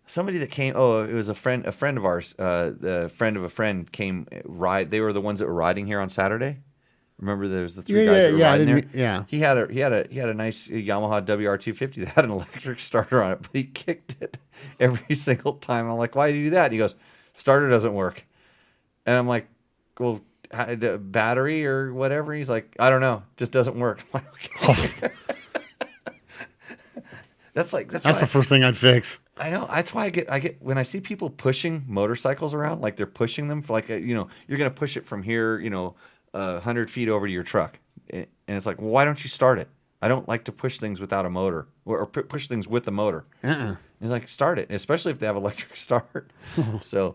that came. Oh, it was a friend of ours. The friend of a friend came ride. They were the ones that were riding here on Saturday. Remember, there was the three guys that were riding there. Yeah. He had a nice Yamaha WR250 that had an electric starter on it, but he kicked it every single time. I'm like, why do you do that? And he goes, starter doesn't work. And I'm like, well, the battery or whatever. He's like, I don't know, just doesn't work. I'm like, okay. That's the first thing I'd fix. I know. That's why I get when I see people pushing motorcycles around, like they're pushing them for like you're gonna push it from here, 100 feet over to your truck, and it's like, well, why don't you start it? I don't like to push things without a motor or push things with the motor. It's like, start it, especially if they have electric start. So,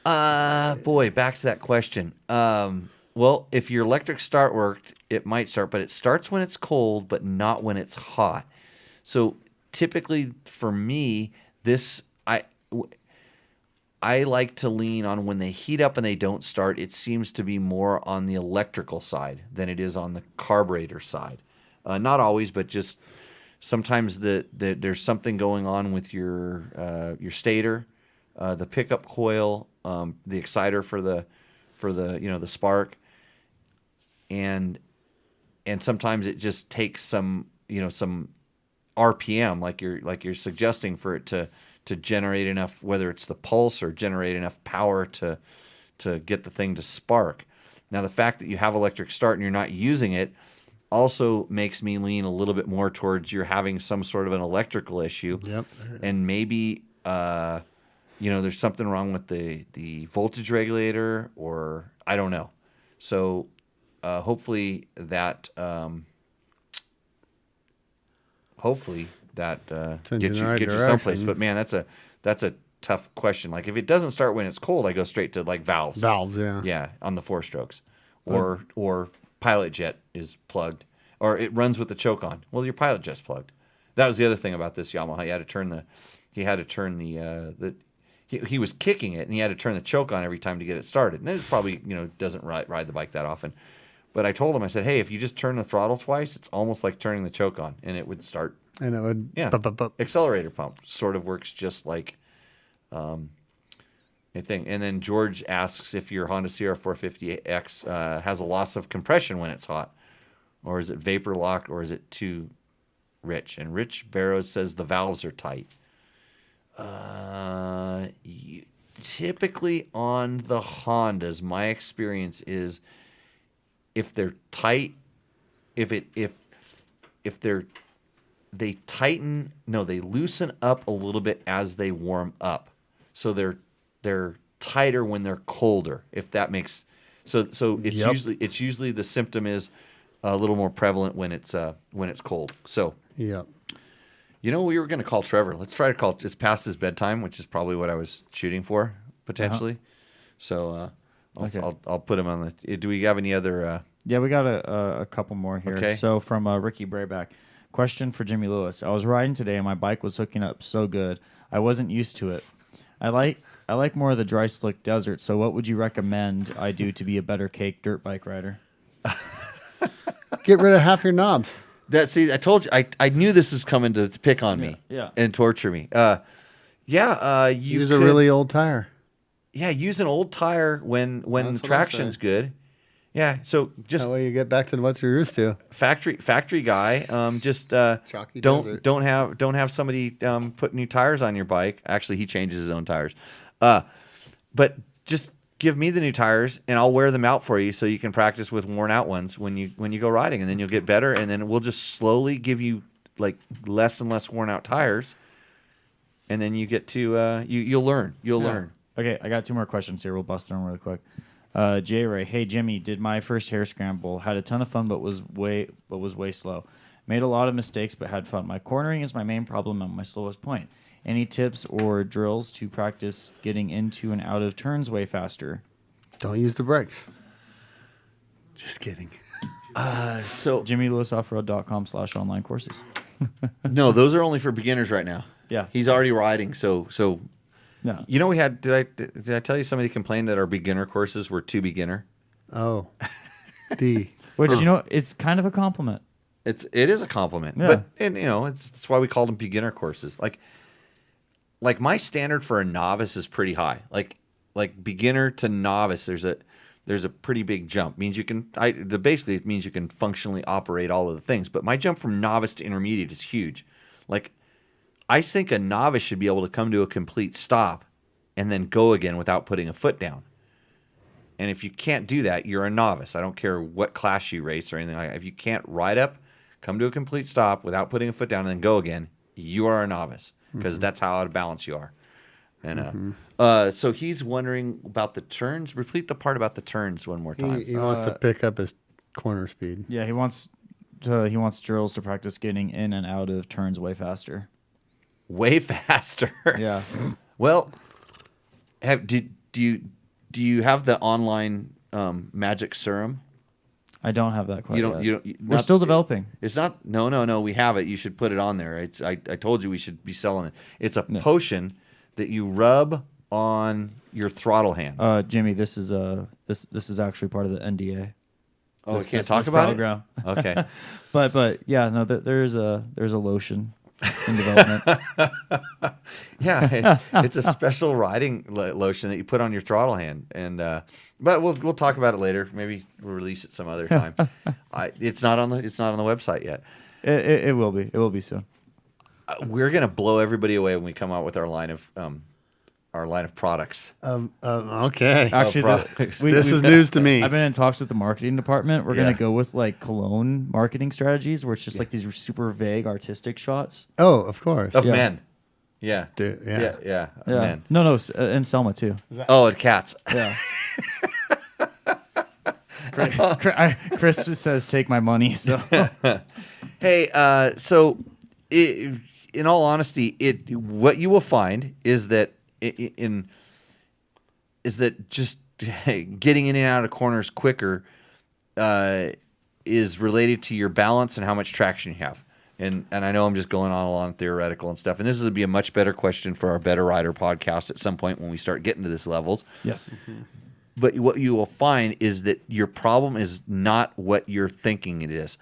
boy, back to that question. Well, if your electric start worked, it might start, but it starts when it's cold, but not when it's hot. So typically for me, I like to lean on when they heat up and they don't start. It seems to be more on the electrical side than it is on the carburetor side. Not always, but just sometimes there's something going on with your stator, the pickup coil, the exciter for the the spark, and sometimes it just takes some RPM, like you're suggesting, for it to generate enough, whether it's the pulse or generate enough power to get the thing to spark. Now, the fact that you have electric start and you're not using it also makes me lean a little bit more towards you're having some sort of an electrical issue. Yep. And maybe there's something wrong with the voltage regulator, or I don't know. So hopefully that gets you someplace. But man, that's a tough question. Like, if it doesn't start when it's cold, I go straight to like valves. Valves, yeah. Yeah, on the 4-strokes, or pilot jet is plugged, or it runs with the choke on. Well, your pilot jet's plugged. That was the other thing about this Yamaha. He had to turn the he was kicking it, and he had to turn the choke on every time to get it started. And it probably doesn't ride the bike that often. But I told him, I said, hey, if you just turn the throttle twice, it's almost like turning the choke on, and it would start. And it would. Yeah. Accelerator pump sort of works just like a thing. And then George asks if your Honda CRF 450X has a loss of compression when it's hot, or is it vapor locked, or is it too rich? And Rich Barrows says the valves are tight. Typically on the Hondas, my experience is if they're tight, they loosen up a little bit as they warm up. So they're tighter when they're colder, if that makes so it's usually the symptom is a little more prevalent when it's cold. So yep. You know, we were going to call Trevor. Let's try to call. It's past his bedtime, which is probably what I was shooting for potentially. So I'll put him on the. Do we have any other? Yeah, we got a couple more here. Okay. So from Ricky Brayback, question for Jimmy Lewis. I was riding today and my bike was hooking up so good. I wasn't used to it. I like more of the dry slick desert. So what would you recommend I do to be a better cake dirt bike rider? Get rid of half your knobs. I told you. I knew this was coming to pick on me. Yeah. And torture me. You Use a really old tire. Yeah, use an old tire when That's what I traction's said. good. Yeah, so just That way you get back to what you're used to. factory guy. Chalky desert. Don't have somebody put new tires on your bike. Actually, he changes his own tires. But just give me the new tires and I'll wear them out for you so you can practice with worn out ones when you go riding, and then you'll get better, and then we'll just slowly give you like less and less worn out tires, and then you get to you'll learn. You'll learn. Okay, I got two more questions here. We'll bust through them really quick. J Ray, hey Jimmy, did my first hair scramble. Had a ton of fun, but was way slow. Made a lot of mistakes, but had fun. My cornering is my main problem and my slowest point. Any tips or drills to practice getting into and out of turns way faster? Don't use the brakes. Just kidding. So JimmyLewisOffroad.com/online courses. no, those are only for beginners right now. Yeah. He's already riding, so No. you know we had. Did I tell you somebody complained that our beginner courses were too beginner? Oh. Which it's kind of a compliment. It is a compliment, Yeah. that's why we call them beginner courses. Like my standard for a novice is pretty high. Like beginner to novice, there's a pretty big jump. Means you can basically it means you can functionally operate all of the things. But my jump from novice to intermediate is huge. Like I think a novice should be able to come to a complete stop and then go again without putting a foot down. And if you can't do that, you're a novice. I don't care what class you race or anything like that. If you can't ride up, come to a complete stop without putting a foot down and then go again, you are a novice, because that's how out of balance you are. And so he's wondering about the turns. Repeat the part about the turns one more time. He wants to pick up his corner speed. Yeah, he wants drills to practice getting in and out of turns way faster. Way faster. Yeah. Well, do you have the online magic serum? I don't have that quite yet. We're not- still developing. It's not. No. We have it. You should put it on there. I told you we should be selling it. It's a potion that you rub on your throttle hand. Jimmy, this is actually part of the NDA. Oh, we can't talk about program. it. Okay. but yeah, no, there's a lotion in development. Yeah, it's a special riding lotion that you put on your throttle hand, and but we'll talk about it later. Maybe we'll release it some other time. It's not on the website yet. It will be. It will be soon. We're gonna blow everybody away when we come out with our line of products. Okay. Actually, products. This is news to me. I've been in talks with the marketing department. We're gonna go with like cologne marketing strategies, where it's just like these super vague artistic shots Oh, of course. Of men. Yeah. Dude, Yeah. yeah. Men. No, and Selma too. Oh, and cats. Yeah. Chris says, "Take my money." So Hey, in all honesty, what you will find is that just getting in and out of corners quicker is related to your balance and how much traction you have. And I know I'm just going on theoretical and stuff. And this would be a much better question for our Better Rider podcast at some point when we start getting to these levels. yes. But what you will find is that your problem is not what you're thinking it is.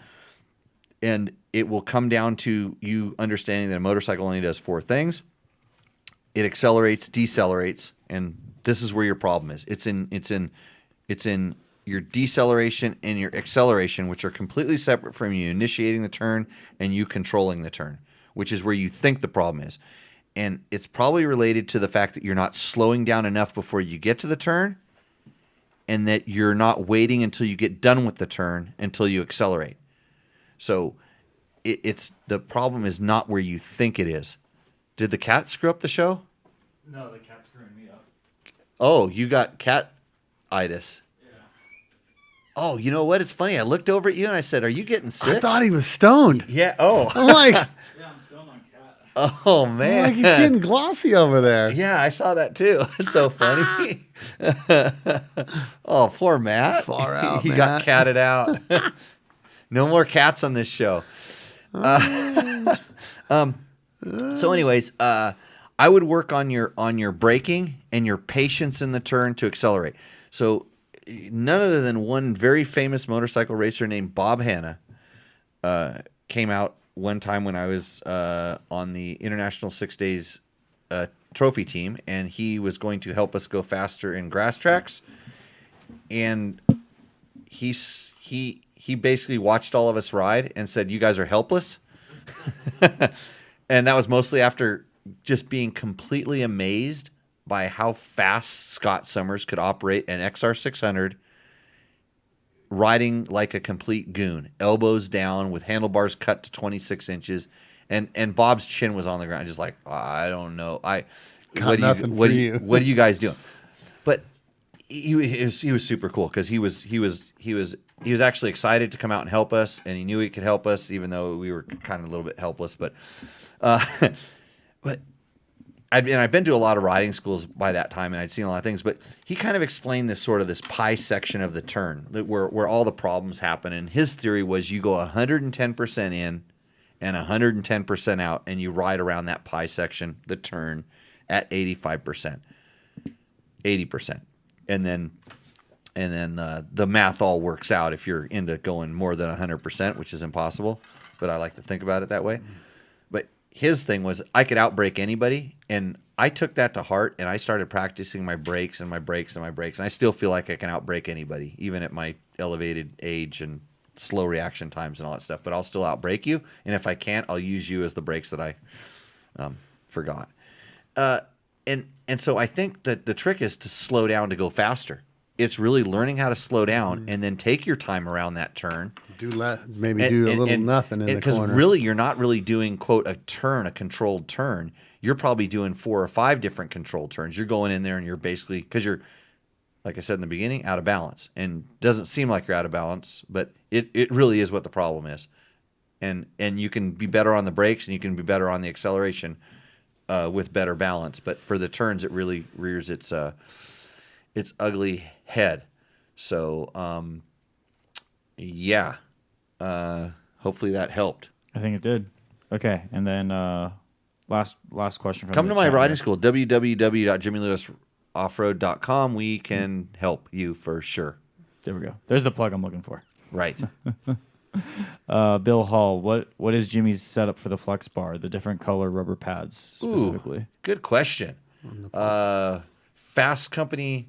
And it will come down to you understanding that a motorcycle only does 4 things. It accelerates, decelerates, and this is where your problem is. It's in your deceleration and your acceleration, which are completely separate from you initiating the turn and you controlling the turn, which is where you think the problem is. And it's probably related to the fact that you're not slowing down enough before you get to the turn, and that you're not waiting until you get done with the turn until you accelerate. So it's the problem is not where you think it is. Did the cat screw up the show? No, the cat's screwing me up. Oh, you got cat-itis. Yeah. Oh, you know what? It's funny. I looked over at you and I said, "Are you getting sick?" I thought he was stoned. Yeah. Oh. I'm like, Yeah, I'm still on cat. Oh man, Like he's getting glossy over there. Yeah, I saw that too. It's so funny. Oh, poor Matt. Far out, He got Matt. catted out. No more cats on this show. So, anyways, I would work on your braking and your patience in the turn to accelerate. So, none other than one very famous motorcycle racer named Bob Hanna came out one time when I was on the International 6 Days trophy team, and he was going to help us go faster in grass tracks. And he basically watched all of us ride and said, "You guys are helpless." And that was mostly after just being completely amazed by how fast Scott Summers could operate an XR600, riding like a complete goon, elbows down with handlebars cut to 26 inches. And Bob's chin was on the ground, just like, I don't know. What are you guys doing? But he was super cool because he was actually excited to come out and help us, and he knew he could help us, even though we were kind of a little bit helpless. But I've been to a lot of riding schools by that time, and I'd seen a lot of things. But he kind of explained this pie section of the turn where all the problems happen. And his theory was you go 110% in and 110% out, and you ride around that pie section, the turn, at 85%, 80%, and then the math all works out if you're into going more than 100%, which is impossible, but I like to think about it that way. But his thing was I could outbrake anybody, and I took that to heart, and I started practicing my brakes and my brakes and my brakes, and I still feel like I can outbrake anybody, even at my elevated age and slow reaction times and all that stuff. But I'll still outbrake you, and if I can't, I'll use you as the brakes that I forgot. And so I think that the trick is to slow down to go faster. It's really learning how to slow down and then take your time around that turn. Do a little nothing in the corner. Because really, you're not really doing, quote, a controlled turn. You're probably doing 4 or 5 different controlled turns. You're going in there and you're basically, because you're, like I said in the beginning, out of balance. And doesn't seem like you're out of balance, but it really is what the problem is. And you can be better on the brakes and you can be better on the acceleration with better balance. But for the turns, it really rears its ugly head. So, yeah. Hopefully that helped. I think it did. Okay, and then last question from Come the to my chat riding here. school, www.jimmylewisoffroad.com. We can help you for sure. There we go. There's the plug I'm looking for. Right. Bill Hall, what is Jimmy's setup for the flex bar? The different color rubber pads specifically. Ooh, good question. Fasst Company,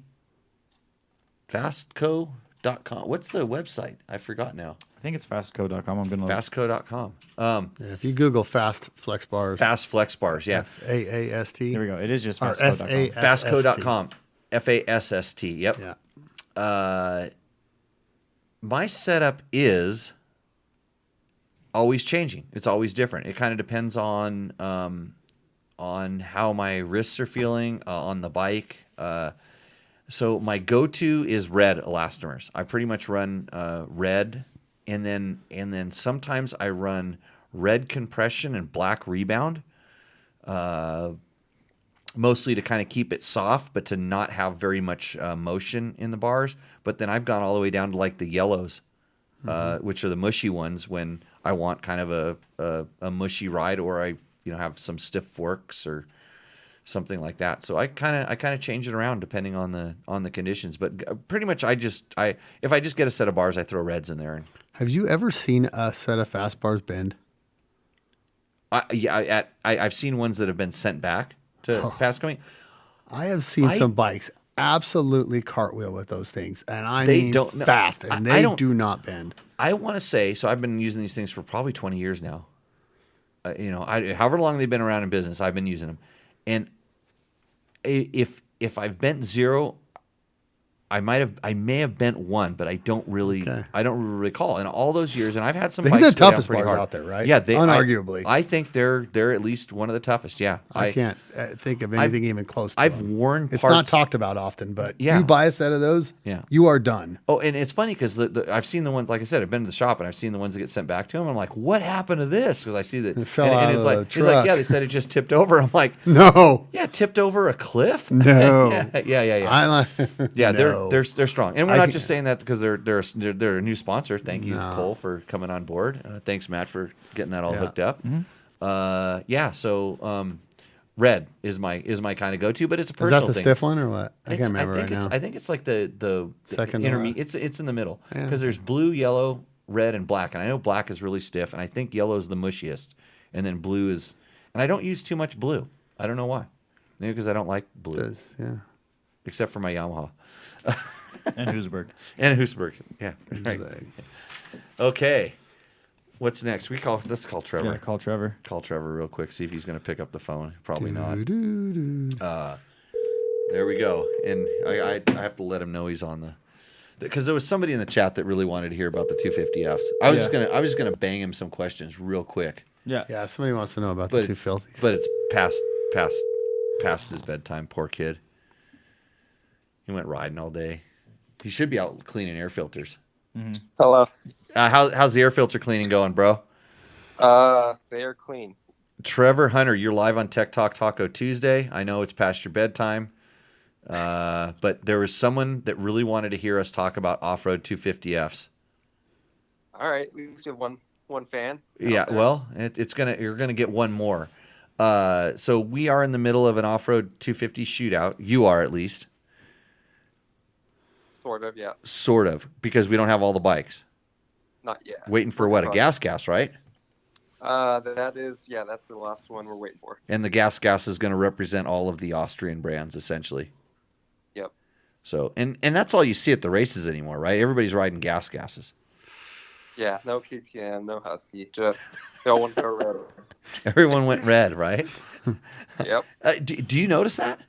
fastco.com. What's the website? I forgot now. I think it's fastco.com. I'm gonna Fastco.com. If you Google fast flex bars, Fast Flex Bars, yeah. FAAST. There we go. It is just Or fastco.com. Fastco.com. FASST. Yep. Yeah. My setup is always changing. It's always different. It kind of depends on how my wrists are feeling on the bike. So my go-to is red elastomers. I pretty much run red, and then sometimes I run red compression and black rebound, mostly to kind of keep it soft, but to not have very much motion in the bars. But then I've gone all the way down to like the yellows, which are the mushy ones when I want kind of a mushy ride, or I have some stiff forks or something like that. So I kind of change it around depending on the conditions. But pretty much if I just get a set of bars, I throw reds in there. Have you ever seen a set of fast bars bend? I've seen ones that have been sent back to Fasst Company. I have seen some bikes absolutely cartwheel with those things, and They don't- fast, and I they don't- do not bend. I want to say, so I've been using these things for probably 20 years now. However long they've been around in business, I've been using them. And if I've bent zero, I may have bent one, but I don't really recall. In all those years, and I've had some They're bikes the go down toughest pretty bars hard out there, right? Yeah, Unarguably. I think they're at least one of the toughest. Yeah, I can't think of anything even close to I've them. worn It's parts. not talked about often, but Yeah. you buy a set of those, Yeah. you are done. Oh, and it's funny because I've seen the ones, like I said, I've been to the shop and I've seen the ones that get sent back to them. I'm like, what happened to this? Because I see that It fell and out it's of like the he's like, yeah, truck. they said it just tipped over. I'm like, No. yeah, tipped over a cliff. No. yeah. I'm like, Yeah, no. they're strong, and we're I not can't. just saying that because they're a new sponsor. Thank you, No. Cole, for coming on board. Thanks, Matt, for getting that all Yeah. hooked up. So red is my kind of go to, but it's a Is personal that the thing. stiff one or what? I can't remember think right now. I think it's like the Second to intermediate. It's in the middle Yeah. because there's blue, yellow, red, and black, and I know black is really stiff, and I think yellow is the mushiest, and then blue is, and I don't use too much blue. I don't know why. Maybe because I don't like blue, Yeah. except for my Yamaha. And Huseberg. And Huseberg. Yeah. Right. Like, Okay. What's next? Let's call Trevor. Yeah, call Trevor. Call Trevor real quick. See if he's going to pick up the phone. Probably not. doo-doo-doo. There we go. And I have to let him know he's on the, because there was somebody in the chat that really wanted to hear about the 250Fs. I was just gonna bang him some questions real quick. Yeah. Yeah, somebody wants to know about But the two filthies. But it's past his bedtime. Poor kid. He went riding all day. He should be out cleaning air filters. Hello. How's the air filter cleaning going, bro? They are clean. Trevor Hunter, you're live on Tech Talk Taco Tuesday. I know it's past your bedtime, but there was someone that really wanted to hear us talk about off-road 250Fs. All right, we have one fan. Yeah, well, you're gonna get one more. So we are in the middle of an off-road 250 shootout. You are, at least. Sort of, yeah. Sort of, because we don't have all the bikes. Not yet. Waiting for what? A gas, right? That's the last one we're waiting for. And the gas is going to represent all of the Austrian brands, essentially. Yep. So, and that's all you see at the races anymore, right? Everybody's riding gases. Yeah, no KTM, no Husky, just they all want to go red. Everyone went red, right? Yep. Do you notice that?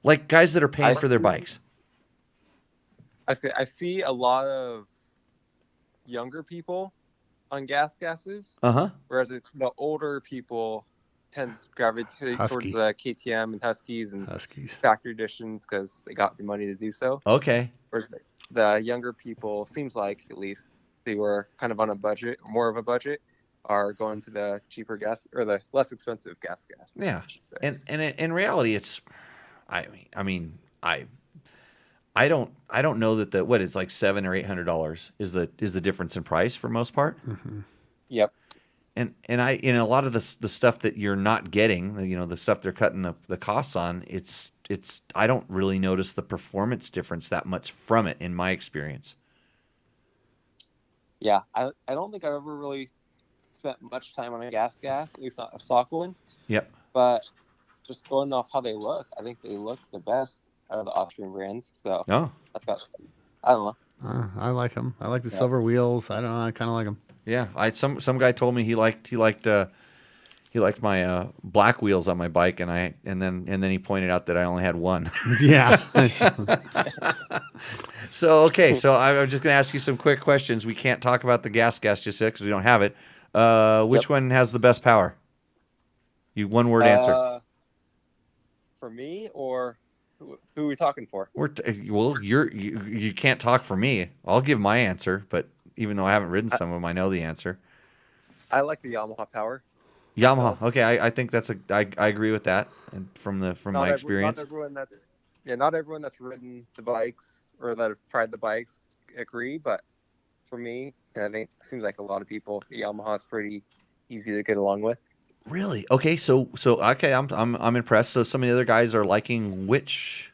Like guys that are paying for their bikes. I see a lot of younger people on gases. Whereas the older people tend to gravitate towards KTM and Huskies and factory editions because they got the money to do so. Okay. Whereas the younger people, seems like at least they were kind of on a budget, more of a budget, are going to the cheaper gas or the less expensive gas. Yeah. And in reality, it's, I don't know that it's like $700 or $800 is the difference in price for most part. Mm-hmm. Yep. And a lot of the stuff that you're not getting, the stuff they're cutting the costs on, it's I don't really notice the performance difference that much from it in my experience. Yeah, I don't think I've ever really spent much time on a gas, at least not a stock one. Yep. But just going off how they look, I think they look the best out of the Austrian brands. So that's about, I don't know. I like them. I like the silver wheels. I don't know. I kind of like them. Yeah, some guy told me he liked my black wheels on my bike, and then he pointed out that I only had one. Yeah. So I'm just gonna ask you some quick questions. We can't talk about the gas just yet because we don't have it. Which one has the best power? You one word answer. For me, or who are we talking for? You can't talk for me. I'll give my answer, but even though I haven't ridden some of them, I know the answer. I like the Yamaha power. Yamaha. Okay, I think I agree with that, and from my experience. Not everyone that's ridden the bikes or that have tried the bikes agree, but for me, I think it seems like a lot of people, the Yamaha is pretty easy to get along with. Really? Okay, so okay, I'm impressed. So some of the other guys are liking which?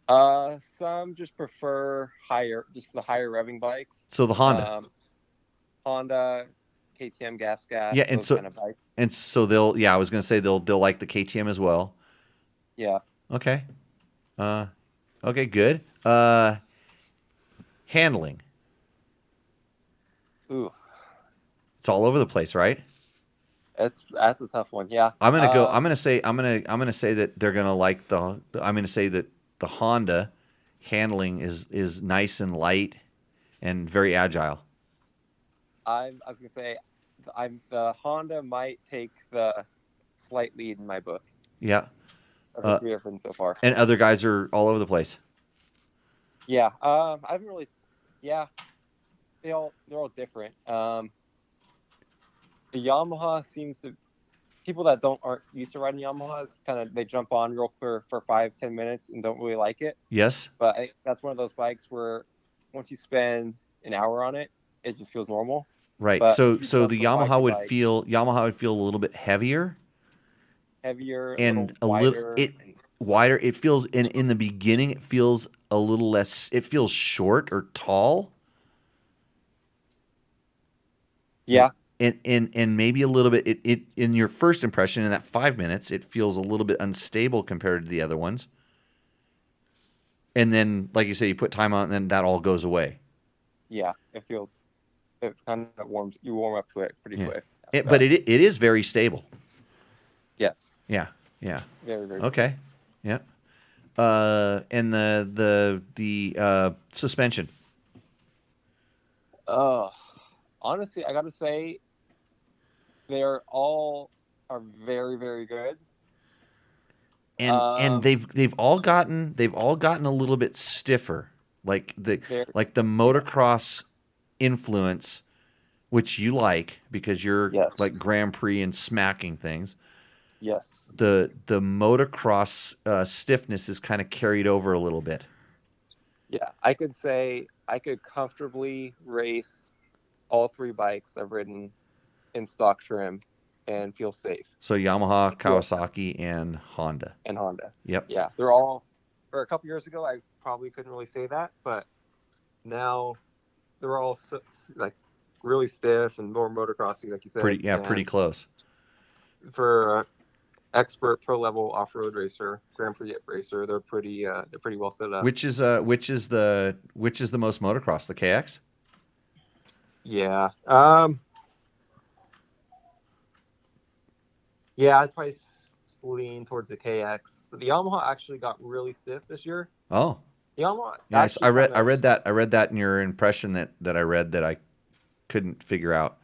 Some just prefer the higher revving bikes. So the Honda. Honda, KTM gas. Yeah, and so kind of bikes. And so they'll. Yeah, I was gonna say they'll like the KTM as well. Yeah. Okay. Okay, good. That's a tough one. Yeah. I'm gonna say that they're gonna like I'm gonna say that the Honda handling is nice and light and very agile. I was gonna say, the Honda might take the slight lead in my book. Yeah. Of the three I've ridden so far. And other guys are all over the place. Yeah. I haven't really. Yeah. They're all different. The Yamaha seems to people that aren't used to riding Yamaha. It's kind of they jump on real quick for 5-10 minutes and don't really like it. Yes. But that's one of those bikes where once you spend an hour on it, it just feels normal. Right. But So the Yamaha would feel a little bit heavier. Heavier And a little wider. It feels in the beginning it feels a little less. It feels short or tall. Yeah. And maybe a little bit. It in your first impression in that 5 minutes, it feels a little bit unstable compared to the other ones. And then, like you say, you put time on it, and then that all goes away. Yeah, it kind of warms. You warm up to it pretty quick. But it is very stable. Yes. Yeah. Yeah. Very, very. Okay. Yeah. And the suspension. Honestly, I got to say, all are very, very good. And they've all gotten a little bit stiffer, like the motocross influence, which you like because you're like Grand Prix and smacking things. Yes. The motocross stiffness is kind of carried over a little bit. Yeah, I could say I could comfortably race all three bikes I've ridden in stock trim and feel safe. So Yamaha, Kawasaki, and Honda. Yep. Yeah, they're all. For a couple years ago, I probably couldn't really say that, but now they're all like really stiff and more motocrossy, like you said. Pretty close. For expert pro level off road racer, Grand Prix racer, they're pretty well set up. Which is the most motocross, the KX? Yeah. Yeah, I'd probably lean towards the KX. But the Yamaha actually got really stiff this year. Oh. Yamaha. Yes, I read that in your impression that I read that I couldn't figure out.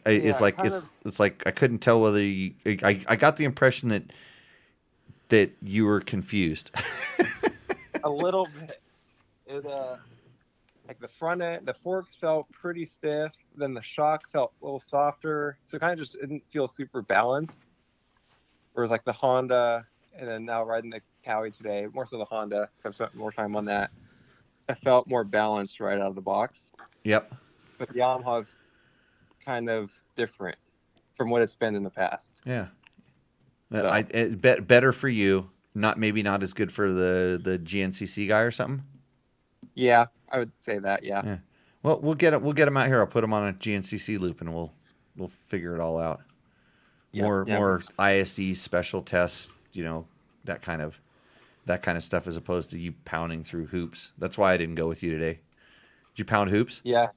It's like I couldn't tell whether I got the impression that you were confused. A little bit. It like the front end, the forks felt pretty stiff. Then the shock felt a little softer. So it kind of just didn't feel super balanced. Whereas like the Honda, and then now riding the Cowie today, more so the Honda, because I've spent more time on that. I felt more balanced right out of the box. Yep. But the Yamaha's kind of different from what it's been in the past. Yeah. So. Better for you. Maybe not as good for the GNCC guy or something. Yeah, I would say that. Yeah. Well, we'll get him out here. I'll put him on a GNCC loop, and we'll figure it all out. More ISD special tests, that kind of stuff, as opposed to you pounding through hoops. That's why I didn't go with you today. Did you pound hoops? Yeah.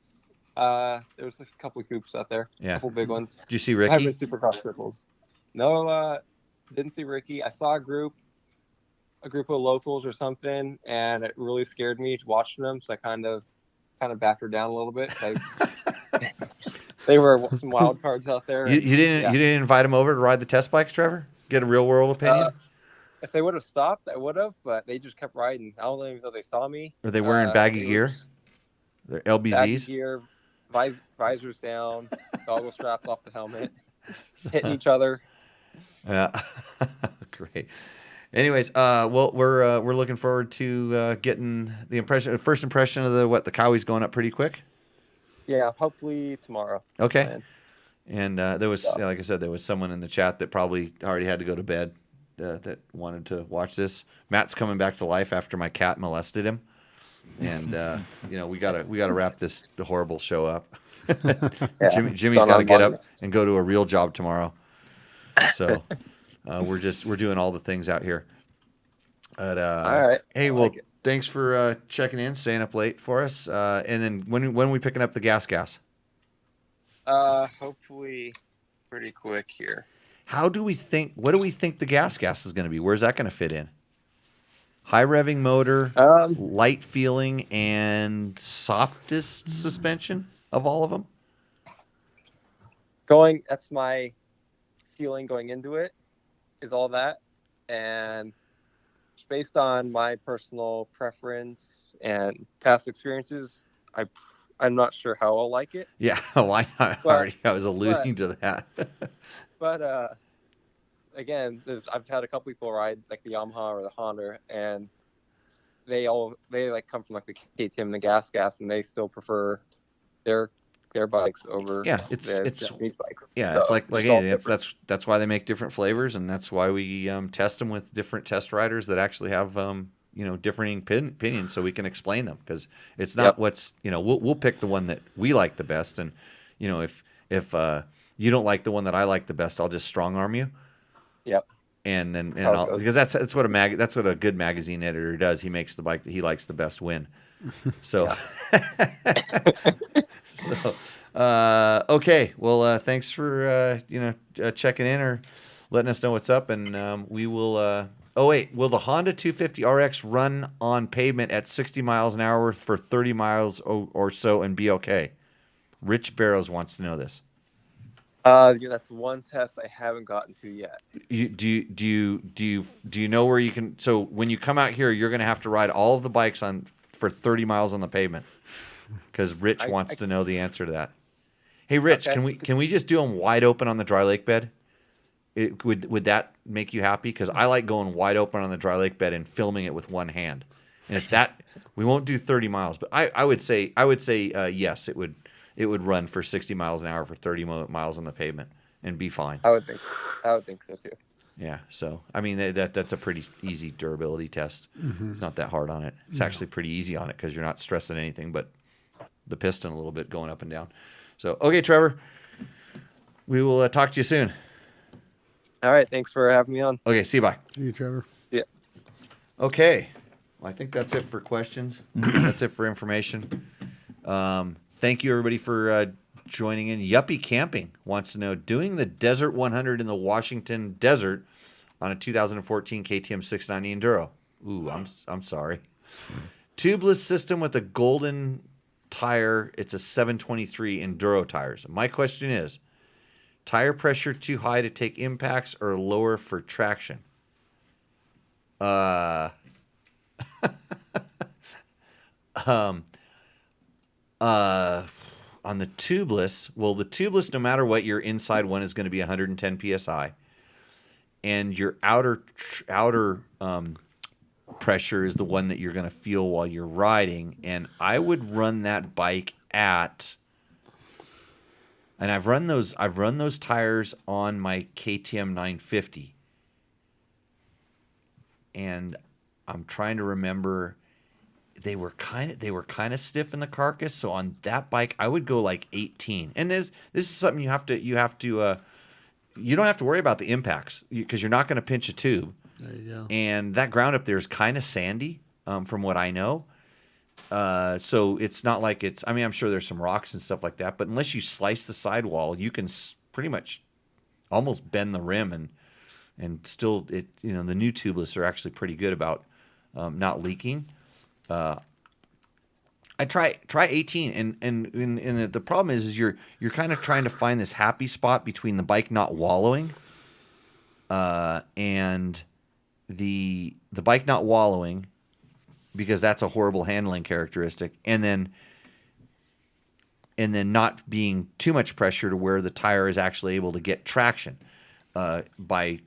There was a couple of hoops out there. Yeah. A couple big ones. Did you see Ricky? I haven't Supercross crystals. No, didn't see Ricky. I saw a group of locals or something, and it really scared me watching them. So I kind of backed her down a little bit. They were some wild cards out there. You didn't invite them over to ride the test bikes, Trevor? Get a real world opinion. If they would have stopped, I would have, but they just kept riding. I don't even know if they saw me. Are they wearing baggy gear? They're LBZs. Baggy gear, visors down, goggle straps off the helmet, hitting each other. Yeah, great. Anyways, well, we're looking forward to getting the first impression of the Cowie's going up pretty quick. Yeah, hopefully tomorrow. Okay. Man. And there was, like I said, there was someone in the chat that probably already had to go to bed that wanted to watch this. Matt's coming back to life after my cat molested him, and we gotta wrap this horrible show up. Jimmy's got to get up and go to a real job tomorrow. So we're doing all the things out here. But, all right. Hey, well, thanks for checking in, staying up late for us. And then when are we picking up the gas? Hopefully pretty quick here. What do we think the gas is going to be? Where's that going to fit in? High revving motor, light feeling, and softest suspension of all of them? That's my feeling going into it, is all that. And based on my personal preference and past experiences, I'm not sure how I'll like it. Yeah, why not? I was alluding to that. But again, I've had a couple people ride like the Yamaha or the Honda, and they like come from like the KTM and the gas, and they still prefer their bikes over it's Japanese bikes. Yeah, so it's like hey, that's why they make different flavors, and that's why we test them with different test riders that actually have differing opinions, so we can explain them, because it's not what's we'll pick the one that we like the best, and if you don't like the one that I like the best, I'll just strong arm you. Yep. And then because that's what a good magazine editor does. He makes the bike that he likes the best win. So, okay. Well, thanks for checking in or letting us know what's up, and we will. Oh wait, will the Honda 250 RX run on pavement at 60 miles an hour for 30 miles or so and be okay? Rich Barrows wants to know this. That's one test I haven't gotten to yet. Do you know where you can? So when you come out here, you're going to have to ride all of the bikes for 30 miles on the pavement, because Rich wants to know the answer to that. Hey, Rich, okay. can we just do them wide open on the dry lake bed? Would that make you happy? Because I like going wide open on the dry lake bed and filming it with one hand. And if that, we won't do 30 miles, but I would say yes, it would run for 60 miles an hour for 30 miles on the pavement and be fine. I would think so too. Yeah, so I mean that's a pretty easy durability test. Mm-hmm. It's not that hard on it. It's actually pretty easy on it because you're not stressing anything but the piston a little bit going up and down. So okay, Trevor, we will talk to you soon. All right, thanks for having me on. Okay, see you. Bye. See you, Trevor. Yeah. Okay, well, I think that's it for questions. That's it for information. Thank you, everybody, for joining in. Yuppie Camping wants to know, doing the Desert 100 in the Washington Desert on a 2014 KTM 690 Enduro. Ooh, I'm sorry. Tubeless system with a golden tire. It's a 723 Enduro tires. My question is, tire pressure too high to take impacts or lower for traction? On the tubeless, the tubeless, no matter what, your inside one is going to be 110 psi, and your outer pressure is the one that you're going to feel while you're riding. And I would run that bike at, and I've run those tires on my KTM 950, and I'm trying to remember. They were kind of stiff in the carcass, so on that bike I would go like 18. And this is something you don't have to worry about the impacts, because you're not going to pinch a tube. There you go. And that ground up there is kind of sandy, from what I know. So it's not like it's. I mean, I'm sure there's some rocks and stuff like that, but unless you slice the sidewall, you can pretty much almost bend the rim and still it. The new tubeless are actually pretty good about not leaking. I try 18, and the problem is you're kind of trying to find this happy spot between the bike not wallowing, and the bike not wallowing, because that's a horrible handling characteristic, and then not being too much pressure to where the tire is actually able to get traction by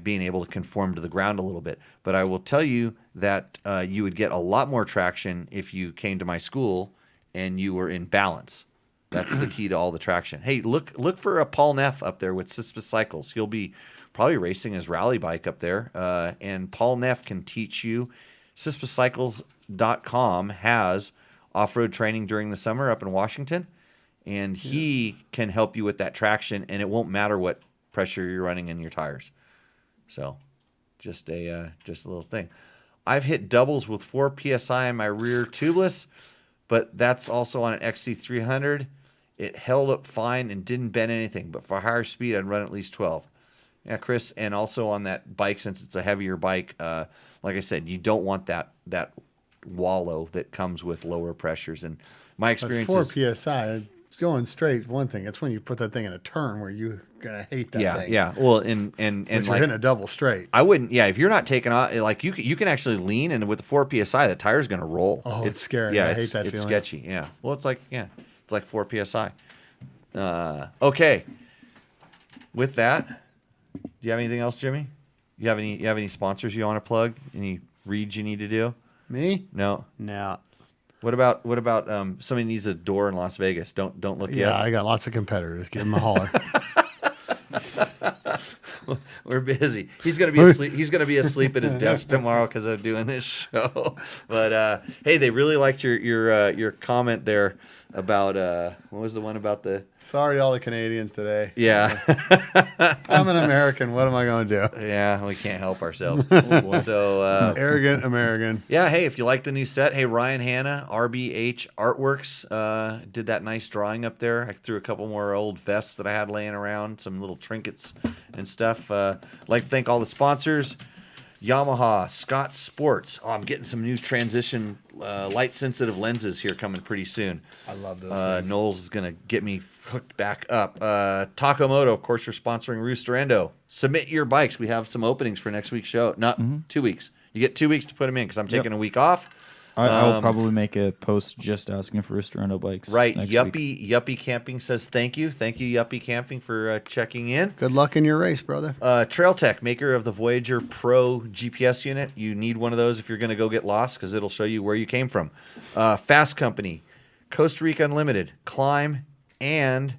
being able to conform to the ground a little bit. But I will tell you that you would get a lot more traction if you came to my school and you were in balance. That's the key to all the traction. Hey, look for a Paul Neff up there with Sispus Cycles. He'll be probably racing his rally bike up there. And Paul Neff can teach you. CispusCycles.com has off-road training during the summer up in Washington. And he can help you with that traction, and it won't matter what pressure you're running in your tires. So, just a little thing. I've hit doubles with 4 psi in my rear tubeless, but that's also on an XC300, It held up fine and didn't bend anything, but for higher speed, I'd run at least 12. Yeah, Chris, and also on that bike, since it's a heavier bike, like I said, you don't want that wallow that comes with lower pressures. And my experience But is 4 psi, it's going straight. One thing, it's when you put that thing in a turn where you're gonna hate that thing. Yeah. Well, and You're like hitting a double straight. I wouldn't. Yeah, if you're not taking off, like you can actually lean, and with the 4 psi, the tire's going to roll. Oh, it's scary. Yeah, I it's, hate that it's feeling. sketchy. Yeah. Well, it's like 4 psi. Okay. With that, do you have anything else, Jimmy? You have any sponsors you want to plug? Any reads you need to do? Me? No. No. What about somebody needs a door in Las Vegas? Don't look yet. Yeah, I got lots of competitors. Give them a holler. We're busy. He's gonna be asleep. He's gonna be asleep at his desk tomorrow because I'm doing this show. But hey, they really liked your comment there about what was the one about the? Sorry, all the Canadians today. Yeah, I'm an American. What am I going to do? yeah, we can't help ourselves. So Arrogant American. yeah, hey, if you like the new set, hey, Ryan Hanna, RBH Artworks, did that nice drawing up there. I threw a couple more old vests that I had laying around, some little trinkets and stuff. Like to thank all the sponsors. Yamaha, Scott Sports. Oh, I'm getting some new transition light-sensitive lenses here coming pretty soon. I love those things. Knowles is going to get me hooked back up. Moto, of course, we're sponsoring Rooster Endo. Submit your bikes. We have some openings for next week's show. Not 2 weeks. You get 2 weeks to put them in because I'm taking a week off. I will probably make a post just asking for Rooster Endo bikes. Right. next Yuppie week. Yuppie Camping says thank you. Thank you, Yuppie Camping, for checking in. Good luck in your race, brother. Trail Tech, maker of the Voyager Pro GPS unit. You need one of those if you're going to go get lost because it'll show you where you came from. Fasst Company, Costa Rica Unlimited, Climb, and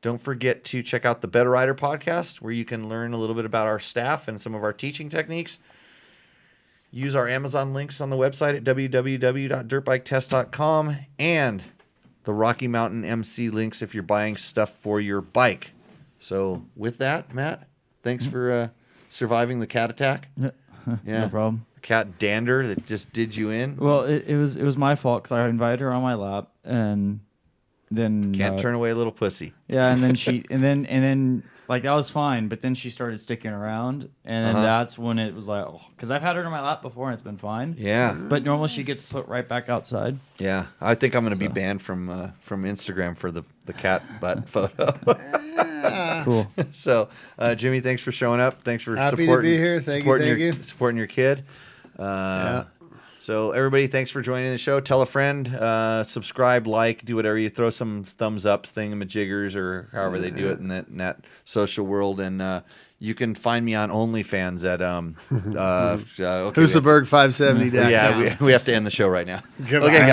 don't forget to check out the Better Rider podcast where you can learn a little bit about our staff and some of our teaching techniques. Use our Amazon links on the website at www.dirtbiketest.com and the Rocky Mountain MC links if you're buying stuff for your bike. So with that, Matt, thanks for surviving the cat attack. Yeah. No problem. The cat dander that just did you in. Well, it was my fault because I invited her on my lap and then Can't turn away a little pussy. Yeah, and then she and then like that was fine, but then she started sticking around, and then that's when it was like, because I've had her on my lap before and it's been fine. Yeah, but normally she gets put right back outside. Yeah, I think I'm going to be banned from Instagram for the cat butt photo. Cool. So, Jimmy, thanks for showing up. Thanks for Happy supporting. to be here. Thank you. Supporting your kid. Yeah. So everybody, thanks for joining the show. Tell a friend, subscribe, like, do whatever. You throw some thumbs up, thingamajiggers, or however they do it in that social world. And you can find me on OnlyFans at Husaberg570. Yeah, we have to end the show right now. Goodbye. Okay, guys.